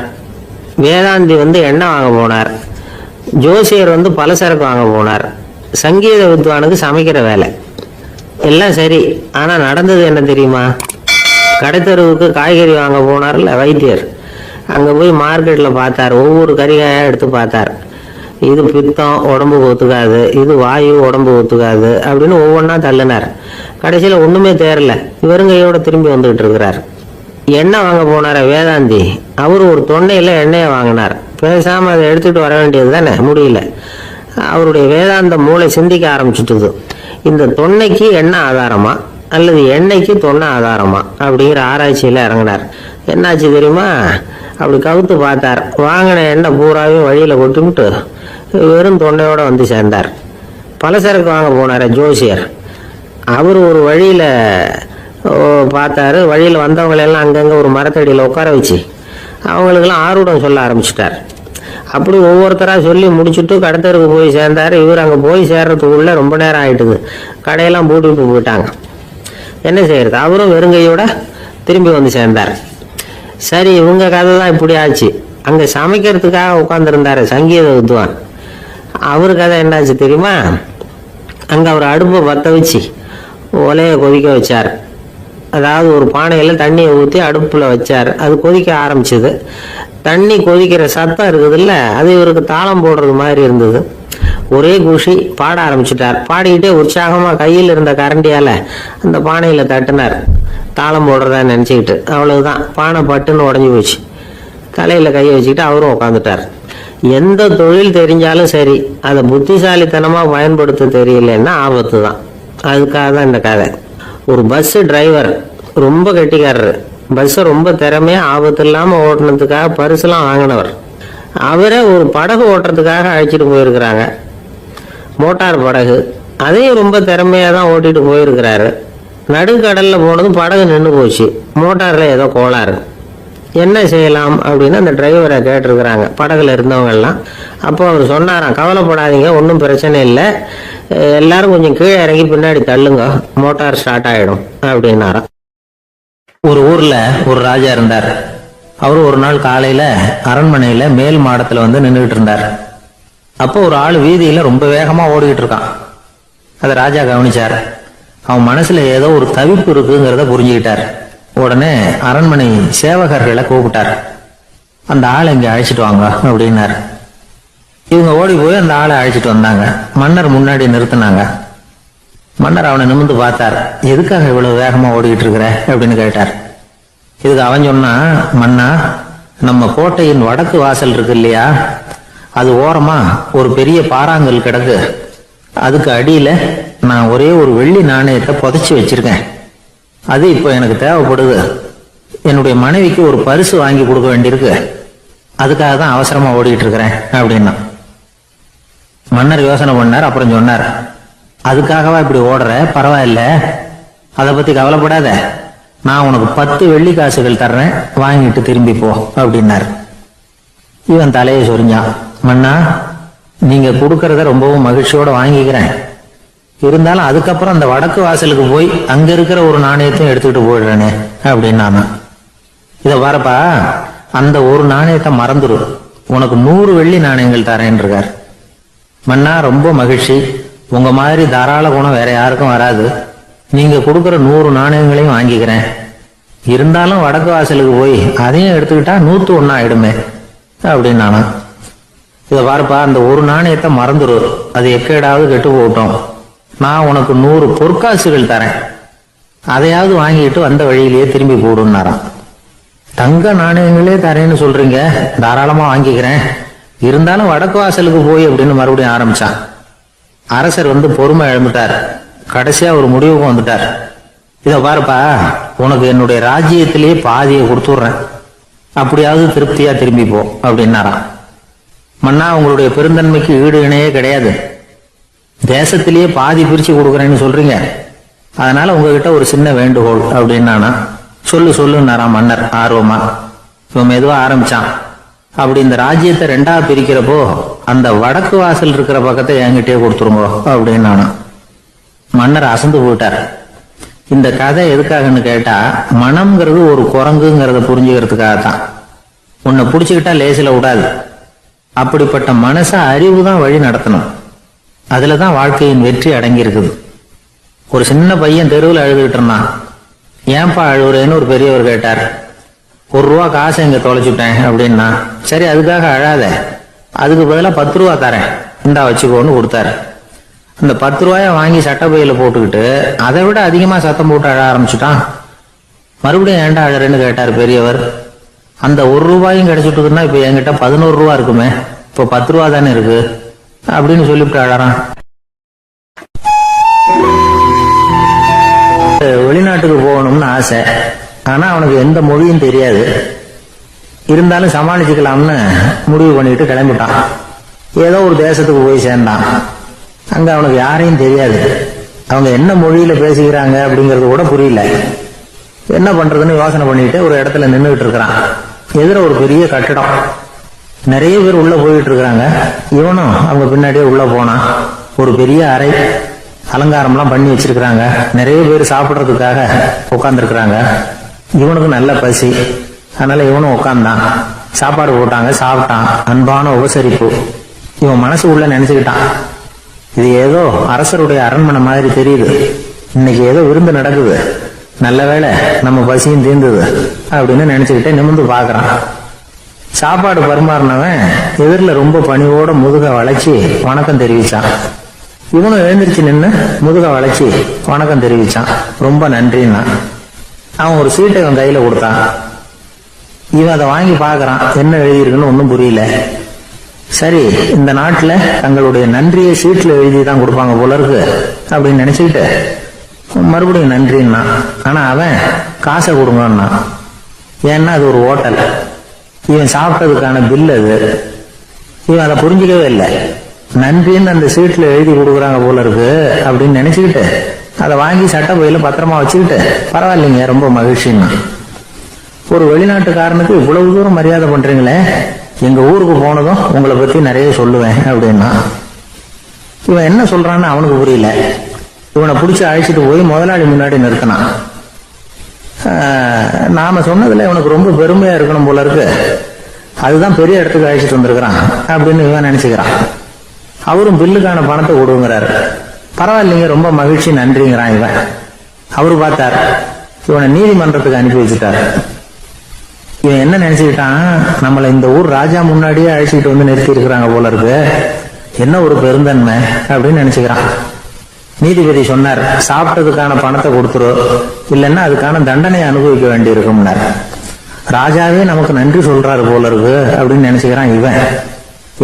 வேதாந்தி எண்ணெய் வாங்க போனார், ஜோசியர் பலசரக்கு வாங்க போனார், சங்கீத வித்வானுக்கு சமைக்கிற வேலை. எல்லாம் சரி, ஆனால் நடந்தது என்ன தெரியுமா? கடைத்தெருவுக்கு காய்கறி வாங்க போனார்ல வைத்தியர், அங்கே போய் மார்க்கெட்டில் பார்த்தார். ஒவ்வொரு கரிகாயாக எடுத்து பார்த்தார். இது பித்தம், உடம்புக்கு ஒத்துக்காது, இது வாயு, உடம்பு ஒத்துக்காது அப்படின்னு ஒவ்வொன்றா தள்ளினார். கடைசியில் ஒன்றுமே தேரல. வெறுங்கையோட திரும்பி வந்துகிட்டு இருக்கிறார். எண்ணெய் வாங்க போனார வேதாந்தி, அவர் ஒரு தொண்டையில் எண்ணெயை வாங்கினார். பேசாமல் அதை எடுத்துகிட்டு வர வேண்டியது தானே, முடியல. அவருடைய வேதாந்த மூளை சிந்திக்க ஆரம்பிச்சுட்டுது. இந்த தொன்னைக்கு எண்ணெய் ஆதாரமா அல்லது எண்ணெய்க்கு தொன்னை ஆதாரமா அப்படிங்கிற ஆராய்ச்சியில் இறங்கினார். என்னாச்சு தெரியுமா? அப்படி கவுத்து பார்த்தார். வாங்கின எண்ணெய் பூராவையும் வழியில் கொட்டிவிட்டு வெறும் தொண்டையோடு வந்து சேர்ந்தார். பலசரக்கு வாங்க போனார் ஜோசியர். அவர் ஒரு வழியில் பார்த்தாரு. வழியில் வந்தவங்களெல்லாம் அங்கங்கே ஒரு மரத்தடியில் உட்கார வச்சு அவங்களுக்கெல்லாம் ஆர்வம் சொல்ல ஆரம்பிச்சிட்டார். அப்படி ஒவ்வொருத்தராக சொல்லி முடிச்சுட்டு கடத்தருக்கு போய் சேர்ந்தார். இவர் அங்கே போய் சேர்றதுக்குள்ளே ரொம்ப நேரம் ஆகிட்டுது. கடையெல்லாம் பூட்டிட்டு போயிட்டாங்க. என்ன செய்யறது? அவரும் வெறுங்கையோட திரும்பி வந்து சேர்ந்தார். சரி, இவங்க கதை தான் இப்படி ஆச்சு. அங்கே சமைக்கிறதுக்காக உட்காந்துருந்தார் சங்கீத வித்வான். அவரு கதை என்னாச்சு தெரியுமா? அங்கே அவர் அடுப்பை பற்ற வச்சு ஒலையை கொதிக்க வச்சார். அதாவது ஒரு பானையில் தண்ணியை ஊற்றி அடுப்பில் வச்சார். அது கொதிக்க ஆரம்பிச்சது. தண்ணி கொதிக்கிற சத்தம் இருக்குதுல்ல, அது இவருக்கு தாளம் போடுறது மாதிரி இருந்தது. ஒரே குஷி, பாட ஆரம்பிச்சிட்டார். பாடிக்கிட்டே உற்சாகமாக கையில் இருந்த கரண்டியால் அந்த பானையில் தட்டினார், தாளம் போடுறதா நினச்சிக்கிட்டு. அவ்வளவுதான், பானை பட்டுன்னு உடஞ்சி போச்சு. தலையில் கையை வச்சுக்கிட்டு அவரும் உட்காந்துட்டார். எந்த தொழில் தெரிஞ்சாலும் சரி, அதை புத்திசாலித்தனமாக பயன்படுத்த தெரியலன்னா ஆபத்து தான். அதுக்காக தான் இந்த கதை. ஒரு பஸ்ஸு டிரைவர் ரொம்ப கெட்டிக்காரரு. பஸ்ஸை ரொம்ப திறமையாக ஆபத்து இல்லாமல் ஓட்டுனதுக்காக பரிசுலாம் வாங்கினவர். அவரை ஒரு படகு ஓட்டுறதுக்காக அழைச்சிட்டு போயிருக்கிறாங்க, மோட்டார் படகு. அதையும் ரொம்ப திறமையாக தான் ஓட்டிட்டு போயிருக்கிறாரு. நடுக்கடலில் போனதும் படகு நின்று போச்சு. மோட்டாரில் ஏதோ கோளாறு. என்ன செய்யலாம் அப்படின்னு அந்த டிரைவரை கேட்டிருக்கிறாங்க படகுல இருந்தவங்கெல்லாம். அப்போ அவர் சொன்னாராம், கவலைப்படாதீங்க, ஒன்றும் பிரச்சனை இல்லை, எல்லாரும் கொஞ்சம் கீழே இறங்கி பின்னாடி தள்ளுங்க, மோட்டார் ஸ்டார்ட் ஆகிடும் அப்படின்னாராம். ஒரு ஊரில் ஒரு ராஜா இருந்தார். அவர் ஒரு நாள் காலையில் அரண்மனையில் மேல் மாடத்தில் நின்றுகிட்டு இருந்தார். அப்போ ஒரு ஆள் வீதியில் ரொம்ப வேகமாக ஓடிக்கிட்டு இருக்கான். அதை ராஜா கவனிச்சார். அவன் மனசில் ஏதோ ஒரு தவிப்பு இருக்குங்கிறத புரிஞ்சுக்கிட்டார். உடனே அரண்மனை சேவகர்களை கூப்பிட்டார். அந்த ஆளை இங்கே அழைச்சிட்டு வாங்க அப்படின்னார். இவங்க ஓடி போய் அந்த ஆளை அழைச்சிட்டு வந்தாங்க. மன்னர் முன்னாடி நிறுத்தினாங்க. மன்னர் அவனை நிமிர்ந்து பார்த்தார். எதுக்காக இவ்வளவு வேகமா ஓடிக்கிட்டு இருக்கிற அப்படின்னு கேட்டார். இதுக்கு அவன் சொன்னா, மன்னா, நம்ம கோட்டையின் வடக்கு வாசல் இருக்கு இல்லையா, அது ஓரமா ஒரு பெரிய பாறாங்கல் கிடக்கு. அதுக்கு அடியில நான் ஒரே ஒரு வெள்ளி நாணயத்தை புதைச்சி வச்சிருக்கேன். அது இப்போ எனக்கு தேவைப்படுது. என்னுடைய மனைவிக்கு ஒரு பரிசு வாங்கி கொடுக்க வேண்டியிருக்கு. அதுக்காக தான் அவசரமா ஓடிட்டு இருக்கிறேன் அப்படின்னா. மன்னர் யோசனை பண்ணார். அப்புறம் சொன்னார், அதுக்காகவா இப்படி ஓடுற? பரவாயில்ல, அதை பத்தி கவலைப்படாத. நான் உனக்கு 10 வெள்ளி காசுகள் தர்றேன், வாங்கிட்டு திரும்பி போ அப்படின்னார். இவன் தலையை சொரிஞ்சான். மன்னா, நீங்க கொடுக்கறத ரொம்பவும் மகிழ்ச்சியோட வாங்கிக்கிறேன். இருந்தாலும் அதுக்கப்புறம் அந்த வடக்கு வாசலுக்கு போய் அங்க இருக்கிற ஒரு நாணயத்தையும் எடுத்துக்கிட்டு போயிடுறேனே அப்படின்னானா. இதை வரப்பா, அந்த ஒரு நாணயத்தை மறந்துடு, உனக்கு 100 வெள்ளி நாணயங்கள் தரேன் இருக்கார். மன்னா, ரொம்ப மகிழ்ச்சி, உங்க மாதிரி தாராள குணம் வேற யாருக்கும் வராது. நீங்க கொடுக்குற 100 நாணயங்களையும் வாங்கிக்கிறேன். இருந்தாலும் வடக்கு வாசலுக்கு போய் அதையும் எடுத்துக்கிட்டா 101 ஆயிடுமே அப்படின்னானா. இதை பாருப்பா, அந்த ஒரு நாணயத்தை மறந்துடு, அது எக்கேடாவது கெட்டு போட்டோம். நான் உனக்கு 100 பொற்காசுகள் தரேன், அதையாவது வாங்கிட்டு வந்த வழியிலேயே திரும்பி போடுன்னாராம். தங்க நாணயங்களே தரேன்னு சொல்றீங்க, தாராளமா வாங்கிக்கிறேன். இருந்தாலும் வடக்கு வாசலுக்கு போய் அப்படின்னு மறுபடியும் ஆரம்பிச்சான். அரசர் பொறுமை இழந்துட்டார். கடைசியா ஒரு முடிவுக்கு வந்துட்டார். இத பாருப்பா, உனக்கு என்னுடைய ராஜ்யத்திலேயே பாதியை கொடுத்துடுறேன். அப்படியாவது திருப்தியா திரும்பி போ அப்படின்னாராம். மன்னா, உங்களுடைய பெருந்தன்மைக்கு ஈடு இணையே கிடையாது. தேசத்திலேயே பாதி பிரிச்சு கொடுக்குறேன்னு சொல்றீங்க, அதனால உங்ககிட்ட ஒரு சின்ன வேண்டுகோள் அப்படின்னானா. சொல்லுன்னாராம் மன்னர் ஆர்வமா. இவன் மெதுவா ஆரம்பிச்சான். அப்படி இந்த ராஜ்யத்தை ரெண்டா பிரிக்கிறப்போ அந்த வடக்கு வாசல் இருக்கிற பக்கத்தை என்கிட்டயே கொடுத்துருங்க அப்படின்னானா. மன்னர் அசந்து போயிட்டார். இந்த கதை எதுக்காகன்னு கேட்டா, மனம்ங்கிறது ஒரு குரங்குங்கிறத புரிஞ்சுக்கிறதுக்காகத்தான். உன்னை புடிச்சுக்கிட்டா லேசில விடாது. அப்படிப்பட்ட மனச அறிவு தான் வழி நடத்தணும். அதுலதான் வாழ்க்கையின் வெற்றி அடங்கி இருக்குது. ஒரு சின்ன பையன் தெருவில் அழுதுகிட்டு இருந்தான். ஏன்பா அழுவுறேன்னு ஒரு பெரியவர் கேட்டார். ₹1 காசை இங்க தொலைச்சுட்டேன் அப்படின்னா. சரி, அதுக்காக அழாத, அதுக்கு பதிலாக 10 ரூபா தரேன், இந்தா வச்சுக்கோன்னு கொடுத்தாரு. அந்த 10 ரூபாய வாங்கி சட்டப்பையில போட்டுக்கிட்டு அதை விட அதிகமா சத்தம் போட்டு அழ ஆரம்பிச்சுட்டான். மறுபடியும் ஏன்டா அழறேன்னு கேட்டார் பெரியவர். அந்த ₹1 கிடைச்சிட்டுதுன்னா இப்ப என்கிட்ட 11 ரூபா இருக்குமே, இப்போ 10 ரூபா தானே இருக்கு அப்படின்னு சொல்லிவிட்டு அழறான். வெளிநாட்டுக்கு போகணும்னு ஆசை. ஆனா அவனுக்கு எந்த மொழியும் தெரியாது. இருந்தாலும் சமாளிச்சுக்கலாம்னு முடிவு பண்ணிட்டு கிளம்பிட்டான். ஏதோ ஒரு தேசத்துக்கு போய் சேர்ந்தான். அங்க அவனுக்கு யாரையும் தெரியாது. அவங்க என்ன மொழியில பேசுகிறாங்க அப்படிங்கறது கூட புரியல. என்ன பண்றதுன்னு யோசனை பண்ணிட்டு ஒரு இடத்துல நின்றுட்டு இருக்கிறான். எதிர ஒரு பெரிய கட்டடம். நிறைய பேர் உள்ள போயிட்டு இருக்கிறாங்க. இவனும் அவங்க பின்னாடியே உள்ள போனான். ஒரு பெரிய அறை, அலங்காரம்லாம் பண்ணி வச்சிருக்கிறாங்க. நிறைய பேர் சாப்பிட்றதுக்காக உட்காந்துருக்கிறாங்க. இவனுக்கு நல்ல பசி, அதனால இவனும் உட்கார்ந்தான். சாப்பாடு போட்டாங்க, சாப்பிட்டான். அன்பான உபசரிப்பு. இவன் மனசு உள்ள நினைச்சுக்கிட்டான், இது ஏதோ அரசருடைய அரண்மனை மாதிரி தெரியுது, இன்னைக்கு ஏதோ விருந்து நடக்குது, நல்ல வேளை நம்ம பசியும் தீர்ந்தது அப்படின்னு நினைச்சுக்கிட்டே நிமிர்ந்து பாக்குறான். சாப்பாடு பரிமாறினவன் எதிரில் ரொம்ப பணிவோட முதுக வளைச்சி வணக்கம் தெரிவிச்சான். இவனும் எழுந்திருச்சு நின்று முதுக வளைச்சி வணக்கம் தெரிவிச்சான். ரொம்ப நன்றின்னா. அவன் ஒரு சீட்டை இவன் கையில கொடுத்தான். இவன் அதை வாங்கி பாக்குறான். என்ன எழுதியிருக்குன்னு ஒன்னும் புரியல. சரி, இந்த நாட்டுல தங்களுடைய நன்றியை சீட்ல எழுதிதான் கொடுப்பாங்க போல இருக்கு அப்படின்னு நினைச்சுக்கிட்டு மறுபடியும் நன்றின்னா. ஆனா அவன் காசை கொடுங்கன்னா. ஏன்னா அது ஒரு ஹோட்டல், இவன் சாப்பிட்டதுக்கான பில் அது. இவன் அதை புரிஞ்சுக்கவே இல்லை. நன்றின்னு அந்த சீட்ல எழுதி கொடுக்குறாங்க போல இருக்கு அப்படின்னு நினைச்சுக்கிட்டு அதை வாங்கி சட்டை பையில பத்திரமா வச்சுக்கிட்டு, பரவாயில்லைங்க ரொம்ப மகிழ்ச்சின்னா. ஒரு வெளிநாட்டுக்காரனுக்கு இவ்வளவு தூரம் மரியாதை பண்றீங்களே, எங்க ஊருக்கு போனதும் உங்களை பத்தி நிறைய சொல்லுவேன் அப்படின்னா. இவன் என்ன சொல்றான்னு அவனுக்கு புரியல. இவனை பிடிச்சி அழைச்சிட்டு போய் முதலாளி முன்னாடி நிறுத்தினான். நாம சொன்னதுல இவனுக்கு ரொம்ப பெருமையா இருக்கணும் போல இருக்கு, அதுதான் பெரிய இடத்துக்கு அழைச்சிட்டு வந்திருக்கிறான் அப்படின்னு இவன் நினைச்சுக்கிறான். அவரும் பில்லுக்கான பணத்தை கொடுங்கிறாரு. பரவாயில்லைங்க ரொம்ப மகிழ்ச்சி நன்றிங்கிறான் இவன். அவரு பார்த்தார், இவனை நீதிமன்றத்துக்கு அனுப்பி வச்சுட்டாரு. இவன் என்ன நினைச்சுக்கிட்டான், நம்மள இந்த ஊர் ராஜா முன்னாடியே அழைச்சிட்டு வந்து நிறுத்தி இருக்கிறாங்க போல இருக்கு, என்ன ஒரு பெருந்தன்மை அப்படின்னு நினைச்சுக்கிறான். நீதிபதி சொன்னார், சாப்பிட்டதுக்கான பணத்தை கொடுத்துரு, இல்லைன்னா அதுக்கான தண்டனையை அனுபவிக்க வேண்டி இருக்கும்னார். ராஜாவே நமக்கு நன்றி சொல்றாரு போல இருக்கு அப்படின்னு நினைச்சுக்கிறான் இவன்.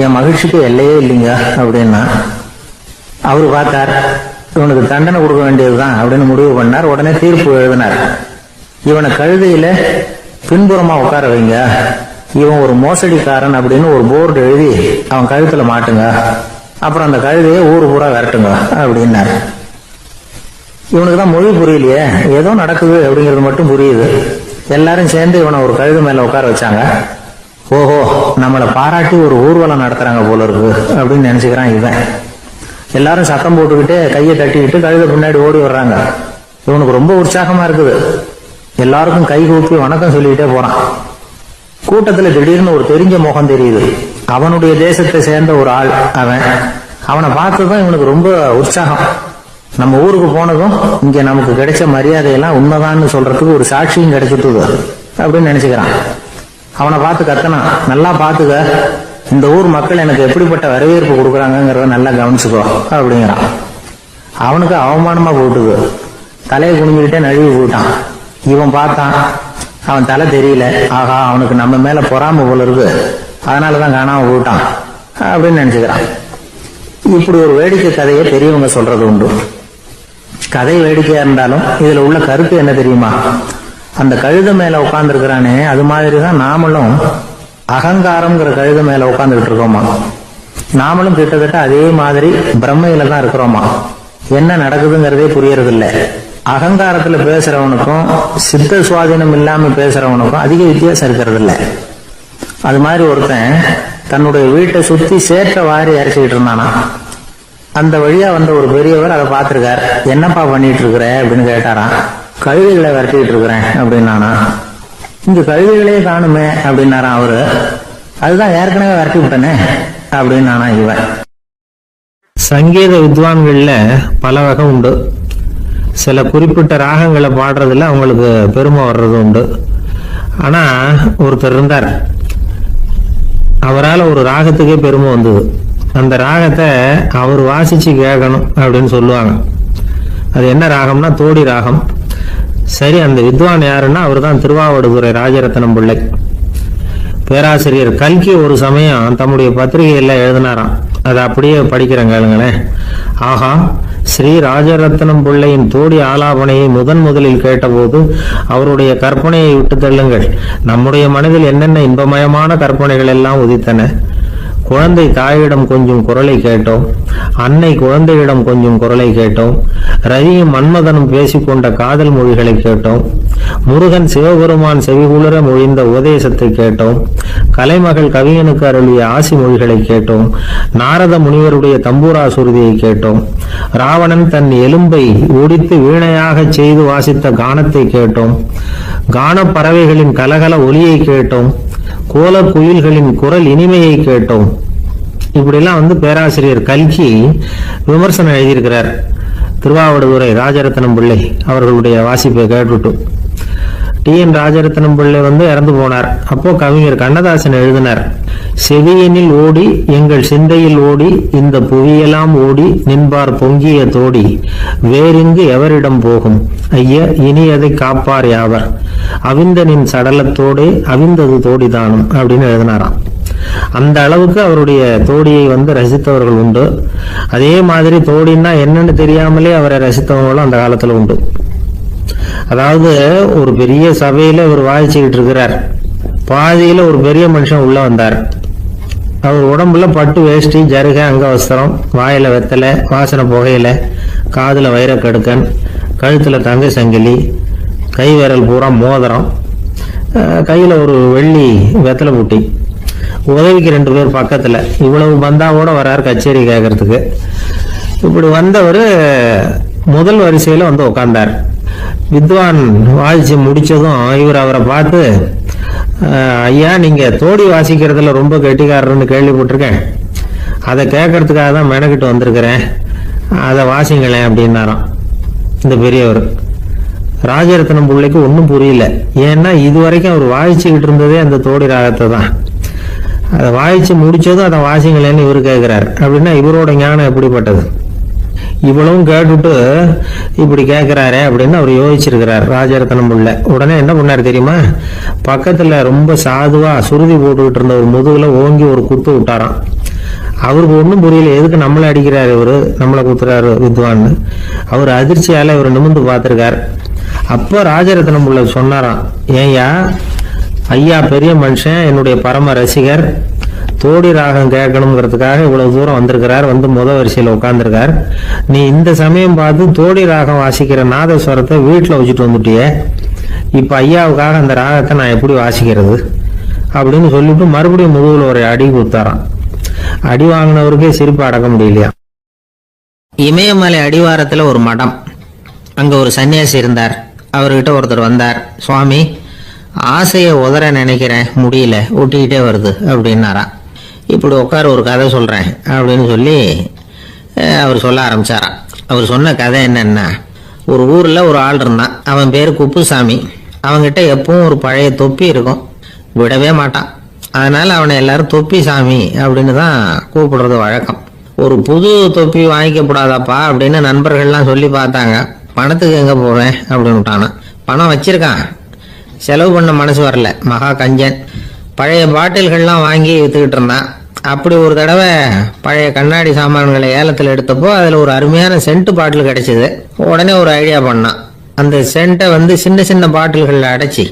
என் மகிழ்ச்சிக்கு எல்லையே இல்லைங்க அப்படின்னா. அவரு பார்த்தார், இவனுக்கு தண்டனை கொடுக்க வேண்டியதுதான் அப்படின்னு முடிவு பண்ணார். உடனே தீர்ப்பு எழுதினார். இவனை கழுதையில பின்புறமா உட்கார வைங்க, இவன் ஒரு மோசடிக்காரன் அப்படின்னு ஒரு போர்டு எழுதி அவன் கழுத்துல மாட்டுங்க, அப்புறம் அந்த கழுதையை ஊரு பூரா விரட்டுங்க அப்படின்னாரு. இவனுக்கு தான் மொழி புரியலையே, ஏதோ நடக்குது அப்படிங்கிறது மட்டும் புரியுது. எல்லாரும் சேர்ந்து இவனை ஒரு கழுதை மேல உட்கார வச்சாங்க. ஓஹோ, நம்மளை பாராட்டி ஒரு ஊர்வலம் நடத்துறாங்க போல இருக்கு அப்படின்னு நினைச்சுக்கிறான் இவன். எல்லாரும் சத்தம் போட்டுக்கிட்டு கையை தட்டிக்கிட்டு கழுதை பின்னாடி ஓடி வர்றாங்க. இவனுக்கு ரொம்ப உற்சாகமா இருக்குது. எல்லாருக்கும் கை கூப்பி வணக்கம் சொல்லிக்கிட்டே போறான். கூட்டத்துல திடீர்னு ஒரு தெரிஞ்ச முகம் தெரியுது. அவனுடைய தேசத்தை சேர்ந்த ஒரு ஆள் அவன். அவனை பார்த்ததும் இவனுக்கு ரொம்ப உற்சாகம். நம்ம ஊருக்கு போனதும் இங்க நமக்கு கிடைச்ச மரியாதையெல்லாம் உண்மைதான்னு சொல்றதுக்கு ஒரு சாட்சியும் கிடைச்சிட்டு அப்படின்னு நினைச்சுக்கிறான். அவனை பார்த்து கத்தனா, நல்லா பாத்துக்க, இந்த ஊர் மக்கள் எனக்கு எப்படிப்பட்ட வரவேற்பு கொடுக்குறாங்கிறத நல்லா கவனிச்சுக்கோ அப்படிங்கிறான். அவனுக்கு அவமானமா போட்டுது. தலையை குனிஞ்சுக்கிட்டே நழுவி போயிட்டான். இவன் பார்த்தான், அவன் தலை தெரியல. ஆகா, அவனுக்கு நம்ம மேல பொறாம போல இருக்கு, அதனாலதான் காணாம போயிட்டான் அப்படின்னு நினைச்சுக்கிறான். இப்படி ஒரு வேடிக்கை கதையை பெரியவங்க சொல்றது உண்டு. கதை வேடிக்கையா இருந்தாலும் இதுல உள்ள கருத்து என்ன தெரியுமா? அந்த கழுத மேல உட்கார்ந்து இருக்கிறானே, அது மாதிரிதான் நாமளும் அகங்காரம்ங்கிற கழுத மேல உட்கார்ந்துட்டு இருக்கோமா. நாமளும் கிட்டத்தட்ட அதே மாதிரி பிரம்மையில தான் இருக்கிறோமா. என்ன நடக்குதுங்கிறதே புரியறது இல்ல. அகங்காரத்துல பேசுறவனுக்கும் சித்த சுவாதீனம் இல்லாம பேசுறவனுக்கும் அதிக வித்தியாசம் இருக்கிறது இல்ல. அது மாதிரி ஒருத்தன் தன்னுடைய வீட்டை சுத்தி சேற்ற வாரி அரைச்சிக்கிட்டு இருந்தானா. அந்த வழியா வந்த ஒரு பெரியவர் அதை பார்த்திருக்காரு. என்னப்பா பண்ணிட்டு இருக்கிற அப்படின்னு கேட்டாராம். கழுதைகளை விரட்டிட்டு இருக்கிறேன் அப்படின்னானா. இங்க கழுதைகளே காணுமே அப்படின்னாராம் அவரு. அதுதான் ஏற்கனவே விரட்டி விட்டனே அப்படின்னானா இவன். சங்கீத வித்வான்கள்ல பல வகை உண்டு. சில குறிப்பிட்ட ராகங்களை பாடுறதுல அவங்களுக்கு பெருமை வர்றது உண்டு. ஆனா ஒருத்தர் இருந்தார், அவரால் ஒரு ராகத்துக்கே பெருமை வந்தது. அந்த ராகத்தை அவர் வாசிச்சு கேட்கணும் அப்படின்னு சொல்லுவாங்க. அது என்ன ராகம்னா தோடி ராகம். சரி, அந்த வித்வான் யாருன்னா அவர் தான் திருவாவடுதுறை ராஜரத்னம் பிள்ளை. பேராசிரியர் கல்கி ஒரு சமயம் தம்முடைய பத்திரிகையில எழுதினாராம். அதை அப்படியே படிக்கிறேன் கேளுங்களேன். ஆஹா, ஸ்ரீ ராஜரத்னம் பிள்ளையின் தோடி ஆலாபனையை முதலில் கேட்டபோது அவருடைய கற்பனையை விட்டு தள்ளுங்கள். நம்முடைய மனதில் என்னென்ன இன்பமயமான கற்பனைகள் எல்லாம் உதித்தன. குழந்தை தாயிடம் கொஞ்சம் குரலை கேட்டோம், அன்னை குழந்தையிடம் கொஞ்சம் குரலை கேட்டோம், ரவியும் மன்மதனும் பேசிக்கொண்ட காதல் மொழிகளை கேட்டோம், முருகன் சிவபெருமான் செவிகுளிர மொழிந்த உபதேசத்தை கேட்டோம், கலைமகள் கவியனுக்கு அருளிய ஆசி மொழிகளை கேட்டோம், நாரத முனிவருடைய தம்பூரா சுருதியை கேட்டோம், ராவணன் தன் எலும்பை ஒடித்து வீணையாக செய்து வாசித்த கானத்தை கேட்டோம், கானப் பறவைகளின் கலகல ஒலியை கேட்டோம், கோல குயில்களின் குரல் இனிமையை கேட்டோம். இப்படிலாம் பேராசிரியர் கல்கி விமர்சனம் எழுதியிருக்கிறார். திருவாவடுதுறை ராஜரத்னம் பிள்ளை அவர்களுடைய வாசிப்பை கேட்டுட்டு டி.என். ராஜரத்னம் பிள்ளை இறந்து போனார். அப்போ கவிஞர் கண்ணதாசன் எழுதினார், செவியனில் ஓடி எங்கள் சிந்தையில் ஓடி இந்த புவியெல்லாம் ஓடி நின்பார் பொங்கிய தோடி வேறிங்கு எவரிடம் போகும் ஐய இனி அதை காப்பார் யாவர் அவிந்தனின் சடலத்தோடே அவிந்தது தோடிதானும் அப்படின்னு எழுதினாராம். அந்த அளவுக்கு அவருடைய தோடியை ரசித்தவர்கள் உண்டு. அதே மாதிரி தோடின்னா என்னன்னு தெரியாமலே அவரை ரசித்தவங்களும் அந்த காலத்துல உண்டு. அதாவது ஒரு பெரிய சபையில இவர் வாய்ச்சிக்கிட்டு இருக்கிறார். பாதியில ஒரு பெரிய மனுஷன் உள்ள வந்தார். அவர் உடம்புல பட்டு வேஷ்டி, ஜருகை, அங்கவஸ்திரம், வாயில வெத்தலை, வாசனை புகையில, காதுல வைரக்கடுக்கன், கழுத்துல தங்க சங்கிலி, கை விரல் பூரா மோதிரம், கையில ஒரு வெள்ளி வெத்தலை பூட்டி, உதவிக்கு 2 பேர் பக்கத்துல. இவ்வளவு பந்தாவோட வர்றார் கச்சேரி கேட்கறதுக்கு. இப்படி வந்தவர் முதல் வரிசையில உட்கார்ந்தார். வித்வான் வாசிச்சு முடிச்சதும் இவர் அவரை பார்த்து, ஐயா, நீங்க தோடி வாசிக்கிறதுல ரொம்ப கெட்டிக்காரர்னு கேள்விப்பட்டிருக்கேன், அதை கேட்கறதுக்காக தான் மெனக்கிட்டு வந்திருக்கிறேன், அதை வாசிங்களேன் அப்படின்னாராம் இந்த பெரியவர். ராஜரத்னம் பிள்ளைக்கு ஒன்றும் புரியல. ஏன்னா இதுவரைக்கும் அவர் வாசிச்சுக்கிட்டு இருந்ததே அந்த தோடி ராகத்தை தான். அதை வாசிச்சு முடிச்சதும் அதை வாசிங்களேன்னு இவர் கேட்கிறார். அப்படின்னா இவரோட ஞானம் எப்படிப்பட்டது? இவ்வளவும் கேட்டுட்டு இப்படி கேட்கிறாரே அப்படின்னு அவர் யோசிச்சிருக்கிறார் ராஜரத்னம் பிள்ளை. உடனே என்ன பண்ணாரு தெரியுமா? பக்கத்துல ரொம்ப சாதுவா சுருதி போட்டுக்கிட்டு இருந்த ஒரு முதுகுல ஓங்கி ஒரு குத்து விட்டாராம். அவருக்கு ஒன்றும் புரியல, எதுக்கு நம்மளை அடிக்கிறாரு இவரு, நம்மளை குத்துறாரு வித்வான்னு. அவர் அதிர்ச்சியால இவர் நிமிர்ந்து பார்த்திருக்கார். அப்போ ராஜரத்னம் பிள்ளை சொன்னாராம், ஏய்யா ஐயா பெரிய மனுஷன், என்னுடைய பரம ரசிகர், தோடி ராகம் கேட்கணுங்கிறதுக்காக இவ்வளவு தூரம் வந்திருக்கிறார், முத வரிசையில் உட்கார்ந்துருக்கார். நீ இந்த சமயம் பார்த்து தோடி ராகம் வாசிக்கிற நாதஸ்வரத்தை வீட்டில் வச்சுட்டு வந்துட்டிய, இப்ப ஐயாவுக்காக அந்த ராகத்தை நான் எப்படி வாசிக்கிறது அப்படின்னு சொல்லிட்டு மறுபடியும் முதுகுல ஒரு அடி கொடுத்தாராம். அடி வாங்கினவருக்கே சிரிப்பு அடக்க முடியலையா. இமயமலை அடிவாரத்துல ஒரு மடம், அங்க ஒரு சன்னியாசி இருந்தார். அவர்கிட்ட ஒருத்தர் வந்தார், சுவாமி ஆசையை உதற நினைக்கிறேன், முடியல, ஒட்டிக்கிட்டே வருது அப்படின்னாராம். இப்படி உட்கார ஒரு கதை சொல்றேன் அப்படின்னு சொல்லி அவர் சொல்ல ஆரம்பிச்சாராம். அவர் சொன்ன கதை என்னன்னா, ஒரு ஊர்ல ஒரு ஆள் இருந்தான். அவன் பேரு குப்புசாமி. அவன்கிட்ட எப்பவும் ஒரு பழைய தொப்பி இருக்கும், விடவே மாட்டான். அதனால அவனை எல்லாரும் தொப்பி சாமி அப்படின்னு தான் கூப்பிடுறது வழக்கம். ஒரு புது தொப்பி வாங்கிக்கப்படாதாப்பா அப்படின்னு நண்பர்கள்லாம் சொல்லி பார்த்தாங்க. பணத்துக்கு எங்க போவேன் அப்படின்னு விட்டானா. பணம் வச்சிருக்கான், செலவு பண்ண மனசு வரல, மகா கஞ்சன். பழைய பாட்டில்கள்லாம் வாங்கி வித்துக்கிட்டு இருந்தான். அப்படி ஒரு தடவை பழைய கண்ணாடி சாமான்களை ஏலத்தில் எடுத்தப்போ அதில் ஒரு அருமையான சென்ட் பாட்டில் கிடைச்சிது. உடனே ஒரு ஐடியா பண்ணான், அந்த சென்ட்டை வந்து சின்ன சின்ன பாட்டில்களில் அடைச்சி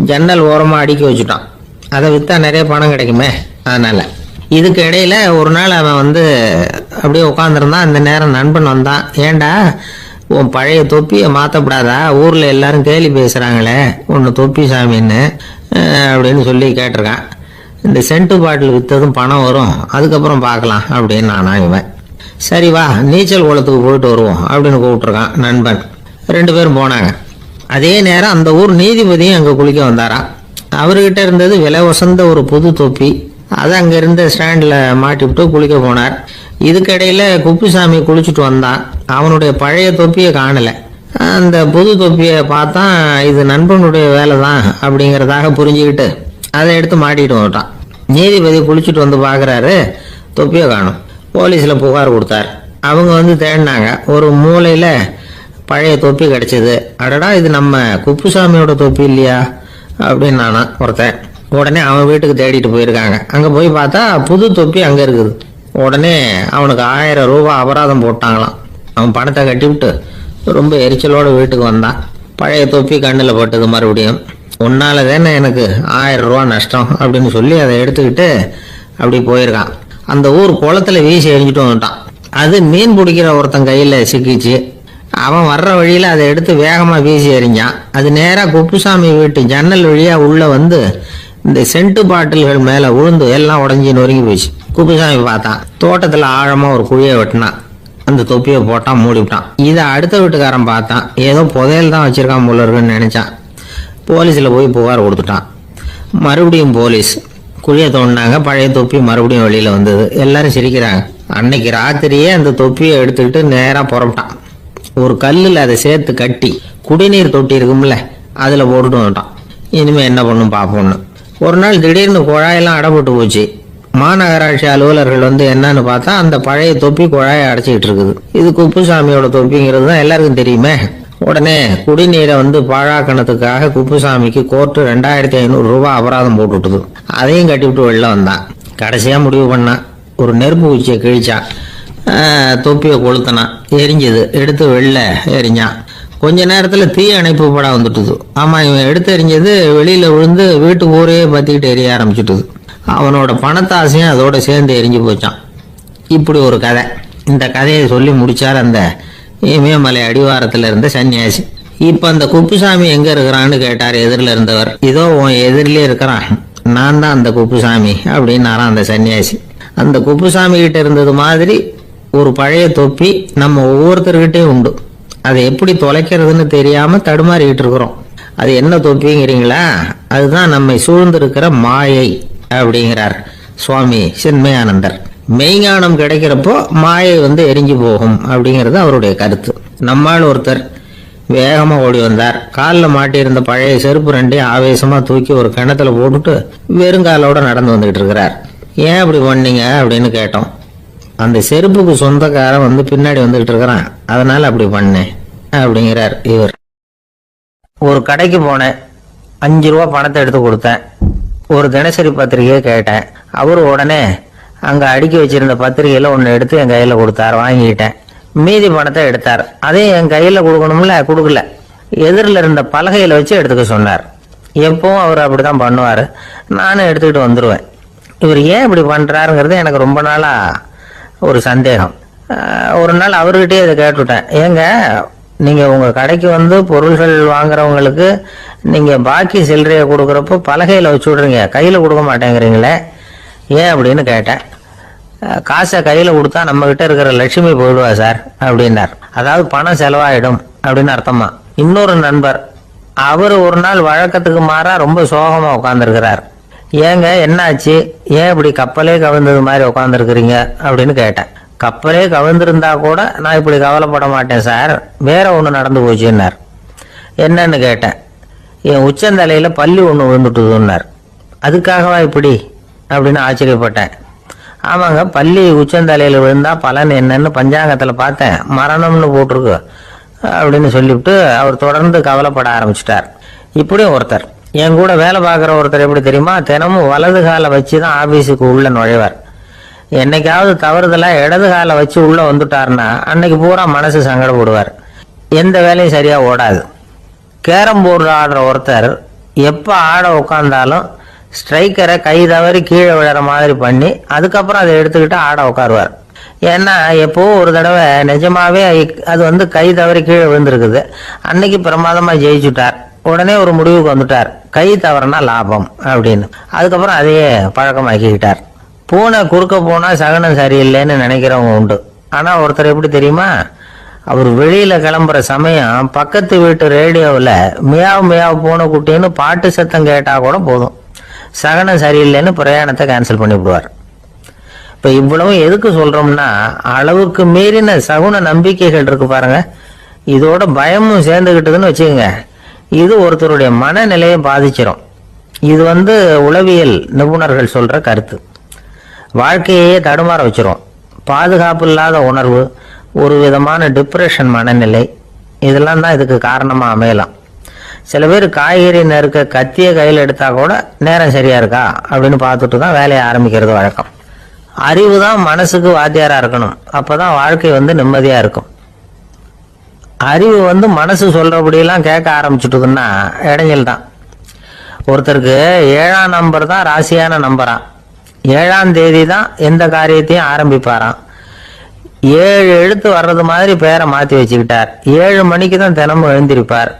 ஜன்னல் ஓரமாக அடுக்கி வச்சுட்டான். அதை விற்றா நிறைய பணம் கிடைக்குமே, அதனால். இதுக்கு இடையில ஒரு நாள் அவன் வந்து அப்படியே உட்காந்துருந்தான். அந்த நேரம் நண்பன் வந்தான். ஏண்டா உன் பழைய தொப்பியை மாற்றப்படாதா, ஊரில் எல்லாரும் கேலி பேசுகிறாங்களே ஒன்று தொப்பி சாமின்னு அப்படின்னு சொல்லி கேட்டிருக்கான். இந்த சென்ட்டு பாட்டில் விற்றதும் பணம் வரும், அதுக்கப்புறம் பார்க்கலாம் அப்படின்னு நானா இவன். சரி வா நீச்சல் குளத்துக்கு போயிட்டு வருவோம் அப்படின்னு கூப்பிட்டுருக்கான் நண்பன். 2 பேரும் போனாங்க. அதே நேரம் அந்த ஊர் நீதிபதியும் அங்கே குளிக்க வந்தாராம். அவர்கிட்ட இருந்தது விலை உசந்த ஒரு புது தொப்பி. அதை அங்கே இருந்த ஸ்டாண்டில் மாட்டிவிட்டு குளிக்க போனார். இதுக்கிடையில் குப்புசாமி குளிச்சுட்டு வந்தான். அவனுடைய பழைய தொப்பியை காணலை. அந்த புது தொப்பியை பார்த்தா இது நண்பனுடைய வேலை தான் அப்படிங்கிறதாக புரிஞ்சுக்கிட்டு அதை எடுத்து மாட்டிட்டு வந்துட்டான். நீதிபதி குளிச்சுட்டு வந்து பார்க்குறாரு, தொப்பியை காணும். போலீஸில் புகார் கொடுத்தார். அவங்க வந்து தேடினாங்க. ஒரு மூலையில் பழைய தொப்பி கிடச்சிது. அடடா இது நம்ம குப்புசாமியோட தொப்பி இல்லையா அப்படின்னு நானா ஒருத்தன். உடனே அவன் வீட்டுக்கு தேடிட்டு போயிருக்காங்க. அங்கே போய் பார்த்தா புது தொப்பி அங்கே இருக்குது. உடனே அவனுக்கு 1000 ரூபாய் அபராதம் போட்டாங்களாம். அவன் பணத்தை கட்டிவிட்டு ரொம்ப எரிச்சலோடு வீட்டுக்கு வந்தான். பழைய தொப்பி கண்ணில் பட்டது. மறுபடியும் உன்னால தானே எனக்கு 1000 ரூபா நஷ்டம் அப்படின்னு சொல்லி அதை எடுத்துக்கிட்டு அப்படி போயிருக்கான். அந்த ஊர் குளத்துல வீசி எரிஞ்சிட்டு வந்துட்டான். அது மீன் பிடிக்கிற ஒருத்தன் கையில் சிக்கிச்சு. அவன் வர்ற வழியில் அதை எடுத்து வேகமாக வீசி எறிஞ்சான். அது நேராக குப்புசாமி வீட்டு ஜன்னல் வழியாக உள்ளே வந்து இந்த சென்ட்டு பாட்டில்கள் மேலே விழுந்து எல்லாம் உடஞ்சி நொறுங்கி போச்சு. குப்புசாமி பார்த்தான். தோட்டத்தில் ஆழமாக ஒரு குழியை வெட்டினான். அந்த தொப்பியை போட்டான், மூடிவிட்டான். இதை அடுத்த வீட்டுக்காரன் பார்த்தான். ஏதோ புதையல் தான் வச்சிருக்கான் போல இருக்குன்னு நினைச்சான். போலீஸில் போய் புகார் கொடுத்துட்டான். மறுபடியும் போலீஸ் குழியை தோண்டினாங்க. பழைய தொப்பி மறுபடியும் வெளியில் வந்தது. எல்லாரும் சிரிக்கிறாங்க. அன்னைக்கு ராத்திரியே அந்த தொப்பியை எடுத்துக்கிட்டு நேராக புறப்பட்டான். ஒரு கல்லில் அதை சேர்த்து கட்டி குடிநீர் தொட்டி இருக்கும்ல அதில் போட்டுட்டு வந்துட்டான். இனிமேல் என்ன பண்ணும் பார்ப்போம்னு. ஒரு நாள் திடீர்னு குழாயெல்லாம் அடைப்பட்டு போச்சு. மாநகராட்சி அலுவலர்கள் வந்து என்னன்னு பார்த்தா அந்த பழைய தொப்பி குழாயை அடைச்சிக்கிட்டு இருக்குது. இது குப்புசாமியோட தொப்பிங்கிறது தான் எல்லாருக்கும் தெரியுமே. உடனே குடிநீரை வந்து பாழாக்கணத்துக்காக குப்புசாமிக்கு கோர்ட்டு 2500 ரூபாய் அபராதம் போட்டுவிட்டது. அதையும் கட்டிவிட்டு வெளில வந்தான். கடைசியாக முடிவு பண்ணான். ஒரு நெருப்பு குச்சியை கிழிச்சான். தொப்பியை கொளுத்தினான். எரிஞ்சது. எடுத்து வெளில எரிஞ்சான். கொஞ்ச நேரத்தில் தீ அணைப்பு படம் வந்துட்டுது. ஆமாம், இவன் எடுத்து எரிஞ்சது வெளியில் விழுந்து வீட்டு ஊரே பற்றிக்கிட்டு எரிய ஆரம்பிச்சுட்டுது. அவனோட பணத்தாசையும் அதோட சேர்ந்து எரிஞ்சு போச்சான். இப்படி ஒரு கதை. இந்த கதையை சொல்லி முடிச்சார் அந்த இமயமலை அடிவாரத்தில் இருந்த சன்னியாசி. இப்போ அந்த குப்புசாமி எங்கே இருக்கிறான்னு கேட்டார் எதிரில் இருந்தவர். இதோ உன் எதிரிலே இருக்கிறான், நான் தான் அந்த குப்புசாமி அப்படின்னாரான் அந்த சன்னியாசி. அந்த குப்புசாமி கிட்ட இருந்தது மாதிரி ஒரு பழைய தொப்பி நம்ம ஒவ்வொருத்தர்கிட்டையும் உண்டு. அதை எப்படி தொலைக்கிறதுன்னு தெரியாமல் தடுமாறிக்கிட்டு இருக்கிறோம். அது என்ன தொப்பிங்கிறீங்களா? அதுதான் நம்மை சூழ்ந்திருக்கிற மாயை அப்படிங்கிறார் சுவாமி சின்மயானந்தர். மெய்ஞானம் கிடைக்கிறப்போ மாயை வந்து எரிஞ்சு போகும் அப்படிங்கிறது அவருடைய கருத்து. நம்மால் ஒருத்தர் வேகமாக ஓடி வந்தார். காலில் மாட்டியிருந்த பழைய செருப்பு 2 ஆவேசமாக தூக்கி ஒரு கிணத்துல போட்டுட்டு வெறுங்காலோட நடந்து வந்துகிட்டு இருக்கிறார். ஏன் அப்படி பண்ணீங்க அப்படின்னு கேட்டோம். அந்த செருப்புக்கு சொந்தக்காரன் வந்து பின்னாடி வந்துகிட்டு இருக்கிறான், அதனால அப்படி பண்ணேன் அப்படிங்கிறார் இவர். ஒரு கடைக்கு போனேன். 5 ரூபா பணத்தை எடுத்து கொடுத்தேன். ஒரு தினசரி பத்திரிகையை கேட்டேன். அவர் உடனே அங்கே அடுக்கி வச்சிருந்த பத்திரிகையில் ஒன்று எடுத்து என் கையில் கொடுத்தார். வாங்கிக்கிட்டேன். மீதி பணத்தை எடுத்தார். அதையும் என் கையில் கொடுக்கணும்ல, கொடுக்கல. எதிரில் இருந்த பலகையில் வச்சு எடுத்துக்க சொன்னார். எப்பவும் அவர் அப்படி தான் பண்ணுவார். நானும் எடுத்துக்கிட்டு வந்துடுவேன். இவர் ஏன் இப்படி பண்ணுறாருங்கிறது எனக்கு ரொம்ப நாளாக ஒரு சந்தேகம். ஒரு நாள் அவர்கிட்டயே இதை கேட்டுவிட்டேன். ஏங்க, நீங்கள் உங்கள் கடைக்கு வந்து பொருள்கள் வாங்குறவங்களுக்கு நீங்கள் பாக்கி சில்லறையை கொடுக்குறப்போ பலகையில் வச்சு விட்றீங்க, கையில் கொடுக்க மாட்டேங்கிறீங்களே, ஏன் அப்படின்னு கேட்டேன். காசை கையில் கொடுத்தா நம்மகிட்ட இருக்கிற லட்சுமி போயிடுவா சார் அப்படின்னார். அதாவது பணம் செலவாயிடும் அப்படின்னு அர்த்தமா. இன்னொரு நண்பர், அவர் ஒரு நாள் வழக்கத்துக்கு மாறா ரொம்ப சோகமாக உட்காந்துருக்கிறார். ஏங்க என்னாச்சு, ஏன் இப்படி கப்பலே கவிழ்ந்தது மாதிரி உட்காந்துருக்குறீங்க அப்படின்னு கேட்டேன். கப்பலே கவிழ்ந்திருந்தா கூட நான் இப்படி கவலைப்பட மாட்டேன் சார், வேற ஒன்று நடந்து போச்சுன்னார். என்னன்னு கேட்டேன். என் உச்சந்தலையில் பல்லி ஒன்று விழுந்துட்டுதுன்னார். அதுக்காகவா இப்படி அப்படின்னு ஆச்சரியப்பட்டேன். ஆமாங்க, பல்லி உச்சந்தலையில் விழுந்தா பலன் என்னன்னு பஞ்சாங்கத்தில் பார்த்தேன், மரணம்னு போட்டிருக்கு அப்படின்னு சொல்லிவிட்டு அவர் தொடர்ந்து கவலைப்பட ஆரம்பிச்சிட்டார். இப்படியும் ஒருத்தர், என் கூட வேலை பார்க்குற ஒருத்தர் எப்படி தெரியுமா, தினமும் வலது காலை வச்சு தான் ஆஃபீஸுக்கு உள்ள நுழைவார். என்னைக்காவது தவறுதலாக இடது காலை வச்சு உள்ளே வந்துட்டாருன்னா அன்னைக்கு பூரா மனசு சங்கடப்படுவார். எந்த வேலையும் சரியாக ஓடாது. கேரம் போர்டு ஆடுற ஒருத்தர் எப்போ ஆட உட்காந்தாலும் ஸ்ட்ரைக்கரை கை தவறி கீழே விழுற மாதிரி பண்ணி அதுக்கப்புறம் அதை எடுத்துக்கிட்டு ஆட உட்காருவார். ஏன்னா எப்போ ஒரு தடவை நிஜமாவே அது கை தவறி கீழே விழுந்திருக்குது. அன்னைக்கு பிரமாதமாக ஜெயிச்சுட்டார். உடனே ஒரு முடிவுக்கு வந்துட்டார், கை தவறுனா லாபம் அப்படின்னு. அதுக்கப்புறம் அதையே பழக்கமாக்கிக்கிட்டார். பூனை குறுக்க போனால் சகனம் சரியில்லைன்னு நினைக்கிறவங்க உண்டு. ஆனால் ஒருத்தர் எப்படி தெரியுமா, அவர் வெளியில கிளம்புற சமயம் பக்கத்து வீட்டு ரேடியோவில் மியாவ் மியாவ் பூனை குட்டின்னு பாட்டு சத்தம் கேட்டால் கூட போதும், சகனம் சரியில்லைன்னு பிரயாணத்தை கேன்சல் பண்ணிவிடுவார். இப்போ இவ்வளவு எதுக்கு சொல்றோம்னா, அளவுக்கு மீறின சகுன நம்பிக்கைகள் இருக்கு பாருங்க, இதோட பயமும் சேர்ந்துக்கிட்டதுன்னு வச்சுக்கோங்க, இது ஒருத்தருடைய மனநிலையை பாதிச்சிடும். இது உளவியல் நிபுணர்கள் சொல்ற கருத்து. வாழ்க்கையே தடுமாற வச்சிரும். பாதுகாப்பு இல்லாத உணர்வு, ஒரு விதமான டிப்ரெஷன் மனநிலை, இதெல்லாம் தான் இதுக்கு காரணமாக அமையலாம். சில பேர் காய்கறி நறுக்க கத்திய கையில் எடுத்தா கூட நேரம் சரியா இருக்கா அப்படின்னு பார்த்துட்டு தான் வேலையை ஆரம்பிக்கிறது வழக்கம். அறிவு தான் மனசுக்கு வாத்தியாரா இருக்கணும், அப்பதான் வாழ்க்கை நிம்மதியா இருக்கும். அறிவு மனசு சொல்றபடியெல்லாம் கேட்க ஆரம்பிச்சுட்டுதுன்னா இடைஞ்சல் தான். ஒருத்தருக்கு 7ஆம் நம்பர் தான் ராசியான நம்பரா, 7ஆம் தேதி தான் எந்த காரியத்தையும் ஆரம்பிப்பாராம். 7 எழுத்து வர்றது மாதிரி பேரை மாற்றி வச்சுக்கிட்டார். 7 மணிக்கு தான் தினமும் எழுந்திருப்பார்.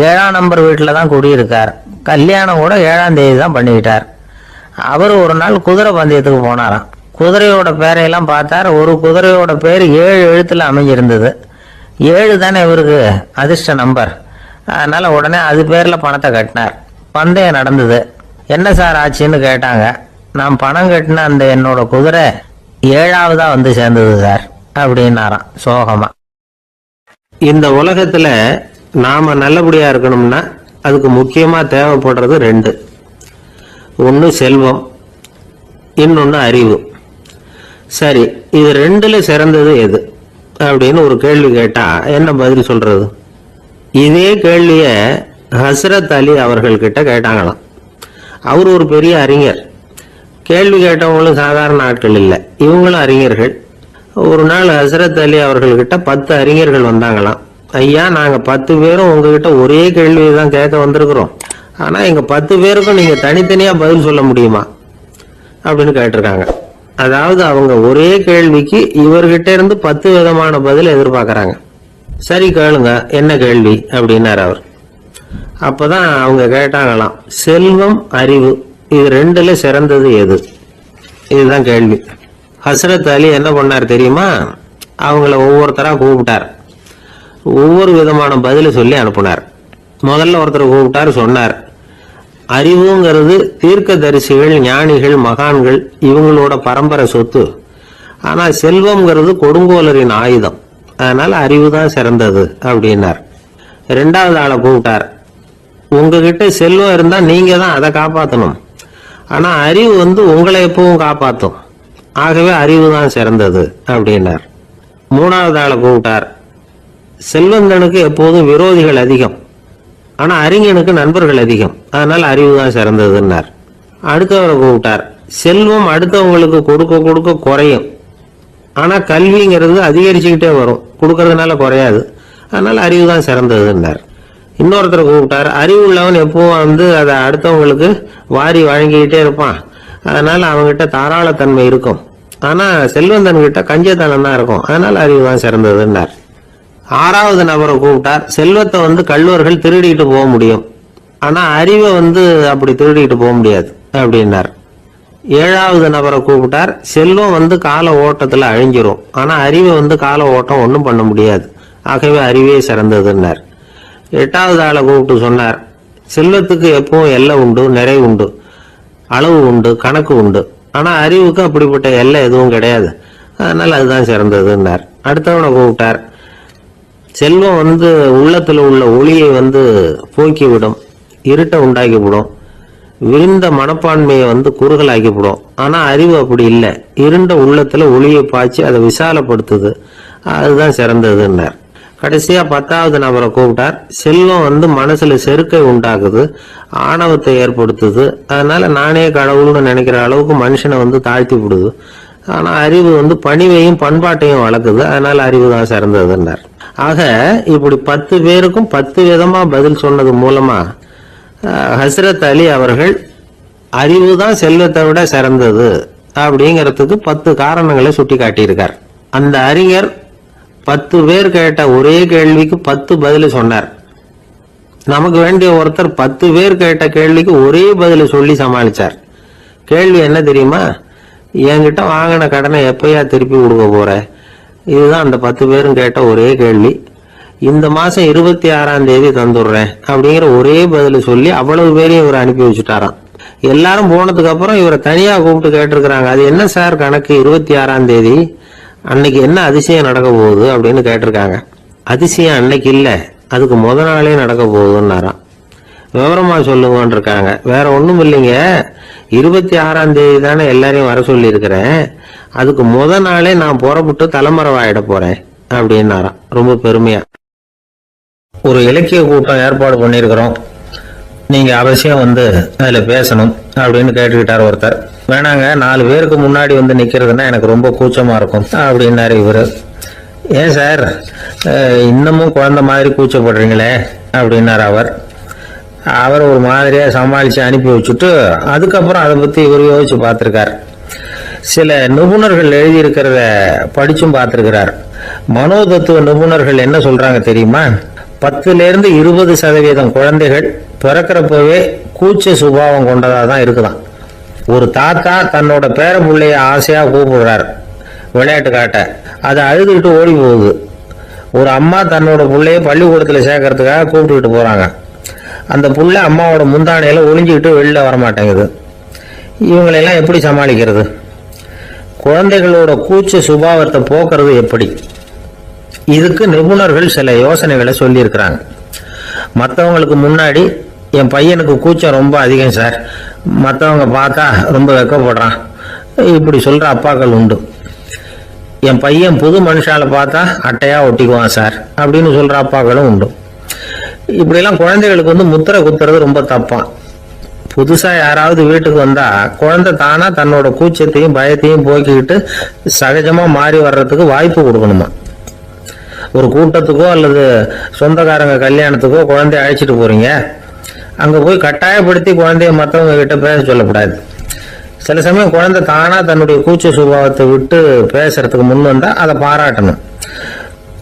7ஆம் நம்பர் வீட்டில் தான் குடியிருக்கார். கல்யாணம் கூட 7ஆம் தேதி தான் பண்ணிக்கிட்டார். அவர் ஒரு நாள் குதிரை பந்தயத்துக்கு போனாராம். குதிரையோட பேரையெல்லாம் பார்த்தார். ஒரு குதிரையோட பேர் 7 எழுத்துல அமைஞ்சிருந்தது. 7 தானே இவருக்கு அதிர்ஷ்ட நம்பர். அதனால உடனே அது பேரில் பணத்தை கட்டினார். பந்தயம் நடந்தது. என்ன சார் ஆச்சுன்னு கேட்டாங்க. நான் பணம் கட்டின அந்த என்னோட குதிரை 7ஆவதா சேர்ந்தது சார் அப்படின்னாராம் சோகமா. இந்த உலகத்துல நாம நல்லபடியா இருக்கணும்னா அதுக்கு முக்கியமா தேவைப்படுறது 2. ஒன்று செல்வம், இன்னொன்று அறிவு. சரி, இது 2ல சிறந்தது எது அப்படின்னு ஒரு கேள்வி கேட்டா என்ன பதில் சொல்றது? இதே கேள்விய ஹஸ்ரத் அலி அவர்கள் கிட்ட கேட்டாங்களாம். அவர் ஒரு பெரிய அறிஞர். கேள்வி கேட்டவங்களும் சாதாரண ஆட்கள் இல்லை, இவங்களும் அறிஞர்கள். ஒரு நாள் ஹசரத் அலி அவர்கள்கிட்ட 10 அறிஞர்கள் வந்தாங்களாம். ஐயா, நாங்க 10 பேரும் உங்ககிட்ட ஒரே கேள்வியை தான் கேட்க வந்திருக்கிறோம், ஆனா எங்க 10 பேருக்கும் நீங்க தனித்தனியா பதில் சொல்ல முடியுமா அப்படின்னு கேட்டிருக்காங்க. அதாவது அவங்க ஒரே கேள்விக்கு இவர்கிட்ட இருந்து 10 விதமான பதில் எதிர்பார்க்கறாங்க. சரி கேளுங்க, என்ன கேள்வி அப்படின்னாரு அவர். அப்பதான் அவங்க கேட்டாங்களாம், செல்வம் அறிவு இது 2ல சிறந்தது எது? இதுதான் கேள்வி. ஹசரத் அலி என்ன பண்ணார் தெரியுமா? அவங்கள ஒவ்வொருத்தரா கூப்பிட்டார். ஒவ்வொரு விதமான பதில சொல்லி அனுப்புனார். முதல்ல ஒருத்தரை கூப்பிட்டார். சொன்னார், அறிவுங்கிறது தீர்க்க தரிசிகள், ஞானிகள், மகான்கள் இவங்களோட பரம்பரை சொத்து. ஆனா செல்வம்ங்கிறது கொடுங்கோலரின் ஆயுதம். அதனால அறிவு தான் சிறந்தது அப்படின்னார். 2வது ஆளை கூப்பிட்டார். உங்ககிட்ட செல்வம் இருந்தா நீங்க தான் அதை காப்பாற்றணும், ஆனா அறிவு உங்களை எப்பவும் காப்பாற்றும். ஆகவே அறிவு தான் சிறந்தது அப்படின்னார். 3வது ஆளை கூப்பிட்டார். செல்வந்தனுக்கு எப்போதும் விரோதிகள் அதிகம், ஆனா அறிஞனுக்கு நண்பர்கள் அதிகம். அதனால அறிவு தான் சிறந்ததுன்னார். அடுத்தவரை கூப்பிட்டார். செல்வம் அடுத்தவங்களுக்கு கொடுக்க கொடுக்க குறையும், ஆனா கல்விங்கிறது அதிகரிச்சுக்கிட்டே வரும், கொடுக்கறதுனால குறையாது. அதனால அறிவு தான் சிறந்ததுன்னார். இன்னொருத்தரை கூப்பிட்டார். அறிவு உள்ளவன் எப்பவும் அதை அடுத்தவங்களுக்கு வாரி வழங்கிக்கிட்டே இருப்பான், அதனால அவங்ககிட்ட தாராளத்தன்மை இருக்கும். ஆனா செல்வந்தன் கிட்ட கஞ்சத்தனம் தான் இருக்கும், அதனால அறிவு தான் சிறந்ததுன்னார். 6வது நபரை கூப்பிட்டார். செல்வத்தை கள்வர்கள் திருடிட்டு போக முடியும், ஆனா அறிவை அப்படி திருடிட்டு போக முடியாது அப்படின்னார். 7வது நபரை கூப்பிட்டார். செல்வம் கால ஓட்டத்துல அழிஞ்சிரும், ஆனா அறிவை கால ஓட்டம் ஒன்றும் பண்ண முடியாது, ஆகவே அறிவே சிறந்ததுன்னார். 8வது ஆளை கூப்பிட்டு சொன்னார், செல்வத்துக்கு எப்பவும் எல்லை உண்டு, நிறைவு உண்டு, அளவு உண்டு, கணக்கு உண்டு. ஆனா அறிவுக்கு அப்படிப்பட்ட எல்லை எதுவும் கிடையாது, அதனால அதுதான் சிறந்ததுன்னார். அடுத்தவனை கூப்பிட்டார். செல்வம் உள்ளத்துல உள்ள ஒளியை போக்கி விடும், இருட்டை உண்டாக்கி விடும், விருந்த மனப்பான்மையை குறுகலாக்கி விடும். ஆனா அறிவு அப்படி இல்லை, இருண்ட உள்ளத்துல ஒளியை பாய்ச்சி அதை விசாலப்படுத்துது, அதுதான் சிறந்ததுன்னார். கடைசியா 10வது நபரை கூப்பிட்டார். செல்வம் மனசுல செருக்கை உண்டாக்குது, ஆணவத்தை ஏற்படுத்துது, அதனால நானே கடவுள்னு நினைக்கிற அளவுக்கு மனுஷனை தாழ்த்தி விடுது. ஆனா அறிவு பணிவையும் பண்பாட்டையும் வளர்க்குது, அதனால அறிவு தான் சிறந்ததுன்னார். ஆக இப்படி 10 பேருக்கும் 10 விதமா பதில் சொன்னது மூலமா ஹஸ்ரத் அலி அவர்கள் அறிவுதான் செல்வத்தை விட சிறந்தது அப்படிங்கிறதுக்கு 10 காரணங்களை சுட்டி காட்டியிருக்கார். அந்த அறிஞர் 10 பேர் கேட்ட ஒரே கேள்விக்கு 10 பதில் சொன்னார். நமக்கு வேண்டிய ஒருத்தர் 10 பேர் கேட்ட கேள்விக்கு ஒரே பதில சொல்லி சமாளிச்சார். கேள்வி என்ன தெரியுமா? என்கிட்ட வாங்கின கடனை எப்பயா திருப்பி கொடுக்க போற? இதுதான் அந்த 10 பேரும் கேட்ட ஒரே கேள்வி. இந்த மாசம் 26ஆம் தேதி தந்துடுறேன் அப்படிங்கிற ஒரே பதில சொல்லி அவ்வளவு பேரையும் இவர் அனுப்பி வச்சுட்டாராம். எல்லாரும் போனதுக்கு அப்புறம் இவரை தனியா கூப்பிட்டு கேட்டிருக்கிறாங்க. அது என்ன சார் கணக்கு 26ஆம் தேதி அன்னைக்கு என்ன அதிசயம் நடக்க போகுது அப்படின்னு கேட்டிருக்காங்க. அதிசயம் அன்னைக்கு இல்ல, அதுக்கு முத நாளே நடக்க போகுதுன்னாராம். விவரமா சொல்லுங்கன்னு இருக்காங்க. வேற ஒண்ணும் இல்லைங்க, 26ஆம் தேதி தானே எல்லாரையும் வர சொல்லி இருக்கிறேன், அதுக்கு முத நாளே நான் புறப்பட்டு தலைமறைவாயிட போறேன் அப்படின்னாராம். ரொம்ப பெருமையா. ஒரு இலக்கிய கூட்டம் ஏற்பாடு பண்ணிருக்கிறோம், நீங்க அவசியம் வந்து அதுல பேசணும் அப்படின்னு கேட்டுக்கிட்டார் ஒருத்தர். வேணாங்க, 4 பேருக்கு முன்னாடி வந்து நிக்கிறதுன்னா எனக்கு ரொம்ப கூச்சமா இருக்கும் அப்படின்னாரு இவரு. ஏன் சார் இன்னமும் குழந்தை மாதிரி கூச்சப்படுறீங்களே அப்படின்னாரு அவர் ஒரு மாதிரியா சமாளிச்சு அனுப்பி வச்சுட்டு அதுக்கப்புறம் அதை பத்தி இவர் யோசிச்சு பார்த்திருக்கார். சில நிபுணர்கள் எழுதியிருக்கிறத படிச்சும் பார்த்திருக்கிறார். மனோதத்துவ நிபுணர்கள் என்ன சொல்றாங்க தெரியுமா? 10% 20% குழந்தைகள் பிறக்கிறப்பவே கூச்ச சுபாவம் கொண்டதா தான் இருக்குதான். ஒரு தாத்தா தன்னோட பேர பிள்ளைய ஆசையா கூப்பிடுறார் விளையாட்டு காட்ட, அதை அழுதுகிட்டு ஓடி போகுது. ஒரு அம்மா தன்னோட பிள்ளைய பள்ளிக்கூடத்துல சேர்க்கறதுக்காக கூப்பிட்டுக்கிட்டு போறாங்க. அந்த புள்ள அம்மாவோட முந்தானையில ஒளிஞ்சுக்கிட்டு வெளில வரமாட்டேங்குது. இவங்களெல்லாம் எப்படி சமாளிக்கிறது? குழந்தைகளோட கூச்ச சுபாவத்தை போக்குறது எப்படி? இதுக்கு நிபுணர்கள் சில யோசனைகளை சொல்லி இருக்கிறாங்க. மற்றவங்களுக்கு முன்னாடி என் பையனுக்கு கூச்சம் ரொம்ப அதிகம் சார், மற்றவங்க பார்த்தா ரொம்ப வெக்கப்படுறான், இப்படி சொல்ற அப்பாக்கள் உண்டு. என் பையன் புது மனுஷால பார்த்தா அட்டையா ஒட்டிக்குவான் சார் அப்படின்னு சொல்ற அப்பாக்களும் உண்டு. இப்படிலாம் குழந்தைகளுக்கு வந்து முத்திரை குத்துறது ரொம்ப தப்பான். புதுசா யாராவது வீட்டுக்கு வந்தா குழந்தை தானா தன்னோட கூச்சத்தையும் பயத்தையும் போக்கிக்கிட்டு சகஜமா மாறி வர்றதுக்கு வாய்ப்பு கொடுக்கணுமா. ஒரு கூட்டத்துக்கோ அல்லது சொந்தக்காரங்க கல்யாணத்துக்கோ குழந்தைய அழைச்சிட்டு போறீங்க, அங்க போய் கட்டாயப்படுத்தி குழந்தைய மற்றவங்க கிட்ட பேச சொல்லக்கூடாது. சில சமயம் குழந்தை தானா தன்னுடைய கூச்ச சுபாவத்தை விட்டு பேசுறதுக்கு முன் வந்தா அதை பாராட்டணும்.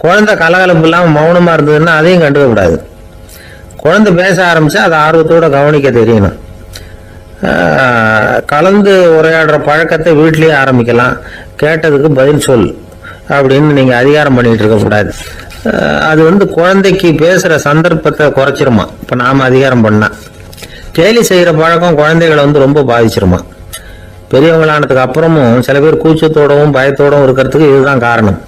குழந்தை கலகலப்பு இல்லாம மௌனமா இருந்ததுன்னா அதையும் கண்டுக்க கூடாது. குழந்தை பேச ஆரம்பிச்சா அதை ஆர்வத்தோட கவனிக்க தெரியணும். கலந்து உரையாடுற பழக்கத்தை வீட்லயே ஆரம்பிக்கலாம். கேட்டதுக்கு பதில் சொல் அப்படின்னு நீங்க அதிகாரம் பண்ணிட்டு இருக்க கூடாது. அது வந்து குழந்தைக்கு பேசுற சந்தர்ப்பத்தை குறைச்சிருமா. இப்ப நாம அதிகாரம் பண்ணா கேலி செய்யற பழக்கம் குழந்தைகளை வந்து ரொம்ப பாதிச்சிருமா. பெரியவங்களானதுக்கு அப்புறமும் சில பேர் கூச்சத்தோடவும் பயத்தோடவும் இருக்கிறதுக்கு இதுதான் காரணம்.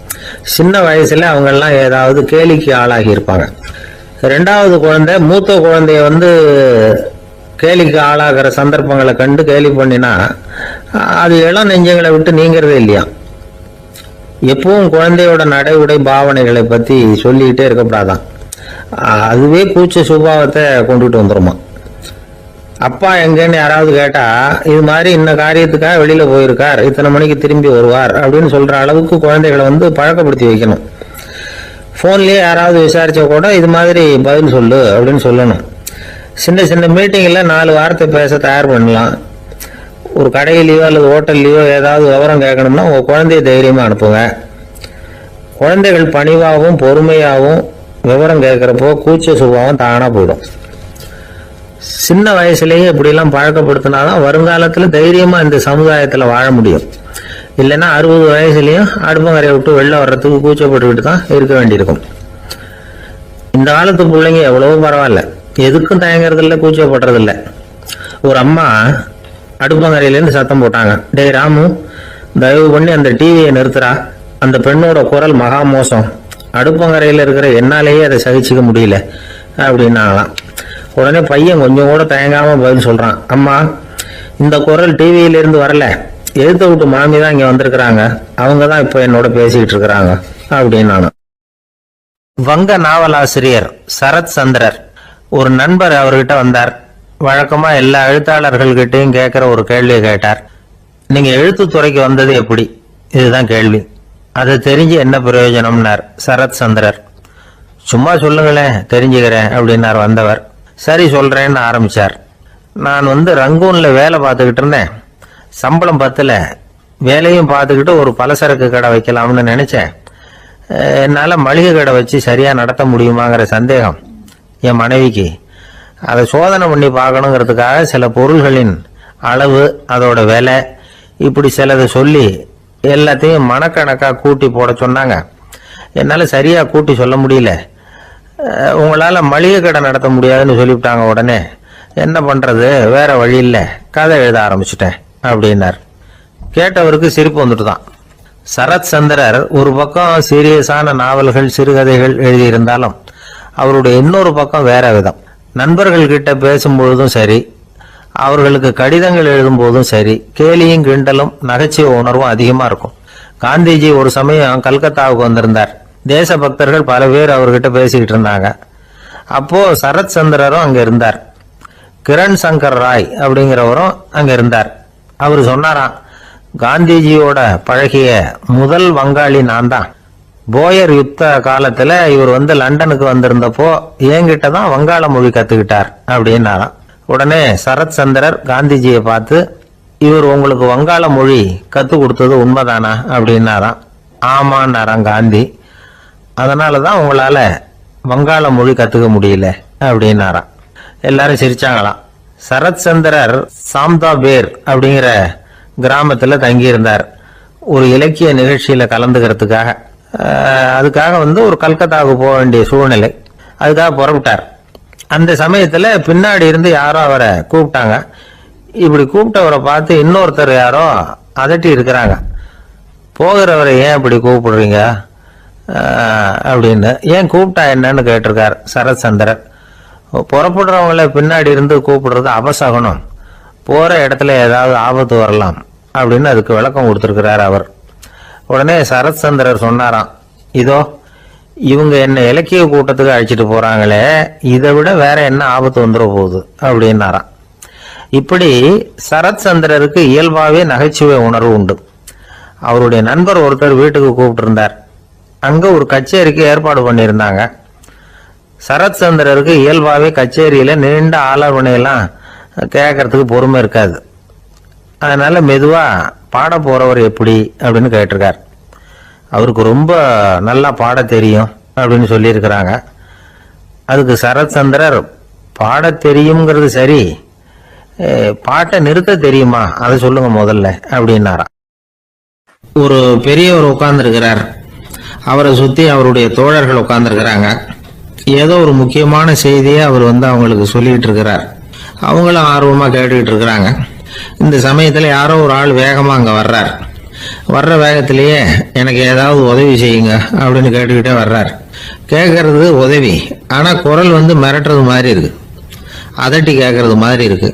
சின்ன வயசுல அவங்க எல்லாம் ஏதாவது கேலிக்கு ஆளாகி இருப்பாங்க. 2வது குழந்தை மூத்த குழந்தைய வந்து கேலிக்கு ஆளாகிற சந்தர்ப்பங்களை கண்டு கேலி பண்ணினா அது இளம் நெஞ்சங்களை விட்டு நீங்கிறதே இல்லையா. எப்பவும் குழந்தையோட நடை உடை பாவனைகளை பத்தி சொல்லிக்கிட்டே இருக்கக்கூடாதான். அதுவே கூச்ச சுபாவத்தை கொண்டுட்டு வந்துருமா. அப்பா எங்கன்னு யாராவது கேட்டா இது மாதிரி இன்ன காரியத்துக்காக வெளியில போயிருக்கார், இத்தனை மணிக்கு திரும்பி வருவார் அப்படின்னு சொல்ற அளவுக்கு குழந்தைகளை வந்து பழக்கப்படுத்தி வைக்கணும். போன்லயே யாராவது விசாரிச்சா கூட இது மாதிரி பதில் சொல்லு அப்படின்னு சொல்லணும். சின்ன சின்ன மீட்டிங்ல 4 வார்த்தை பேச தயார் பண்ணலாம். ஒரு கடையிலயோ அல்லது ஹோட்டல்லையோ ஏதாவது விவரம் கேட்கணும்னா உங்க குழந்தைய தைரியமா அனுப்புங்க. குழந்தைகள் பணிவாகவும் பொறுமையாகவும் விவரம் கேட்கிறப்போ கூச்ச சுபாவம் தானா போயிடும். சின்ன வயசுலயே இப்படி எல்லாம் பழக்கப்படுத்தினாதான் வருங்காலத்துல தைரியமா இந்த சமுதாயத்துல வாழ முடியும். இல்லைன்னா 60 வயசுலயும் அடுப்பங்கரையை விட்டு வெளில வர்றதுக்கு கூச்சப்பட்டுக்கிட்டு தான் இருக்க வேண்டியிருக்கும். இந்த காலத்து பிள்ளைங்க எவ்வளவோ பரவாயில்ல, எதுக்கும் தயங்குறது இல்லை, கூச்சப்படுறது இல்லை. ஒரு அம்மா அடுப்பங்கரையிலேருந்து சத்தம் போட்டாங்க, டேய் ராமு, தயவு பண்ணி அந்த டிவியை நிறுத்துறா, அந்த பெண்ணோட குரல் மகா மோசம், அடுப்பங்கரையில் இருக்கிற என்னாலேயே அதை சகிச்சுக்க முடியல அப்படின்னாங்களாம். உடனே பையன் கொஞ்சம் கூட தயங்காம பதில் சொல்றான், அம்மா இந்த குரல் டிவியிலிருந்து வரல, எழுத்த விட்டு மாமி தான் இங்க வந்திருக்கிறாங்க, அவங்க தான் இப்போ என்னோட பேசிக்கிட்டு இருக்கிறாங்க அப்படின்னு. வங்க நாவலாசிரியர் சரத் சந்திரர் ஒரு நண்பர் அவர்கிட்ட வந்தார். வழக்கமா எல்லா எழுத்தாளர்கள்கிட்டையும் கேட்கிற ஒரு கேள்வியை கேட்டார். நீங்க எழுத்துத்துறைக்கு வந்தது எப்படி? இதுதான் கேள்வி. அதை தெரிஞ்சு என்ன பிரயோஜனம்னார் சரத் சந்திரர். சும்மா சொல்லுங்களேன், தெரிஞ்சுக்கிறேன் அப்படின்னார் வந்தவர். சரி சொல்றேன்னு ஆரம்பிச்சார். நான் ரங்கூன்ல வேலை பார்த்துக்கிட்டு இருந்தேன். சம்பளம் பத்தல. வேலையும் பார்த்துக்கிட்டு ஒரு பலசரக்கு கடை வைக்கலாம்னு நினைச்சேன். என்னால மளிகை கடை வச்சு சரியா நடத்த முடியுமாங்கிற சந்தேகம் என் மனைவிக்கு. அதை சோதனை பண்ணி பார்க்கணுங்கிறதுக்காக சில பொருள்களின் அளவு, அதோட விலை, இப்படி சிலதை சொல்லி எல்லாத்தையும் மனக்கணக்கா கூட்டி போட சொன்னாங்க. என்னால சரியா கூட்டி சொல்ல முடியல. உங்களால மளிகை கடை நடத்த முடியாதுன்னு சொல்லிவிட்டாங்க. உடனே என்ன பண்றது, வேற வழி இல்லை, கதை எழுத ஆரம்பிச்சுட்டேன் அப்படின்னார். கேட்டவருக்கு சிரிப்பு வந்துட்டுதான். சரத் சந்திரர் ஒரு பக்கம் சீரியஸான நாவல்கள், சிறுகதைகள் எழுதியிருந்தாலும் அவருடைய இன்னொரு பக்கம் வேற விதம். நண்பர்கள் கிட்ட பேசும்பொழுதும் சரி, அவர்களுக்கு கடிதங்கள் எழுதும் போதும் சரி, கேலியும் கிண்டலும் நகைச்சுவை உணர்வும் அதிகமா இருக்கும். காந்திஜி ஒரு சமயம் கல்கத்தாவுக்கு வந்திருந்தார். தேசபக்தர்கள் பல பேர் அவர்கிட்ட பேசிக்கிட்டு இருந்தாங்க. அப்போ சரத் சந்திரரும் அங்க இருந்தார். கிரண் சங்கர் ராய் அப்படிங்கிறவரும் அங்க இருந்தார். அவர் சொன்னாராம், காந்திஜியோட பழகிய முதல் வங்காளி நான் தான். போயர் யுத்த காலத்துல இவர் லண்டனுக்கு வந்திருந்தப்போ என்கிட்ட தான் வங்காள மொழி கத்துக்கிட்டார் அப்படின்னாராம். உடனே சரத் சந்திரர் காந்திஜியை பார்த்து, இவர் உங்களுக்கு வங்காள மொழி கத்து கொடுத்தது உண்மைதானா அப்படின்னாராம். ஆமான்னாராம் காந்தி. அதனாலதான் உங்களால வங்காள மொழி கத்துக்க முடியல அப்படின்னாராம். எல்லாரும் சிரிச்சாங்களாம். சரத் சந்திரர் சாம்தா பேர் அப்படிங்கிற கிராமத்துல தங்கி இருந்தார் ஒரு இலக்கிய நிகழ்ச்சியில கலந்துக்கிறதுக்காக. அதுக்காக ஒரு கல்கத்தாவுக்கு போக வேண்டிய சூழ்நிலை. அதுக்காக புறப்பட்டார். அந்த சமயத்துல பின்னாடி இருந்து யாரோ அவரை கூப்பிட்டாங்க. இப்படி கூப்பிட்டவரை பார்த்து இன்னொருத்தர் யாரோ அதட்டி இருக்கிறாங்க. போகிறவரை ஏன் இப்படி கூப்பிடுறீங்க அப்படின்னு. ஏன் கூப்பிட்டா என்னன்னு கேட்டிருக்கார் சரத் சந்திரர். புறப்படுறவங்கள பின்னாடி இருந்து கூப்பிடுறது அபசகனம், போற இடத்துல ஏதாவது ஆபத்து வரலாம் அப்படின்னு அதுக்கு விளக்கம் கொடுத்திருக்கிறார் அவர். உடனே சரத் சந்திரர் சொன்னாராம், இதோ இவங்க என்ன இலக்கிய கூட்டத்துக்கு அழைச்சிட்டு போறாங்களே, இதை விட வேற என்ன ஆபத்து வந்துட போகுது அப்படின்னாராம். இப்படி சரத் சந்திரருக்கு இயல்பாவே நகைச்சுவை உணர்வு உண்டு. அவருடைய நண்பர் ஒருத்தர் வீட்டுக்கு கூப்பிட்டு இருந்தார். அங்க ஒரு கச்சேரிக்கு ஏற்பாடு பண்ணியிருந்தாங்க. சரத் சந்திரருக்கு இயல்பாவே கச்சேரியில நீண்ட ஆலோசனையெல்லாம் கேட்கறதுக்கு பொறுமை இருக்காது. அதனால மெதுவா பாட போறவர் எப்படி அப்படின்னு கேட்டிருக்கார். அவருக்கு ரொம்ப நல்லா பாட தெரியும் அப்படின்னு சொல்லியிருக்கிறாங்க. அதுக்கு சரத் சந்திரர், பாட தெரியுங்கிறது சரி, பாட்டை நிறுத்த தெரியுமா அதை சொல்லுங்க முதல்ல அப்படின்னாராம். ஒரு பெரியவர் உட்கார்ந்துருக்கிறார். அவரை சுத்தி அவருடைய தோழர்கள் உட்கார்ந்துருக்கிறாங்க. ஏதோ ஒரு முக்கியமான செய்தியை அவர் அவங்களுக்கு சொல்லிட்டு இருக்கிறார். அவங்களும் ஆர்வமா கேட்டுக்கிட்டு இருக்கிறாங்க. இந்த சமயத்துல யாரோ ஒரு ஆள் வேகமா அங்க வர்றார். வர்ற வேகத்திலேயே எனக்கு ஏதாவது உதவி செய்யுங்க அப்படின்னு கேட்டுக்கிட்டே வர்றார். கேட்கறது உதவி, ஆனா குரல் மிரட்டுறது மாதிரி இருக்கு, அதட்டி கேட்கறது மாதிரி இருக்கு.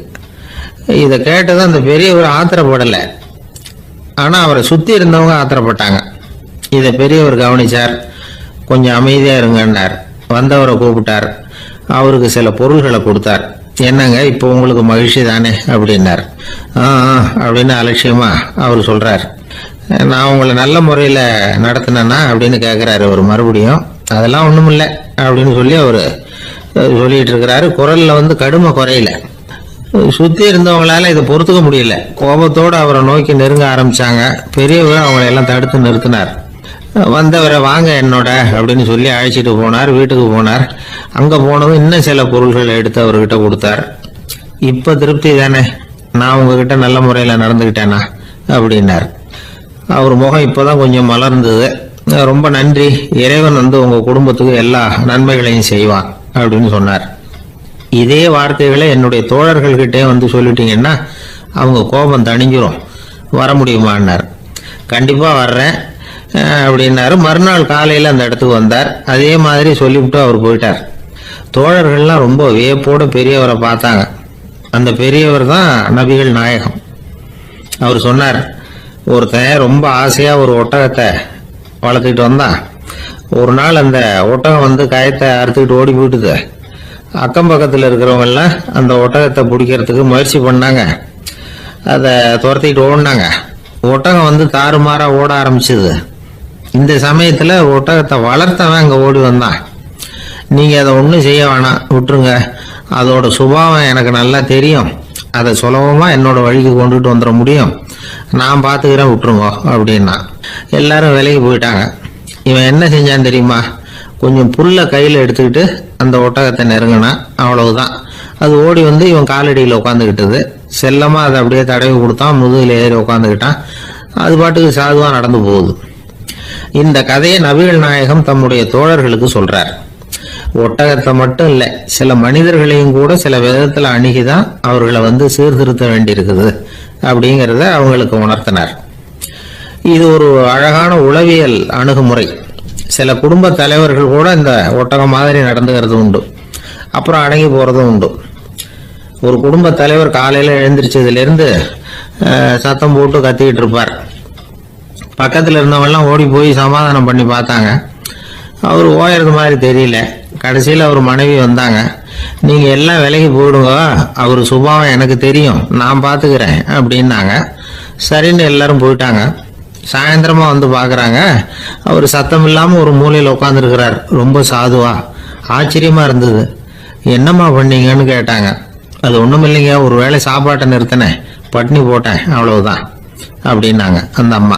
இதை கேட்டதும் அந்த பெரியவர் ஆத்திரப்படலை, ஆனா அவரை சுத்தி இருந்தவங்க ஆத்திரப்பட்டாங்க. இதை பெரியவர் கவனிச்சார். கொஞ்சம் அமைதியா இருங்கன்னார். வந்தவரை கூப்பிட்டார். அவருக்கு சில பொருள்களை கொடுத்தார். என்னங்க இப்போ உங்களுக்கு மகிழ்ச்சி தானே அப்படின்னார். அப்படின்னு அலட்சியமா அவர் சொல்றார். நான் உங்களை நல்ல முறையில நடத்தினேன்னா அப்படின்னு கேட்கிறாரு அவர் மறுபடியும். அதெல்லாம் ஒண்ணும் இல்லை அப்படின்னு சொல்லி அவரு சொல்லிட்டு இருக்கிறாரு. குரல்ல கடுமை குறையல. சுத்தி இருந்தவங்களால இதை பொறுத்துக்க முடியல. கோபத்தோடு அவரை நோக்கி நெருங்க ஆரம்பிச்சாங்க. பெரியவர் அவங்களை எல்லாம் தடுத்து நிறுத்தினார். வந்தவரை வாங்க என்னோட அப்படின்னு சொல்லி அழைச்சிட்டு போனார். வீட்டுக்கு போனார். அங்க போனதும் இன்னும் சில பொருள்களை எடுத்து அவர்கிட்ட கொடுத்தார். இப்ப திருப்தி தானே, நான் உங்ககிட்ட நல்ல முறையில நடந்துகிட்டேனா அப்படின்னார். அவர் முகம் இப்பதான் கொஞ்சம் மலர்ந்தது. ரொம்ப நன்றி, இறைவன் உங்க குடும்பத்துக்கு எல்லா நன்மைகளையும் செய்வான் அப்படின்னு சொன்னார். இதே வார்த்தைகளை என்னுடைய தோழர்கள்கிட்டே சொல்லிட்டீங்கன்னா அவங்க கோபம் தணிஞ்சிரும், வர முடியுமான்னார். கண்டிப்பா வர்றேன் அப்படின்னாரு. மறுநாள் காலையில அந்த இடத்துக்கு வந்தார். அதே மாதிரி சொல்லிவிட்டு அவர் போயிட்டார். தோழர்கள்லாம் ரொம்ப வியப்போட பெரியவரை பார்த்தாங்க. அந்த பெரியவர் தான் நபிகள் நாயகம். அவர் சொன்னார், ஒருத்தன் ரொம்ப ஆசையா ஒரு ஒட்டகத்தை வளர்த்துக்கிட்டு வந்தான். ஒரு நாள் அந்த ஒட்டகம் கயத்தை அறுத்துக்கிட்டு ஓடி போயிட்டுது. அக்கம் பக்கத்தில் இருக்கிறவங்க எல்லாம் அந்த ஒட்டகத்தை பிடிக்கிறதுக்கு முயற்சி பண்ணாங்க. அதை துரத்திக்கிட்டு ஓடினாங்க. ஒட்டகம் தாறுமாறா ஓட ஆரம்பிச்சது. இந்த சமயத்துல ஒட்டகத்தை வளர்த்தவன் அங்க ஓடி வந்தான். நீங்க அதை ஒன்றும் செய்ய வேணாம், விட்டுருங்க. அதோட சுபாவம் எனக்கு நல்லா தெரியும். அதை சுலபமா என்னோட வழிக்கு கொண்டுட்டு வந்துட முடியும். நான் பாத்துக்கிறேன், விட்டுருங்க அப்படின்னா. எல்லாரும் வேலைக்கு போயிட்டாங்க. இவன் என்ன செஞ்சான்னு தெரியுமா? கொஞ்சம் புல்ல கையில எடுத்துக்கிட்டு அந்த ஒட்டகத்தை நெருங்கினா, அவ்வளவுதான். அது ஓடி வந்து இவன் காலடியில் உட்காந்துக்கிட்டது. செல்லமா அதை அப்படியே தடவி கொடுத்தான், முதுகில் ஏறி உட்காந்துக்கிட்டான். அது பாட்டுக்கு சாதுவா நடந்து போகுது. இந்த கதையை நபிகள் நாயகம் தம்முடைய தோழர்களுக்கு சொல்றார். ஒட்டகத்தை மட்டும் இல்ல, சில மனிதர்களையும் கூட சில விதத்துல அணுகிதான் அவர்களை வந்து சீர்திருத்த வேண்டியிருக்குது அப்படிங்கறத அவங்களுக்கு உணர்த்தினார். இது ஒரு அழகான உளவியல் அணுகுமுறை. சில குடும்ப தலைவர்கள் கூட இந்த ஒட்டகம் மாதிரி நடந்துகிறது உண்டு, அப்புறம் அடங்கி போறதும் உண்டு. ஒரு குடும்ப தலைவர் காலையில எழுந்திரிச்சதுல இருந்து சத்தம் போட்டு கத்திக்கிட்டு இருப்பார். பக்கத்துல இருந்தவங்கலாம் ஓடி போய் சமாதானம் பண்ணி பார்த்தாங்க. அவர் ஓயறது மாதிரி தெரியல. கடைசியில் அவர் மனைவி வந்தாங்க. நீங்க எல்லாம் விலகி போயிடுங்க, அவர் சுபாவம் எனக்கு தெரியும், நான் பாத்துக்கிறேன் அப்படின்னாங்க. சரின்னு எல்லாரும் போயிட்டாங்க. சாயந்தரமா வந்து பாக்குறாங்க, அவர் சத்தம் இல்லாம ஒரு மூலையில உட்காந்துருக்கிறார், ரொம்ப சாதுவா. ஆச்சரியமா இருந்தது. என்னம்மா பண்ணீங்கன்னு கேட்டாங்க. அது ஒண்ணும் இல்லைங்க, ஒரு வேளை சாப்பாட்டை நிறுத்தினேன், பட்னி போட்டேன், அவ்வளவுதான் அப்படின்னாங்க அந்த அம்மா.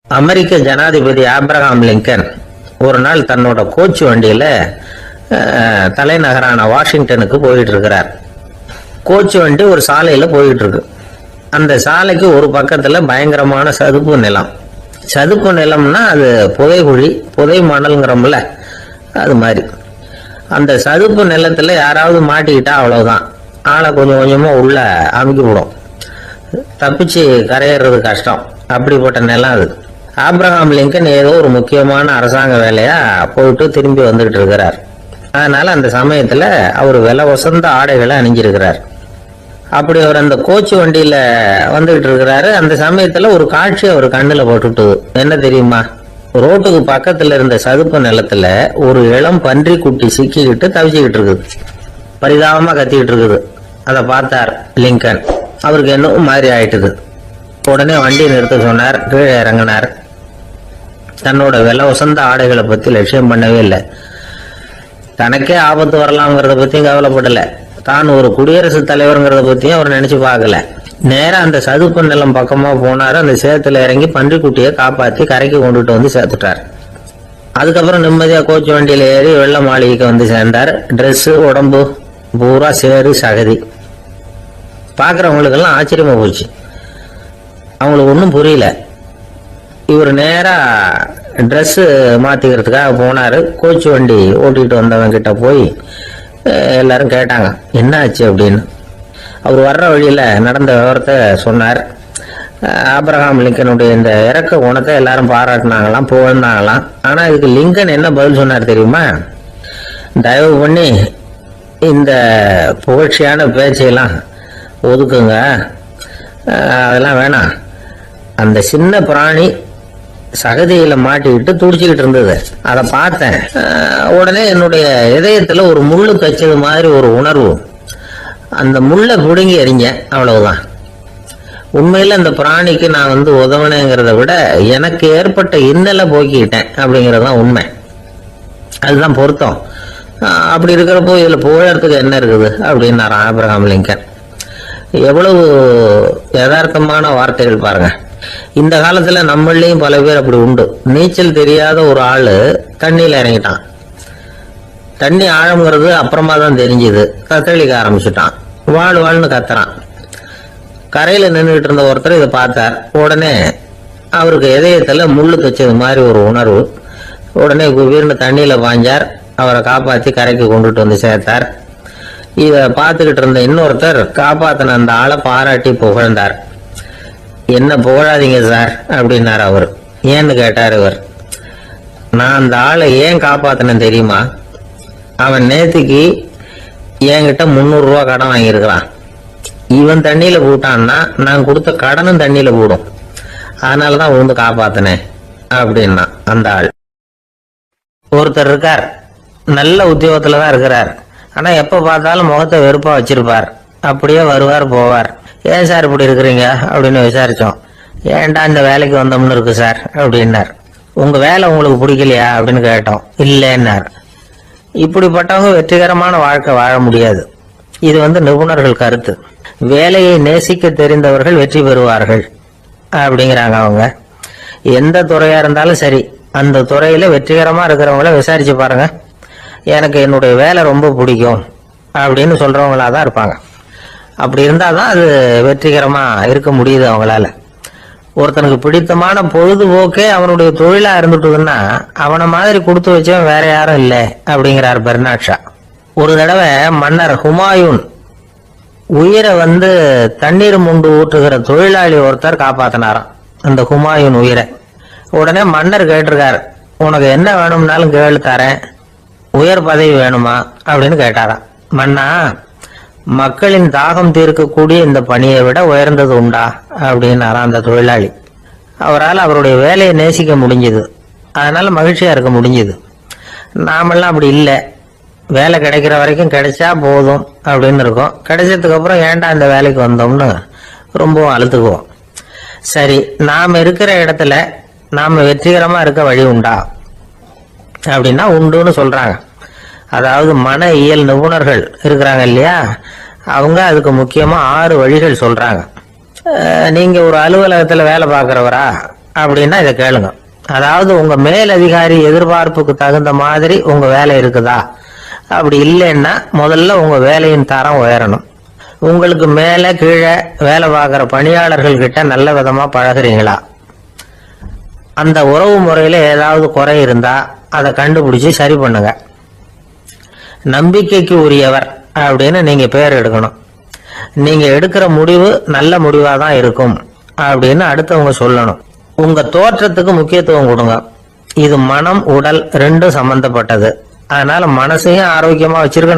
அமெரிக்க ஜனாதிபதி ஆப்ரஹாம் லிங்கன் ஒரு நாள் தன்னோட கோச்சு வண்டியில தலைநகரான வாஷிங்டனுக்கு போயிட்டு இருக்கிறார். கோச்சு வண்டி ஒரு சாலையில போயிட்டு இருக்கு. அந்த சாலைக்கு ஒரு பக்கத்துல பயங்கரமான சதுப்பு நிலம். சதுப்பு நிலம்னா அது புதைகுழி, புதை மணல்ங்கிறோம்ல, அது மாதிரி. அந்த சதுப்பு நிலத்துல யாராவது மாட்டிக்கிட்டா அவ்வளவுதான், ஆளை கொஞ்சம் கொஞ்சமா உள்ள அமுக்கி விடும். தப்பிச்சு கரையேறது கஷ்டம். அப்படிப்பட்ட நிலம் அது. ஆப்ரஹாம் லிங்கன் ஏதோ ஒரு முக்கியமான அரசாங்க வேலையா போயிட்டு திரும்பி வந்துகிட்டு இருக்கிறார். அதனால அந்த சமயத்துல அவர் விலை வசந்த ஆடைகளை அணிஞ்சிருக்கிறார். அப்படி அவர் அந்த கோச்சு வண்டியில வந்துகிட்டு இருக்கிறாரு. அந்த சமயத்துல ஒரு காட்சி அவர் கண்ணுல போட்டுட்டுது. என்ன தெரியுமா? ரோட்டுக்கு பக்கத்துல இருந்த சதுப்பு நிலத்துல ஒரு இளம் பன்றி குட்டி சிக்கிக்கிட்டு தவிச்சுக்கிட்டு இருக்குது. பரிதாபமா கத்திக்கிட்டு இருக்குது. அதை பார்த்தார் லிங்கன். அவருக்கு என்ன மாதிரி ஆயிட்டுது. உடனே வண்டியை நிறுத்த சொன்னார். கீழே இறங்கினார். தன்னோட விலை வசந்த ஆடைகளை பத்தி லட்சியம் பண்ணவே இல்லை. தனக்கே ஆபத்து வரலாம்ங்கிறத பத்தியும் கவலைப்படல. தான் ஒரு குடியரசுத் தலைவருங்கிறத பத்தியும் அவர் நினைச்சு பார்க்கல. நேரம் அந்த சதுப்பு நிலம் பக்கமா போனாரு. அந்த சேத்துல இறங்கி பன்றிக்குட்டியை காப்பாத்தி கரைக்கு கொண்டுட்டு வந்து சேர்த்துட்டார். அதுக்கப்புறம் நிம்மதியா கோச்சு வண்டியில ஏறி வெள்ள மாளிகைக்கு வந்து சேர்ந்தார். ட்ரெஸ், உடம்பு பூரா சேரு சகதி. பாக்குறவங்களுக்கெல்லாம் ஆச்சரியமா போச்சு. அவங்களுக்கு ஒன்றும் புரியல. இவர் நேரா ட்ரெஸ் மாத்திக்கிறதுக்காக போனாரு. கோச்சு வண்டி ஓட்டிட்டு வந்தவங்க கிட்ட போய் எல்லாரும் கேட்டாங்க என்ன ஆச்சு அப்படின்னு. அவர் வர்ற வழியில நடந்த விவரத்தை சொன்னார். ஆப்ரஹாம் லிங்கனுடைய இந்த இறக்க குணத்தை எல்லாரும் பாராட்டினாங்களாம், புகழ்ந்தாங்களாம். ஆனா இதுக்கு லிங்கன் என்ன பதில் சொன்னார் தெரியுமா? தயவு பண்ணி இந்த புகழ்ச்சியான பேச்சையெல்லாம் ஒதுக்குங்க, அதெல்லாம் வேணாம். அந்த சின்ன பிராணி சகதியில மாட்டிக்கிட்டு துடிச்சுக்கிட்டு இருந்தது, அதை பார்த்தேன். உடனே என்னுடைய இதயத்துல ஒரு முள்ளு தைச்சது மாதிரி ஒரு உணர்வு. அந்த முள்ளை பிடுங்கி எறிஞ்சேன், அவ்வளவுதான். உண்மையில அந்த பிராணிக்கு நான் வந்து உதவினேங்கிறத விட எனக்கு ஏற்பட்ட இன்னலை போக்கிக்கிட்டேன் அப்படிங்கறதுதான் உண்மை. அதுதான் பொருத்தம். அப்படி இருக்கிறப்போ இதுல புகழறதுக்கு என்ன இருக்குது அப்படின்னாரு ஆப்ரஹாம் லிங்கன். எவ்வளவு யதார்த்தமான வார்த்தைகள் பாருங்க. இந்த காலத்துல நம்மளையும் பல பேர் அப்படி உண்டு. நீச்சல் தெரியாத ஒரு ஆளு தண்ணியில இறங்கிட்டான். தண்ணி ஆழம்ங்கிறது அப்புறமா தான் தெரிஞ்சுது. தத்தளிக்க ஆரம்பிச்சுட்டான். வாழ் வாழ்னு கத்துறான். கரையில நின்றுட்டு இருந்த ஒருத்தர் இதை பார்த்தார். உடனே அவருக்கு இதயத்துல முள்ளு தைச்சது மாதிரி ஒரு உணர்வு. உடனே குபீர்னு தண்ணியில பாஞ்சார். அவரை காப்பாத்தி கரைக்கு கொண்டுட்டு வந்து சேர்த்தார். இத பார்த்துக்கிட்டு இருந்த இன்னொருத்தர் காப்பாத்தின அந்த ஆளை பாராட்டி புகழ்ந்தார். என்ன புகழாதீங்க சார் அப்படின்னார் அவர். ஏன்னு கேட்டார் இவர். நான் அந்த ஆளை ஏன் காப்பாத்தினேன் தெரியுமா? அவன் நேத்துக்கு என்கிட்ட 300 ரூபா கடன் வாங்கியிருக்கிறான். இவன் தண்ணியில போட்டான்னா நான் கொடுத்த கடனும் தண்ணியில போடும். அதனாலதான் உந்து காப்பாத்தினேன் அப்படின்னா அந்த ஆள். ஒருத்தர் இருக்கார், நல்ல உத்தியோகத்துலதான் இருக்கிறார். ஆனா எப்ப பார்த்தாலும் முகத்தை வெறுப்பா வச்சிருப்பார். அப்படியே வருவார் போவார். ஏன் சார் இப்படி இருக்கிறீங்க அப்படின்னு விசாரிச்சோம். ஏன்டா இந்த வேலைக்கு வந்தோம்னு இருக்கு சார் அப்படின்னார். உங்க வேலை உங்களுக்கு பிடிக்கலையா அப்படின்னு கேட்டோம். இல்லைன்னார். இப்படிப்பட்டவங்க வெற்றிகரமான வாழ்க்கை வாழ முடியாது. இது நிபுணர்கள் கருத்து. வேலையை நேசிக்க தெரிந்தவர்கள் வெற்றி பெறுவார்கள் அப்படிங்கிறாங்க அவங்க. எந்த துறையா இருந்தாலும் சரி, அந்த துறையில வெற்றிகரமா இருக்கிறவங்கள விசாரிச்சு பாருங்க. எனக்கு என்னுடைய வேலை ரொம்ப பிடிக்கும் அப்படின்னு சொல்றவங்களா தான் இருப்பாங்க. அப்படி இருந்தாதான் அது வெற்றிகரமா இருக்க முடியுது அவங்களால. ஒருத்தனுக்கு பிடித்தமான பொழுதுபோக்கே அவனுடைய தொழிலா இருந்துட்டுதுன்னா அவனை மாதிரி கொடுத்து வச்சவன் வேற யாரும் இல்லை அப்படிங்கிறார் பெர்னாட் ஷா. ஒரு தடவை மன்னர் ஹுமாயூன் உயிரை தண்ணீர் முண்டு ஊற்றுகிற தொழிலாளி ஒருத்தர் காப்பாத்தினாராம் அந்த ஹுமாயூன் உயிரை. உடனே மன்னர் கேட்டிருக்காரு, உனக்கு என்ன வேணும்னாலும் கேளு தரேன், உயர் பதவி வேணுமா அப்படின்னு கேட்டாராம். மன்னா, மக்களின் தாகம் தீர்க்கக்கூடிய இந்த பணியை விட உயர்ந்தது உண்டா அப்படின்னாராம் அந்த தொழிலாளி. அவரால் அவருடைய வேலையை நேசிக்க முடிஞ்சது, அதனால மகிழ்ச்சியா இருக்க முடிஞ்சது. நாமெல்லாம் அப்படி இல்லை. வேலை கிடைக்கிற வரைக்கும் கிடைச்சா போதும் அப்படின்னு இருக்கோம். கிடைச்சதுக்கு அப்புறம் ஏன்டா இந்த வேலைக்கு வந்தோம்னு ரொம்பவும் அழுத்துக்குவோம். சரி, நாம இருக்கிற இடத்துல நாம வெற்றிகரமா இருக்க வழி உண்டா அப்படின்னா உண்டுன்னு சொல்றாங்க. அதாவது மன இயல் நிபுணர்கள் இருக்கிறாங்க இல்லையா, அவங்க அதுக்கு முக்கியமா 6 வழிகள் சொல்றாங்க. நீங்க ஒரு அலுவலகத்துல வேலை பார்க்கிறவரா அப்படின்னா இதை கேளுங்க. அதாவது உங்க மேல் அதிகாரி எதிர்பார்ப்புக்கு தகுந்த மாதிரி உங்க வேலை இருக்குதா? அப்படி இல்லைன்னா முதல்ல உங்க வேலையின் தரம் உயரணும். உங்களுக்கு மேல கீழே வேலை பார்க்கிற பணியாளர்கள் கிட்ட நல்ல விதமா பழகுறீங்களா? அந்த உறவு முறையில ஏதாவது குறை இருந்தா அதை கண்டுபிடிச்சு சரி பண்ணுங்க. நம்பிக்கைக்கு உரியவர் அப்படின்னு நீங்க பேர் எடுக்கணும். நீங்க எடுக்கிற முடிவு நல்ல முடிவா தான் இருக்கும் அப்படின்னு அடுத்தவங்க சொல்லணும். உங்க தோற்றத்துக்கு முக்கியத்துவம் கொடுங்க. இது மனம் உடல் ரெண்டும் சம்பந்தப்பட்டது. அதனால மனசையும் ஆரோக்கியமா வச்சிருக்கணும்.